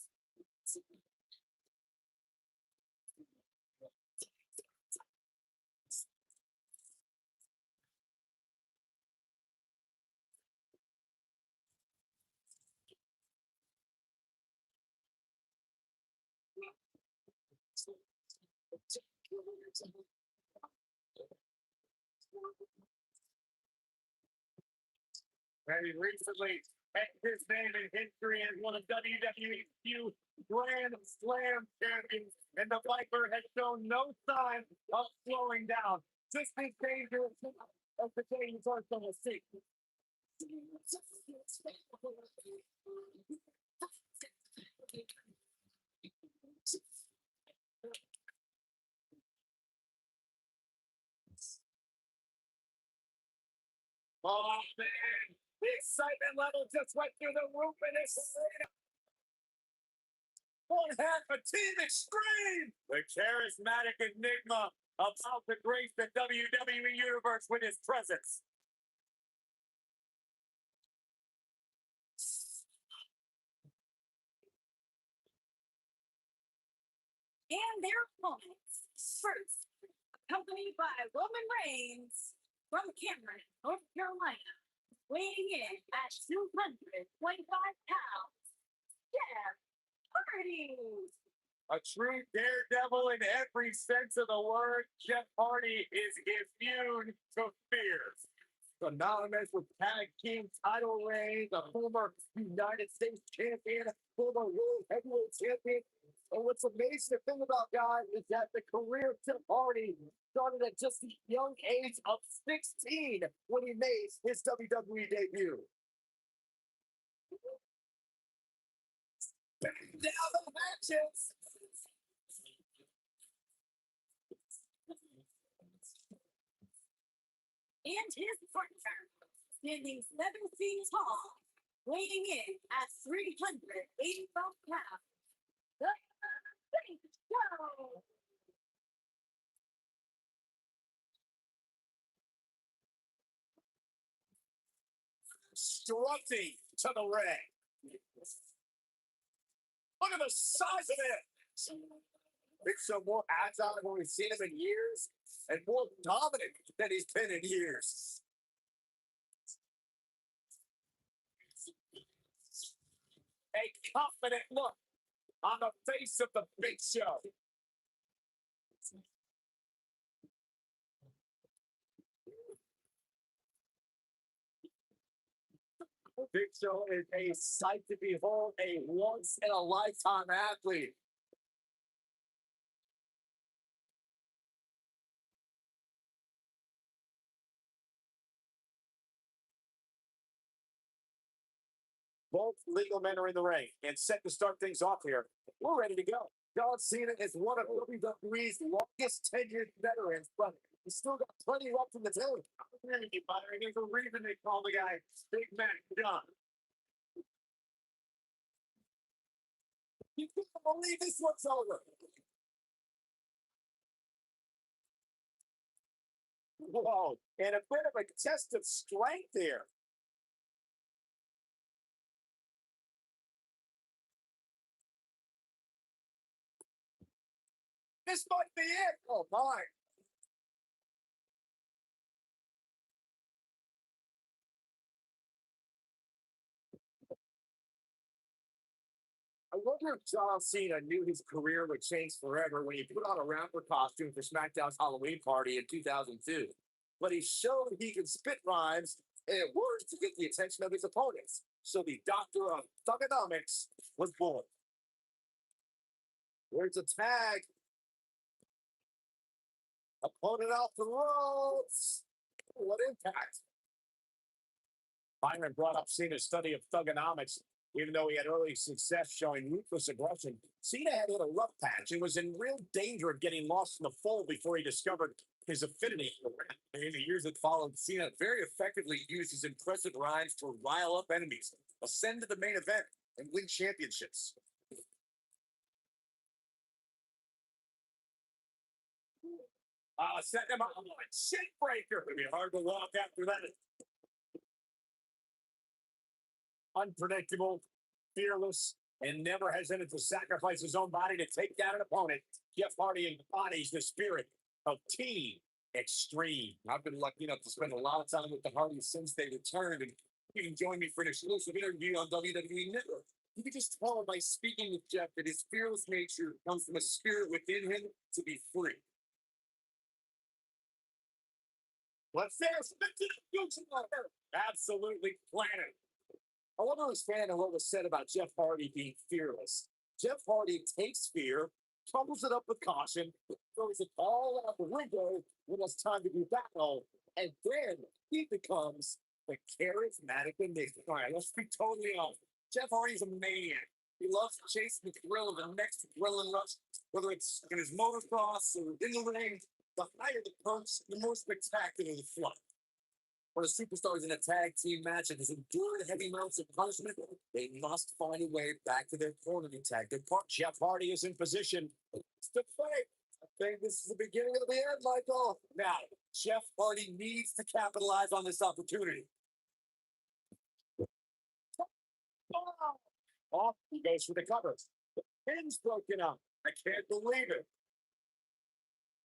And he recently had his name in history as one of WWE's few Grand Slam champions. And the Viper has shown no sign of slowing down. Just as dangerous as the James are going to see. Oh, man. The excitement level just went through the roof in this arena. One half of Team Extreme. The charismatic enigma about to grace the WWE Universe with his presence. And their opponents. First, accompanied by Roman Reigns from Cameron, North Carolina, weighing in at 225 pounds. Jeff Hardy. A true daredevil in every sense of the word, Jeff Hardy is immune to fear. Synonymous with tag team title reigns, a former United States champion, former world heavyweight champion. And what's amazing thing about guys is that the career of Jeff Hardy started at just the young age of 16 when he made his WWE debut. Down the matches. And his partner, standing 7 feet tall, weighing in at 385 pounds. The Big Show. Strutting to the ring. Look at the size of it. Big Show more agile than we've seen him in years, and more dominant than he's been in years. A confident look on the face of the Big Show. Big Show is a sight to behold, a once in a lifetime athlete. Both legal men are in the ring and set to start things off here. We're ready to go. John Cena is one of WWE's longest tenured veterans, but he's still got plenty left in the tank. There's a reason they call the guy Big Mac John. You can't believe this one's over. Whoa, and a bit of a test of strength here. This might be it. Oh, my. I wonder if John Cena knew his career would change forever when he put on a rapper costume for SmackDown's Halloween party in 2002. But he showed he could spit rhymes and it worked to get the attention of his opponents. So the Doctor of Thugonomics was born. Where's a tag? Opponent off the ropes. What impact? Byron brought up Cena's study of thugonomics. Even though he had early success showing ruthless aggression, Cena had hit a rough patch and was in real danger of getting lost in the fold before he discovered his affinity for rap. In the years that followed, Cena very effectively used his impressive rhymes to rile up enemies, ascend to the main event, and win championships. Set him up on a shake breaker. It'd be hard to walk after that. Unpredictable, fearless, and never hesitant to sacrifice his own body to take down an opponent. Jeff Hardy embodies the spirit of Team Extreme. I've been lucky enough to spend a lot of time with the Hardys since they returned, and you can join me for an exclusive interview on WWE Network. You can just tell by speaking with Jeff that his fearless nature comes from a spirit within him to be free. Let's say it's Absolutely planted. I wonder who's fan of what was said about Jeff Hardy being fearless. Jeff Hardy takes fear, tumbles it up with caution, throws it all out the window when it's time to do battle, and then he becomes the charismatic enigma. All right, let's be totally honest. Jeff Hardy's a maniac. He loves chasing the thrill of the next thrilling rush, whether it's in his motocross or in the ring. The higher the perks, the more spectacular the fluff. When a superstar is in a tag team match and has endured heavy amounts of punishment, they must find a way back to their corner to tag their part. Jeff Hardy is in position to fight. I think this is the beginning of the end, Michael. Now, Jeff Hardy needs to capitalize on this opportunity. Off he goes for the covers. The pin's broken up. I can't believe it.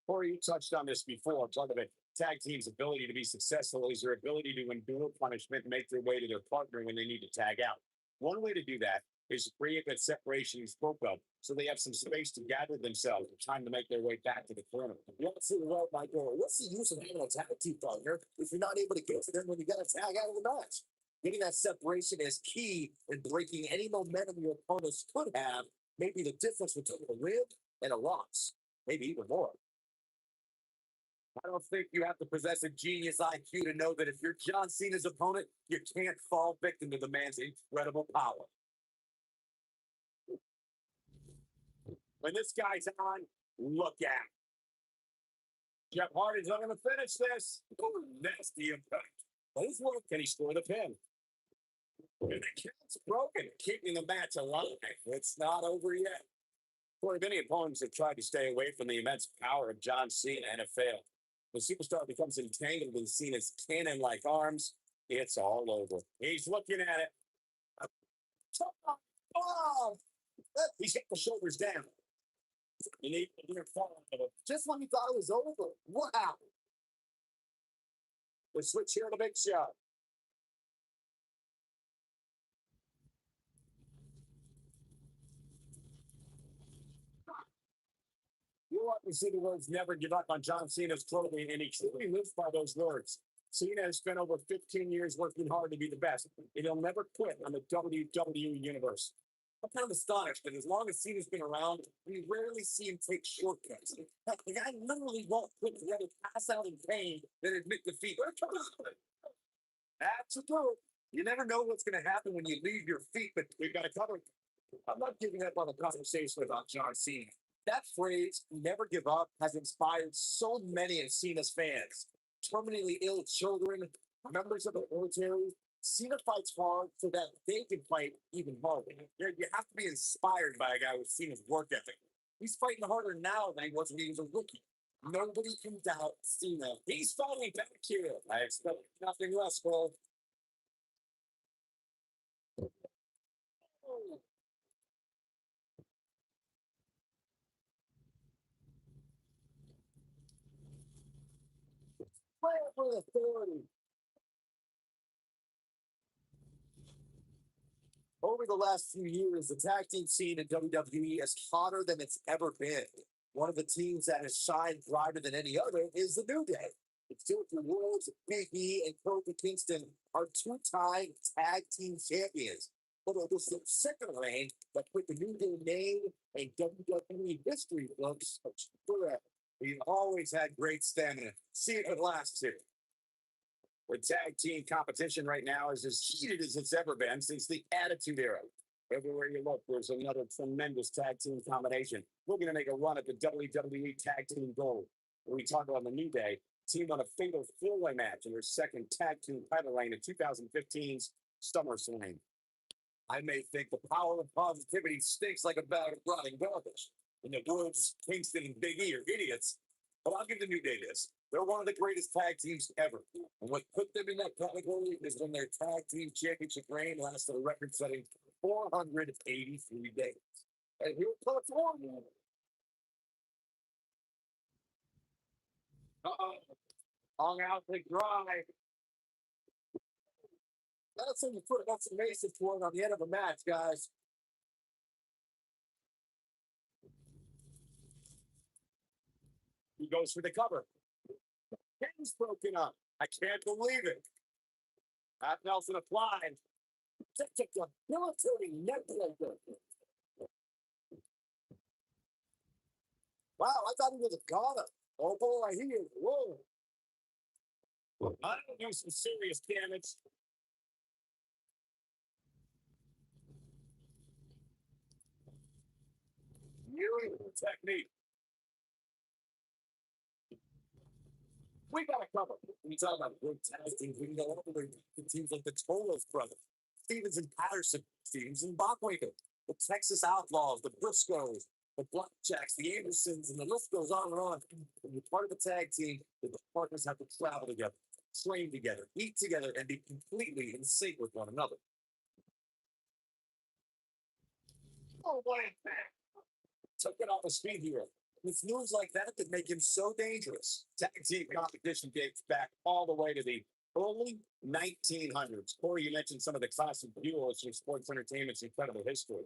Corey, you touched on this before. Talking about tag team's ability to be successful is their ability to endure punishment and make their way to their partner when they need to tag out. One way to do that is to create that separation you spoke of, so they have some space to gather themselves and time to make their way back to the corner. You don't see the right, Michael. What's the use of having a tag team partner if you're not able to get to them when you got to tag out of the match? Getting that separation is key in breaking any momentum your opponents could have, maybe the difference between a win and a loss, maybe even more. I don't think you have to possess a genius IQ to know that if you're John Cena's opponent, you can't fall victim to the man's incredible power. When this guy's on, look out. Jeff Hardy's not going to finish this. Ooh, nasty impact. Nice work. Can he score the pin? And the count's broken, keeping the match alive. It's not over yet. For many opponents have tried to stay away from the immense power of John Cena and have failed. The superstar becomes entangled in Cena's cannon-like arms. It's all over. He's looking at it. Oh, he's got the shoulders down. You need to hear fall. Just when you thought it was over, what happened? The switch here to Big Show. You want to see the words never give up on John Cena's clothing, and he truly lives by those words. Cena has spent over 15 years working hard to be the best, and he'll never quit on the WWE universe. I'm kind of astonished that as long as Cena's been around, we rarely see him take shortcuts. Heck, the guy literally won't quit to rather pass out in pain than admit defeat. That's the truth. You never know what's going to happen when you leave your feet, but we've got to cover it. I'm not giving up on the conversation about John Cena. That phrase, never give up, has inspired so many of Cena's fans. Terminally ill children, members of the military. Cena fights hard so that they can fight even harder. You have to be inspired by a guy with Cena's work ethic. He's fighting harder now than he was when he was a rookie. Nobody can doubt Cena. He's finally back here. I expect nothing less, Cole. Prayer for authority. Over the last few years, the tag team scene in WWE is hotter than it's ever been. One of the teams that has shined brighter than any other is the New Day. It's still the world's Big E and Kofi Kingston are two-time tag team champions. Although this is the second reign that put the New Day name in WWE history books forever. He's always had great stamina. See if it lasts here. The tag team competition right now is as heated as it's ever been since the Attitude Era. Everywhere you look, there's another tremendous tag team combination. We're going to make a run at the WWE Tag Team Gold. When we talk about the New Day, team on a fatal four-way match in their second tag team title reign in 2015's SummerSlam. I may think the power of positivity stinks like a bag of rotting garbage. In the words, Kingston and Big E are idiots. But I'll give the New Day this. They're one of the greatest tag teams ever. And what put them in that category is when their tag team championship reign lasted a record-setting 483 days. And here comes one. Uh-oh. Hung out to dry. That's when you put that's a massive point on the end of a match, guys. He goes for the cover. Pin's broken up. I can't believe it. Pat Nelson applied. Take a military neckbreaker. Wow, I thought he was a goner. Oh boy, he is. Whoa. I don't do some serious damage. Beautiful technique. We got a cover. When you talk about great tag teams, we can go all the way to teams like the Tolos brothers, Stevens and Patterson, Stevens and Bachwaker, the Texas Outlaws, the Briscoes, the Blackjacks, the Andersons, and the list goes on and on. When you're part of a tag team, the partners have to travel together, train together, eat together, and be completely in sync with one another. Oh, boy. Took it off the speed here. With moves like that that make him so dangerous. Tag team competition dates back all the way to the early 1900s. Corey, you mentioned some of the classic duos in sports entertainment's incredible history.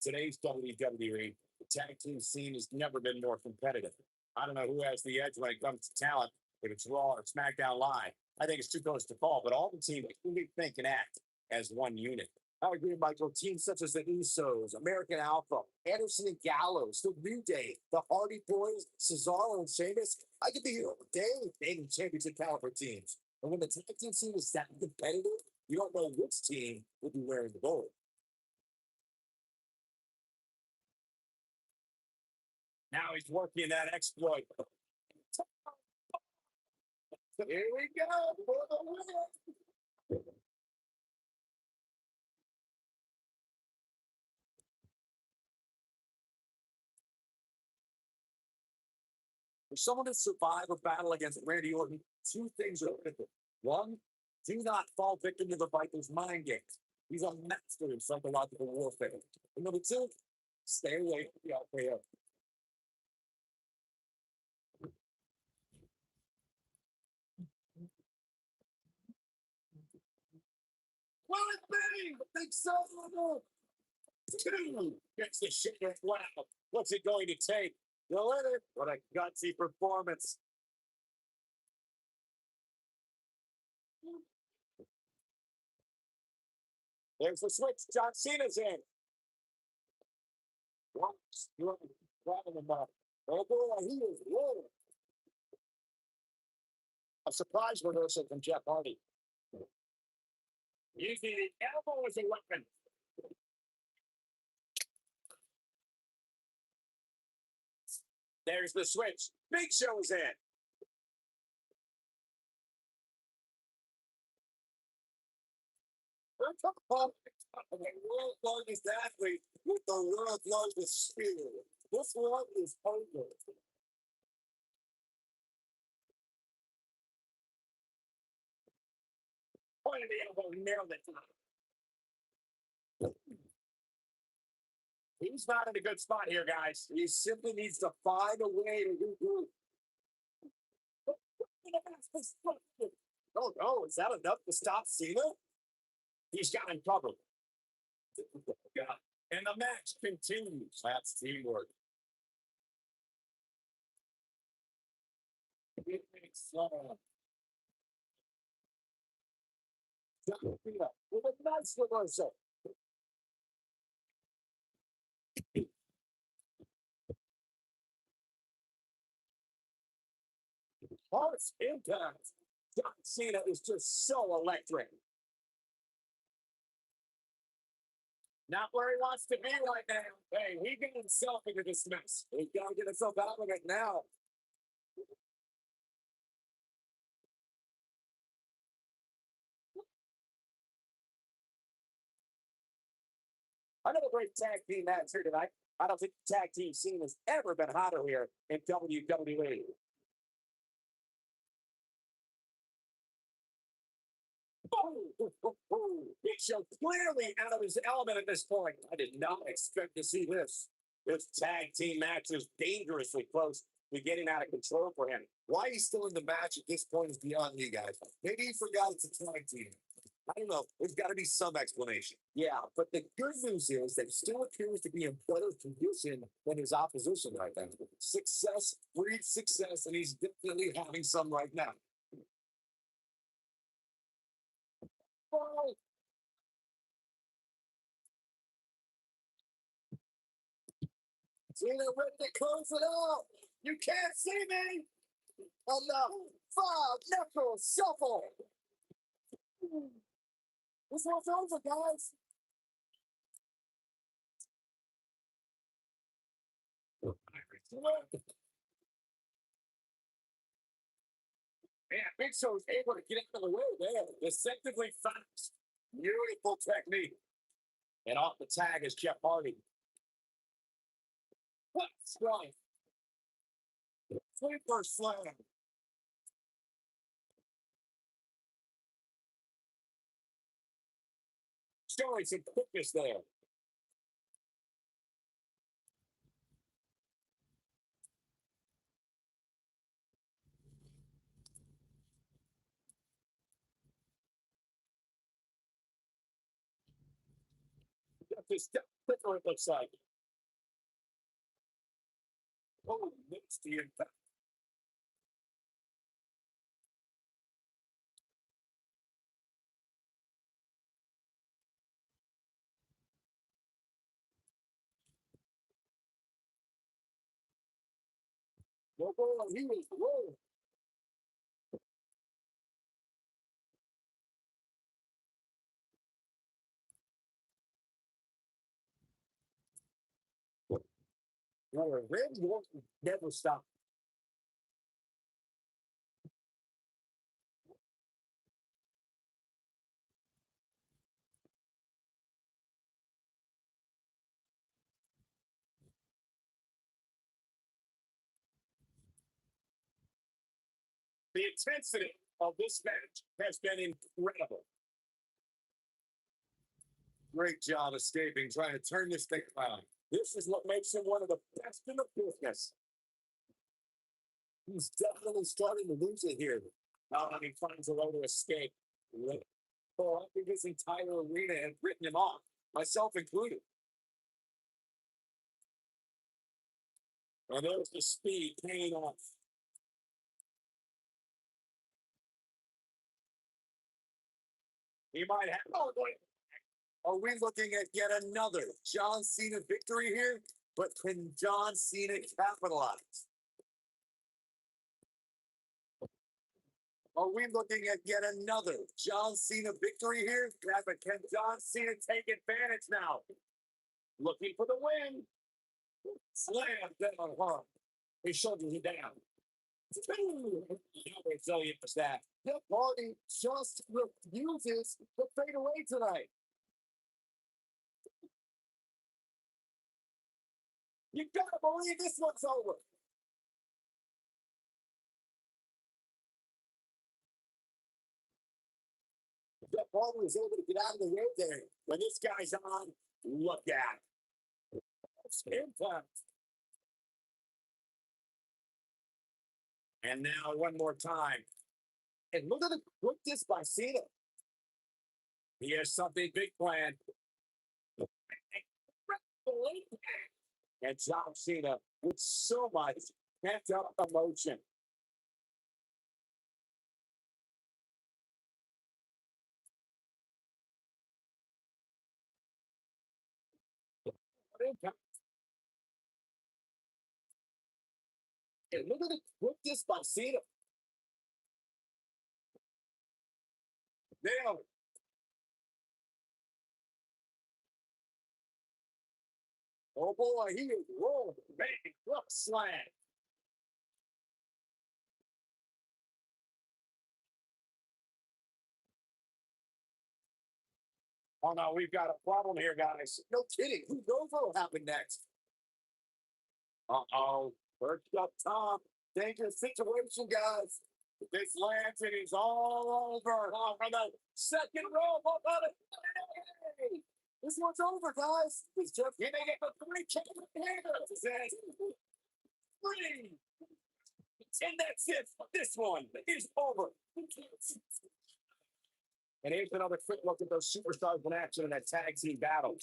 Today's WWE, the tag team scene has never been more competitive. I don't know who has the edge when it comes to talent, if it's Raw or SmackDown Live. I think it's too close to call, but all the teams really think and act as one unit. I agree, Michael. Teams such as the Usos, American Alpha, Anderson and Gallows, the New Day, the Hardy Boys, Cesaro and Sheamus. I could be here all day naming championship caliber teams. And when the tag team scene is that competitive, you don't know which team will be wearing the gold. Now he's working that exploit. Here we go for the win. For someone to survive a battle against Randy Orton, two things are critical. One, do not fall victim to the Viper's mind games. He's a master in psychological warfare. And number two, stay away from the RKO. Well, it's bang! Big solo! Two gets the shit as wow. What's it going to take? Delivered. What a gutsy performance. There's the switch. John Cena's in. Grabbing him up. Oh boy, he is rolling. A surprise reversal from Jeff Hardy. Using the elbow as a weapon. There's the switch. Big Show's in. The world's largest athlete with the world's largest spear. This one is over. Point of the elbow, nailed it. He's not in a good spot here, guys. He simply needs to find a way to regroup. Oh no, is that enough to stop Cena? He's got him covered. And the match continues. That's teamwork. It makes with a nice reversal. Harsh impact. John Cena is just so electric. Not where he wants to be right now. Hey, he got himself into this mess. He's got to get himself out of it now. Another great tag team match here tonight. I don't think the tag team scene has ever been hotter here in WWE. Big Show clearly out of his element at this point. I did not expect to see this. This tag team match is dangerously close to getting out of control for him. Why he's still in the match at this point is beyond me, guys. Maybe he forgot it's a tag team. I don't know. There's got to be some explanation. Yeah, but the good news is that he still appears to be in better condition than his opposition right now. Success breeds success, and he's definitely having some right now. ball. Cena ready to close it out. You can't see me. On the 5 knuckle shuffle. This one's over, guys. Man, Big Show's able to get out of the way there. Deceptively fast. Beautiful technique. And off the tag is Jeff Hardy. What strike? Sleeper slam. Showing some quickness there. This step quicker, it looks like. Oh, missed the impact. No ball, he was rolling. Well, the red won't never stop. The intensity of this match has been incredible. Great job escaping, trying to turn this thing around. This is what makes him one of the best in the business. He's definitely starting to lose it here. Now he finds a way to escape. Oh, I think this entire arena has written him off, myself included. And there's the speed paying off. He might have. Oh, boy. Are we looking at yet another John Cena victory here? But can John Cena capitalize? Are we looking at yet another John Cena victory here? Yeah, but can John Cena take advantage now? Looking for the win. Slam down hard. His shoulders are down. How resilient was that? Jeff Hardy just refuses to fade away tonight. You gotta believe this one's over. Jeff Hardy was able to get out of the way there. When this guy's on, look at it. Impact. And now one more time. And look at the quickness by Cena. He has something big planned. And John Cena with so much pent up emotion. And look at the quickness by Cena. Nailed it. Oh boy, he is rolling. Bang, look, slam. Oh no, we've got a problem here, guys. No kidding. Who knows what will happen next? Uh-oh. Perched up top. Dangerous situation, guys. This lands, it is all over. Oh, from the second row. What about it? Hey, this one's over, guys. He's just giving it for 3 chicken handles. Three. And that's it. This one is over. And here's another quick look at those superstars in action in that tag team battle.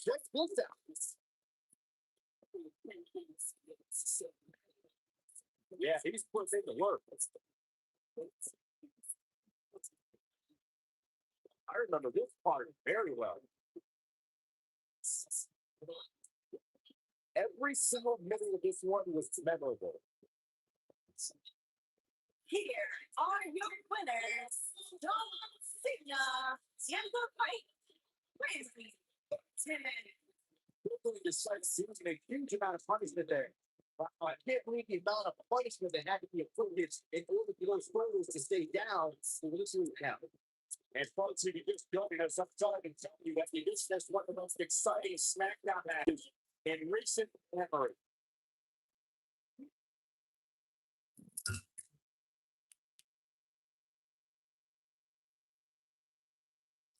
Check this out. Yeah, he's put in the work. I remember this part very well. Every single minute of this one was memorable. Here are your winners. John Cena and the fight. Crazy. 10. Really decided to make a huge amount of punishment there. I can't believe the amount of punishment that had to be applied in order for those photos to stay down to literally count. And folks, if you just joining us, I'm sorry to tell you that this is one of the most exciting SmackDown matches in recent memory.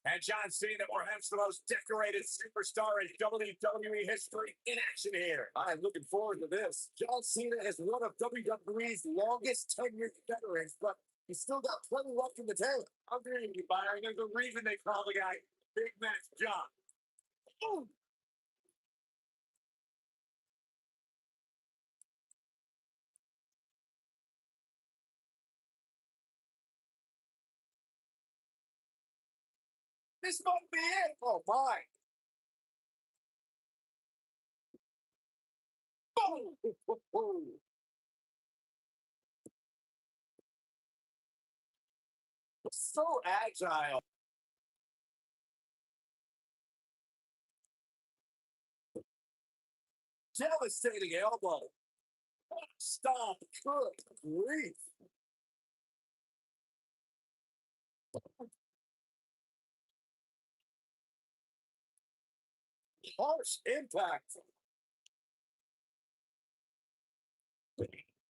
And John Cena, perhaps the most decorated superstar in WWE history, in action here. I'm looking forward to this. John Cena is one of WWE's longest tenured veterans, but he's still got plenty left in the tank. I'm agreeing with you, Byron. There's a reason they call the guy Big Match John. Ooh. This might be it. Oh, my. Boom. So agile. Devastating elbow. Stop. Good grief. Harsh impact.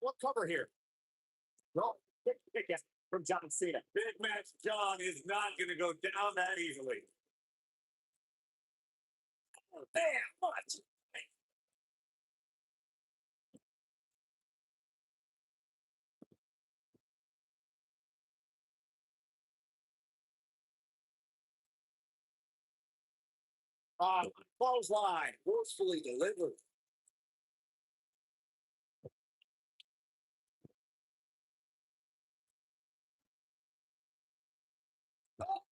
What cover here? No, kick it from John Cena. Big Match John is not going to go down that easily. Oh, damn, what? Clothesline, forcefully delivered. Oh,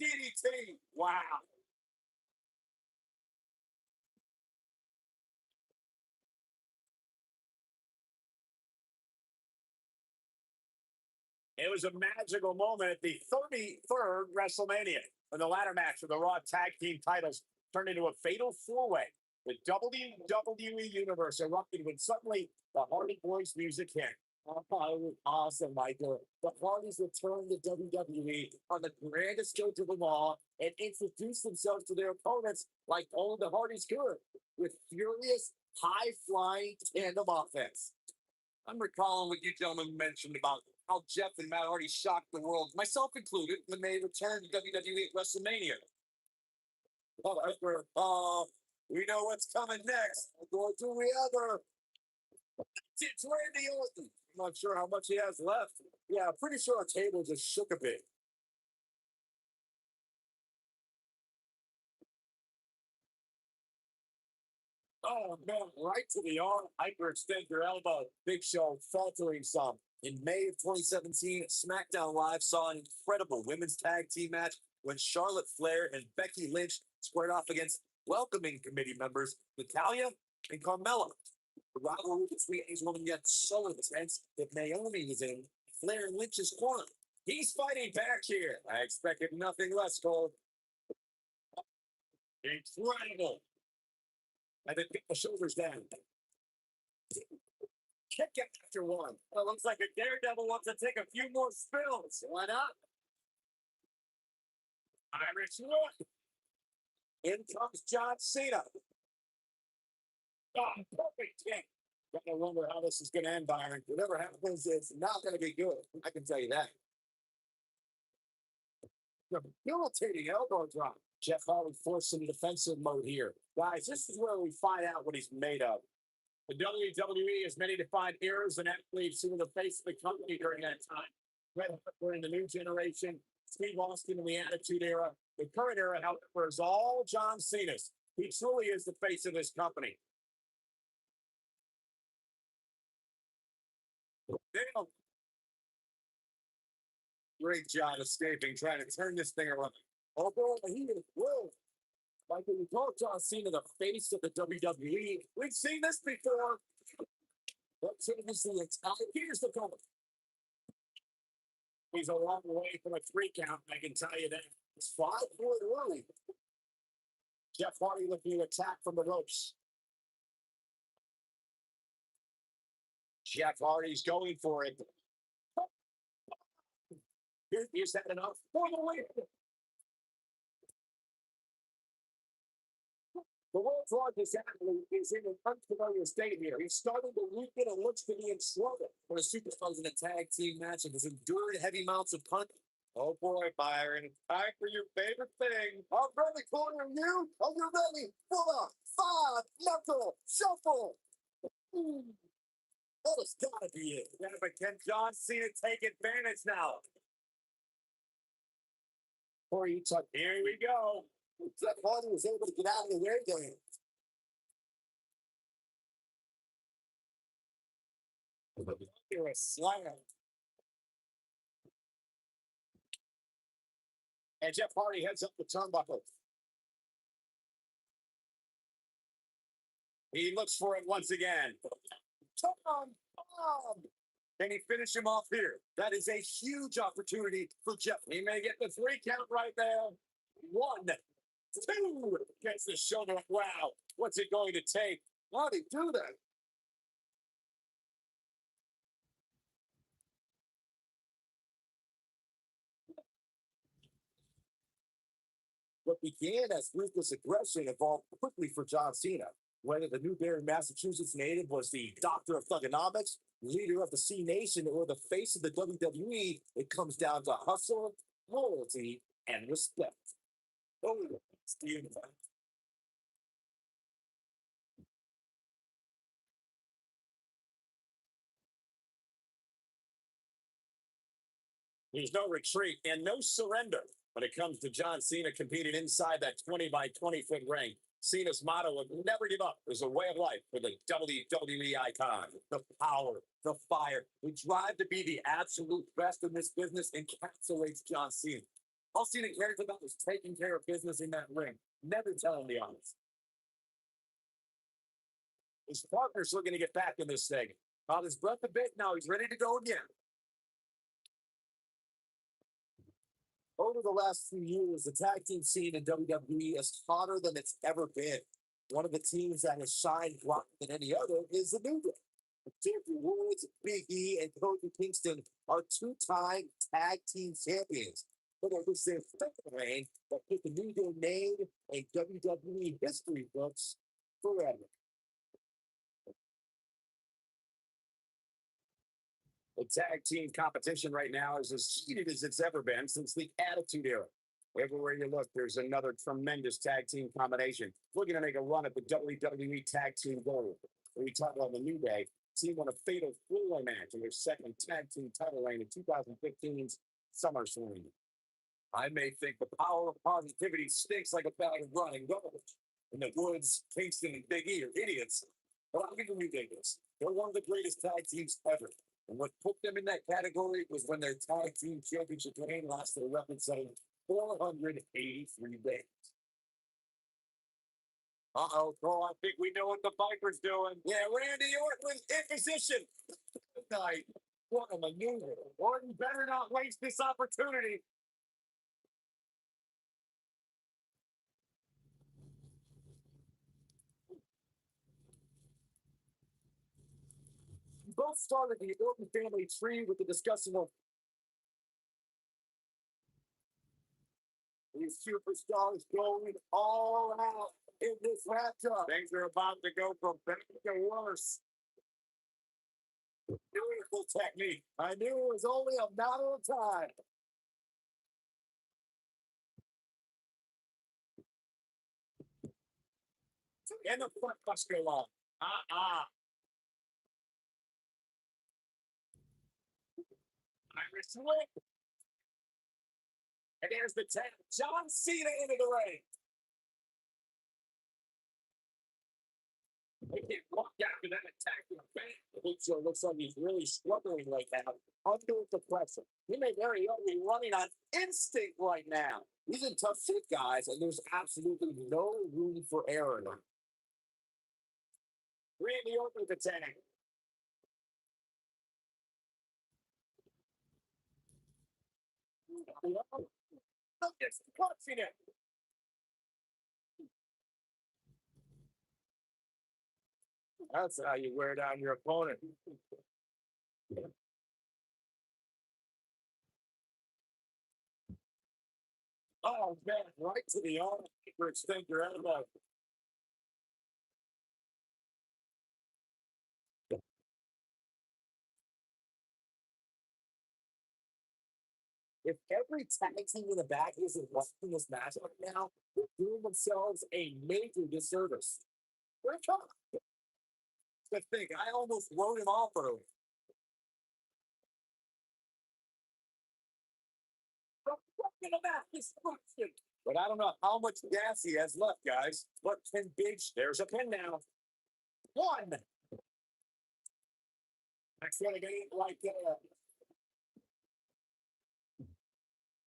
DDT. Wow. It was a magical moment at the 33rd WrestleMania when the ladder match for the Raw Tag Team titles turned into a fatal four-way. The WWE Universe erupted when suddenly the Hardy Boys music hit. Oh, it was awesome, Michael. The Hardys returned to WWE on the grandest stage of them all and introduced themselves to their opponents like only the Hardys could, with furious, high-flying tandem offense. I'm recalling what you gentlemen mentioned about how Jeff and Matt Hardy shocked the world, myself included, when they returned to WWE at WrestleMania. We know what's coming next. Or do we ever? It's Randy Orton. I'm not sure how much he has left. Yeah, I'm pretty sure our table just shook a bit. Oh, man, right to the arm. Hyperextend your elbow. Big Show faltering some. In May of 2017, SmackDown Live saw an incredible women's tag team match when Charlotte Flair and Becky Lynch squared off against welcoming committee members Natalya and Carmella. The rivalry between these women gets so intense that Naomi is in Flair and Lynch's corner. He's fighting back here. I expected nothing less, Cole. Incredible. And then pick the shoulders down. Kick it after one. Well, looks like a daredevil wants to take a few more spills. Why not? Irish look. In comes John Cena. Oh, perfect kick. Gotta wonder how this is going to end, Byron. Whatever happens, it's not going to be good. I can tell you that. Debilitating elbow drop. Jeff Hardy forced into defensive mode here. Guys, this is where we find out what he's made of. The WWE has many defined eras and athletes who were the face of the company during that time. We're in the new generation. Steve Austin in the Attitude Era. The current era, however, is all John Cena's. He truly is the face of this company. Damn. Great job escaping, trying to turn this thing around. Oh boy, he is well. Like we told John Cena, the face of the WWE. We've seen this before. What changes the entire? Here's the cover. He's a long way from a 3 count, I can tell you that. It's 5-4 early. Jeff Hardy looking to attack from the ropes. Jeff Hardy's going for it. Here's that enough for the win. The world's largest athlete is in an unfamiliar state here. He's starting to weaken and looks to be in trouble. When a superstar's in a tag team match and has endured heavy amounts of punishment. Oh boy, Byron. Time for your favorite thing. I'm ready, corner you. Are you ready for the 5-knuckle shuffle? That has gotta be it. Yeah, but can John Cena take advantage now? Corey, here we go. Jeff Hardy was able to get out of the way game. You're a slam. And Jeff Hardy heads up the turnbuckle. He looks for it once again. Tom Bomb! Can he finish him off here? That is a huge opportunity for Jeff. He may get the 3 count right there. 1, 2. Gets the shoulder. Wow. What's it going to take? How did he do that? What began as ruthless aggression evolved quickly for John Cena. Whether the Newbury, Massachusetts native was the doctor of thugonomics, leader of the C Nation, or the face of the WWE, it comes down to hustle, loyalty, and respect. Oh, Steve. There's no retreat and no surrender when it comes to John Cena competing inside that 20 by 20-foot ring. Cena's motto of never give up is a way of life for the WWE icon. The power, the fire, the drive to be the absolute best in this business encapsulates John Cena. All Cena cares about is taking care of business in that ring, never telling the honest. His partner's looking to get back in this thing. Caught his breath a bit, now he's ready to go again. Over the last few years, the tag team scene in WWE is hotter than it's ever been. One of the teams that has shined brighter than any other is the New Day. Xavier Woods, Big E, and Kofi Kingston are 2-time tag team champions. But it was their second reign that put the New Day name in WWE history books forever. The tag team competition right now is as heated as it's ever been since the Attitude Era. Everywhere you look, there's another tremendous tag team combination looking to make a run at the WWE Tag Team Gold. When we talk about the New Day, team won a fatal four-way match in their second tag team title reign in 2015's SummerSlam. I may think the power of positivity stinks like a bag of running gold. And the Woods, Kingston, and Big E are idiots. But I'm going to read this. They're one of the greatest tag teams ever. And what put them in that category was when their tag team championship reign lasted a record-setting 483 days. Uh-oh, Cole, I think we know what the Viper's doing. Yeah, Randy Orton in position. Good night. What a maneuver. Orton better not waste this opportunity. Both started the Orton family tree with the discussion of these superstars going all out in this matchup. Things are about to go from better to worse. Beautiful technique. I knew it was only a matter of time. And the front must go on. Irish whip. And there's the 10. John Cena into the ring. He can't walk after that attack in the back. Lucio looks like he's really struggling right now under the pressure. He may very well be running on instinct right now. He's in tough shit, guys, and there's absolutely no room for error. Randy Orton's attack. Look, it's clutching it. That's how you wear down your opponent. Oh, man, right to the arm for extend your elbow. If every tag team in the back isn't watching this match right now, they're doing themselves a major disservice. Where it comes? To think, I almost wrote him off early. But I don't know how much gas he has left, guys. But Ken Biggs, there's a pin now. One. Next one again, right there.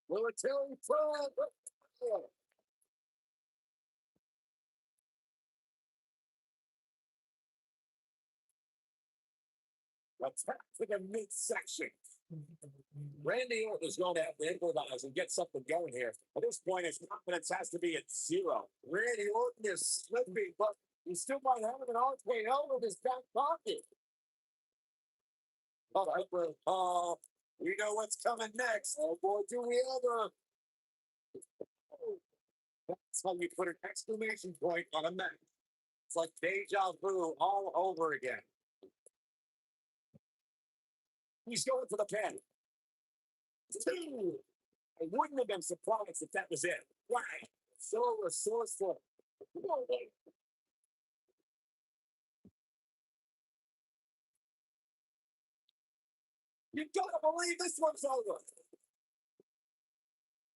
Military Fred. Attack to the midsection. Randy Orton is going to have to improvise and get something going here. At this point, his confidence has to be at zero. Randy Orton is slipping, but he still might have an RKO in his back pocket. All right, well, we know what's coming next. Oh boy, do we ever. That's how you put an exclamation point on a match. It's like deja vu all over again. He's going for the pin. Two. I wouldn't have been surprised if that was it. Why? So resourceful. You gotta believe this one's over.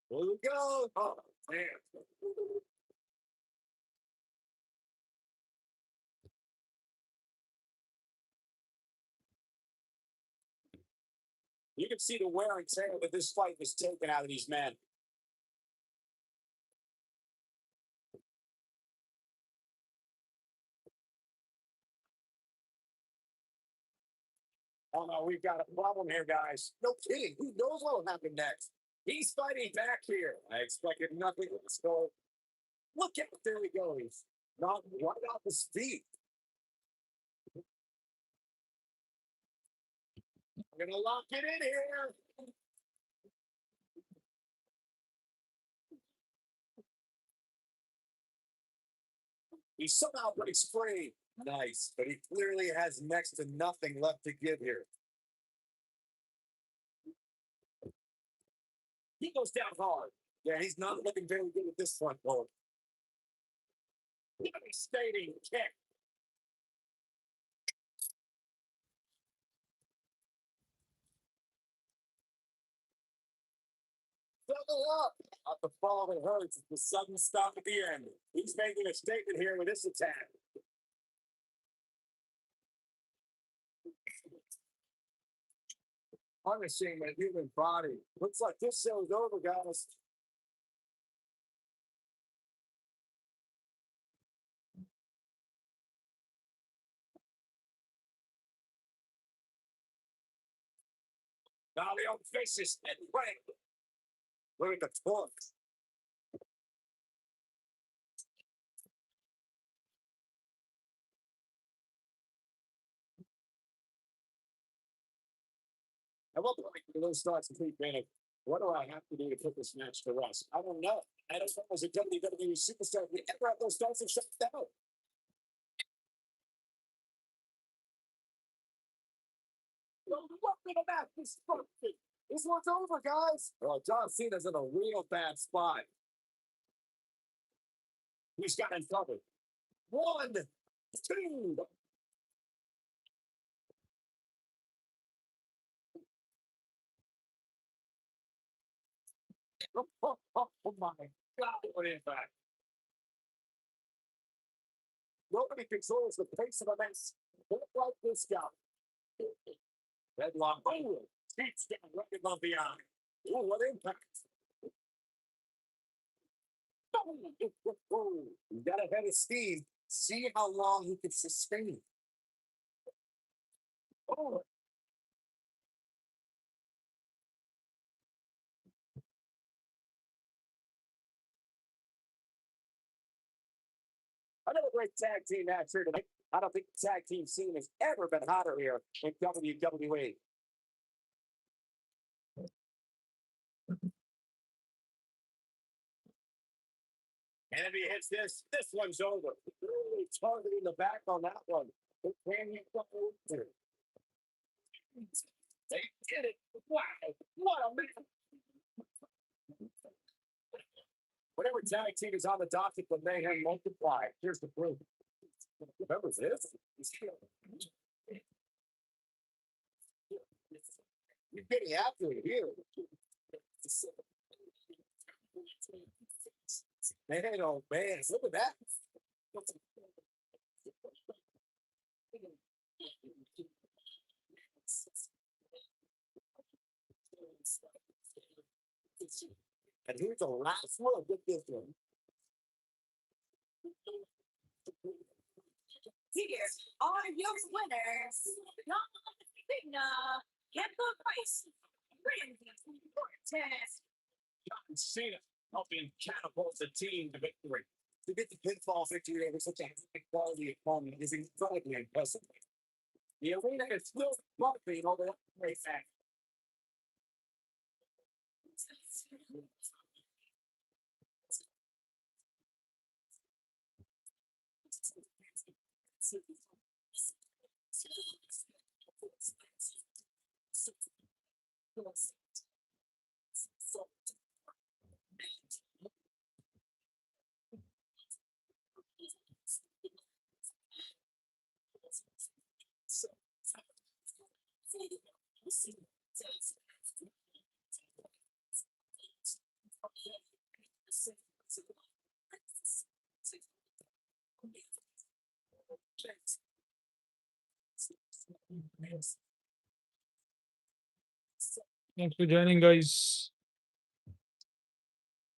Here we go. Oh, man. You can see the wear and tear that this fight was taken out of these men. Oh no, we've got a problem here, guys. No kidding. Who knows what will happen next? He's fighting back here. I expected nothing less. So look at there he goes. Not right off his feet. I'm gonna lock it in here. He somehow breaks free. Nice, but he clearly has next to nothing left to give here. He goes down hard. Yeah, he's not looking very good at this front hold. Devastating kick. Double up. Not the fall that hurts. It's the sudden stop at the end. He's making a statement here with this attack. Punishing the human body. Looks like this show's over, guys. Now the old vicious and rank. Look at the torque. I love the like those starts to keep in. What do I have to do to put this match to rest? I don't know. I don't know as a WWE superstar we ever have those starts and shut down. What big a match this fucking. This one's over, guys. Oh, John Cena's in a real bad spot. He's got in trouble. One, two. Oh my God, what impact. Nobody controls the pace of events. Not like this guy. Headlock. Oh, keeps down right above the eye. Oh, what impact. Oh, he got a head of steam. See how long he can sustain. Oh, another great tag team match here tonight. I don't think the tag team scene has ever been hotter here in WWE. And if he hits this one's over. Really targeting the back on that one. But can he go over? They did it. Wow. What a man. Whatever tag team is on the docket, but they have multiplied. Here's the proof. Remember this? You're getting after it here. Man, oh man, look at that. And here's the last one. Get this one. Here are your winners. Get the price. Randy Cortez. John Cena helping catapult the team to victory. To get the pinfall victory over such a high quality opponent is incredibly impressive. The arena is still bumping over that race act. Thanks for joining, guys.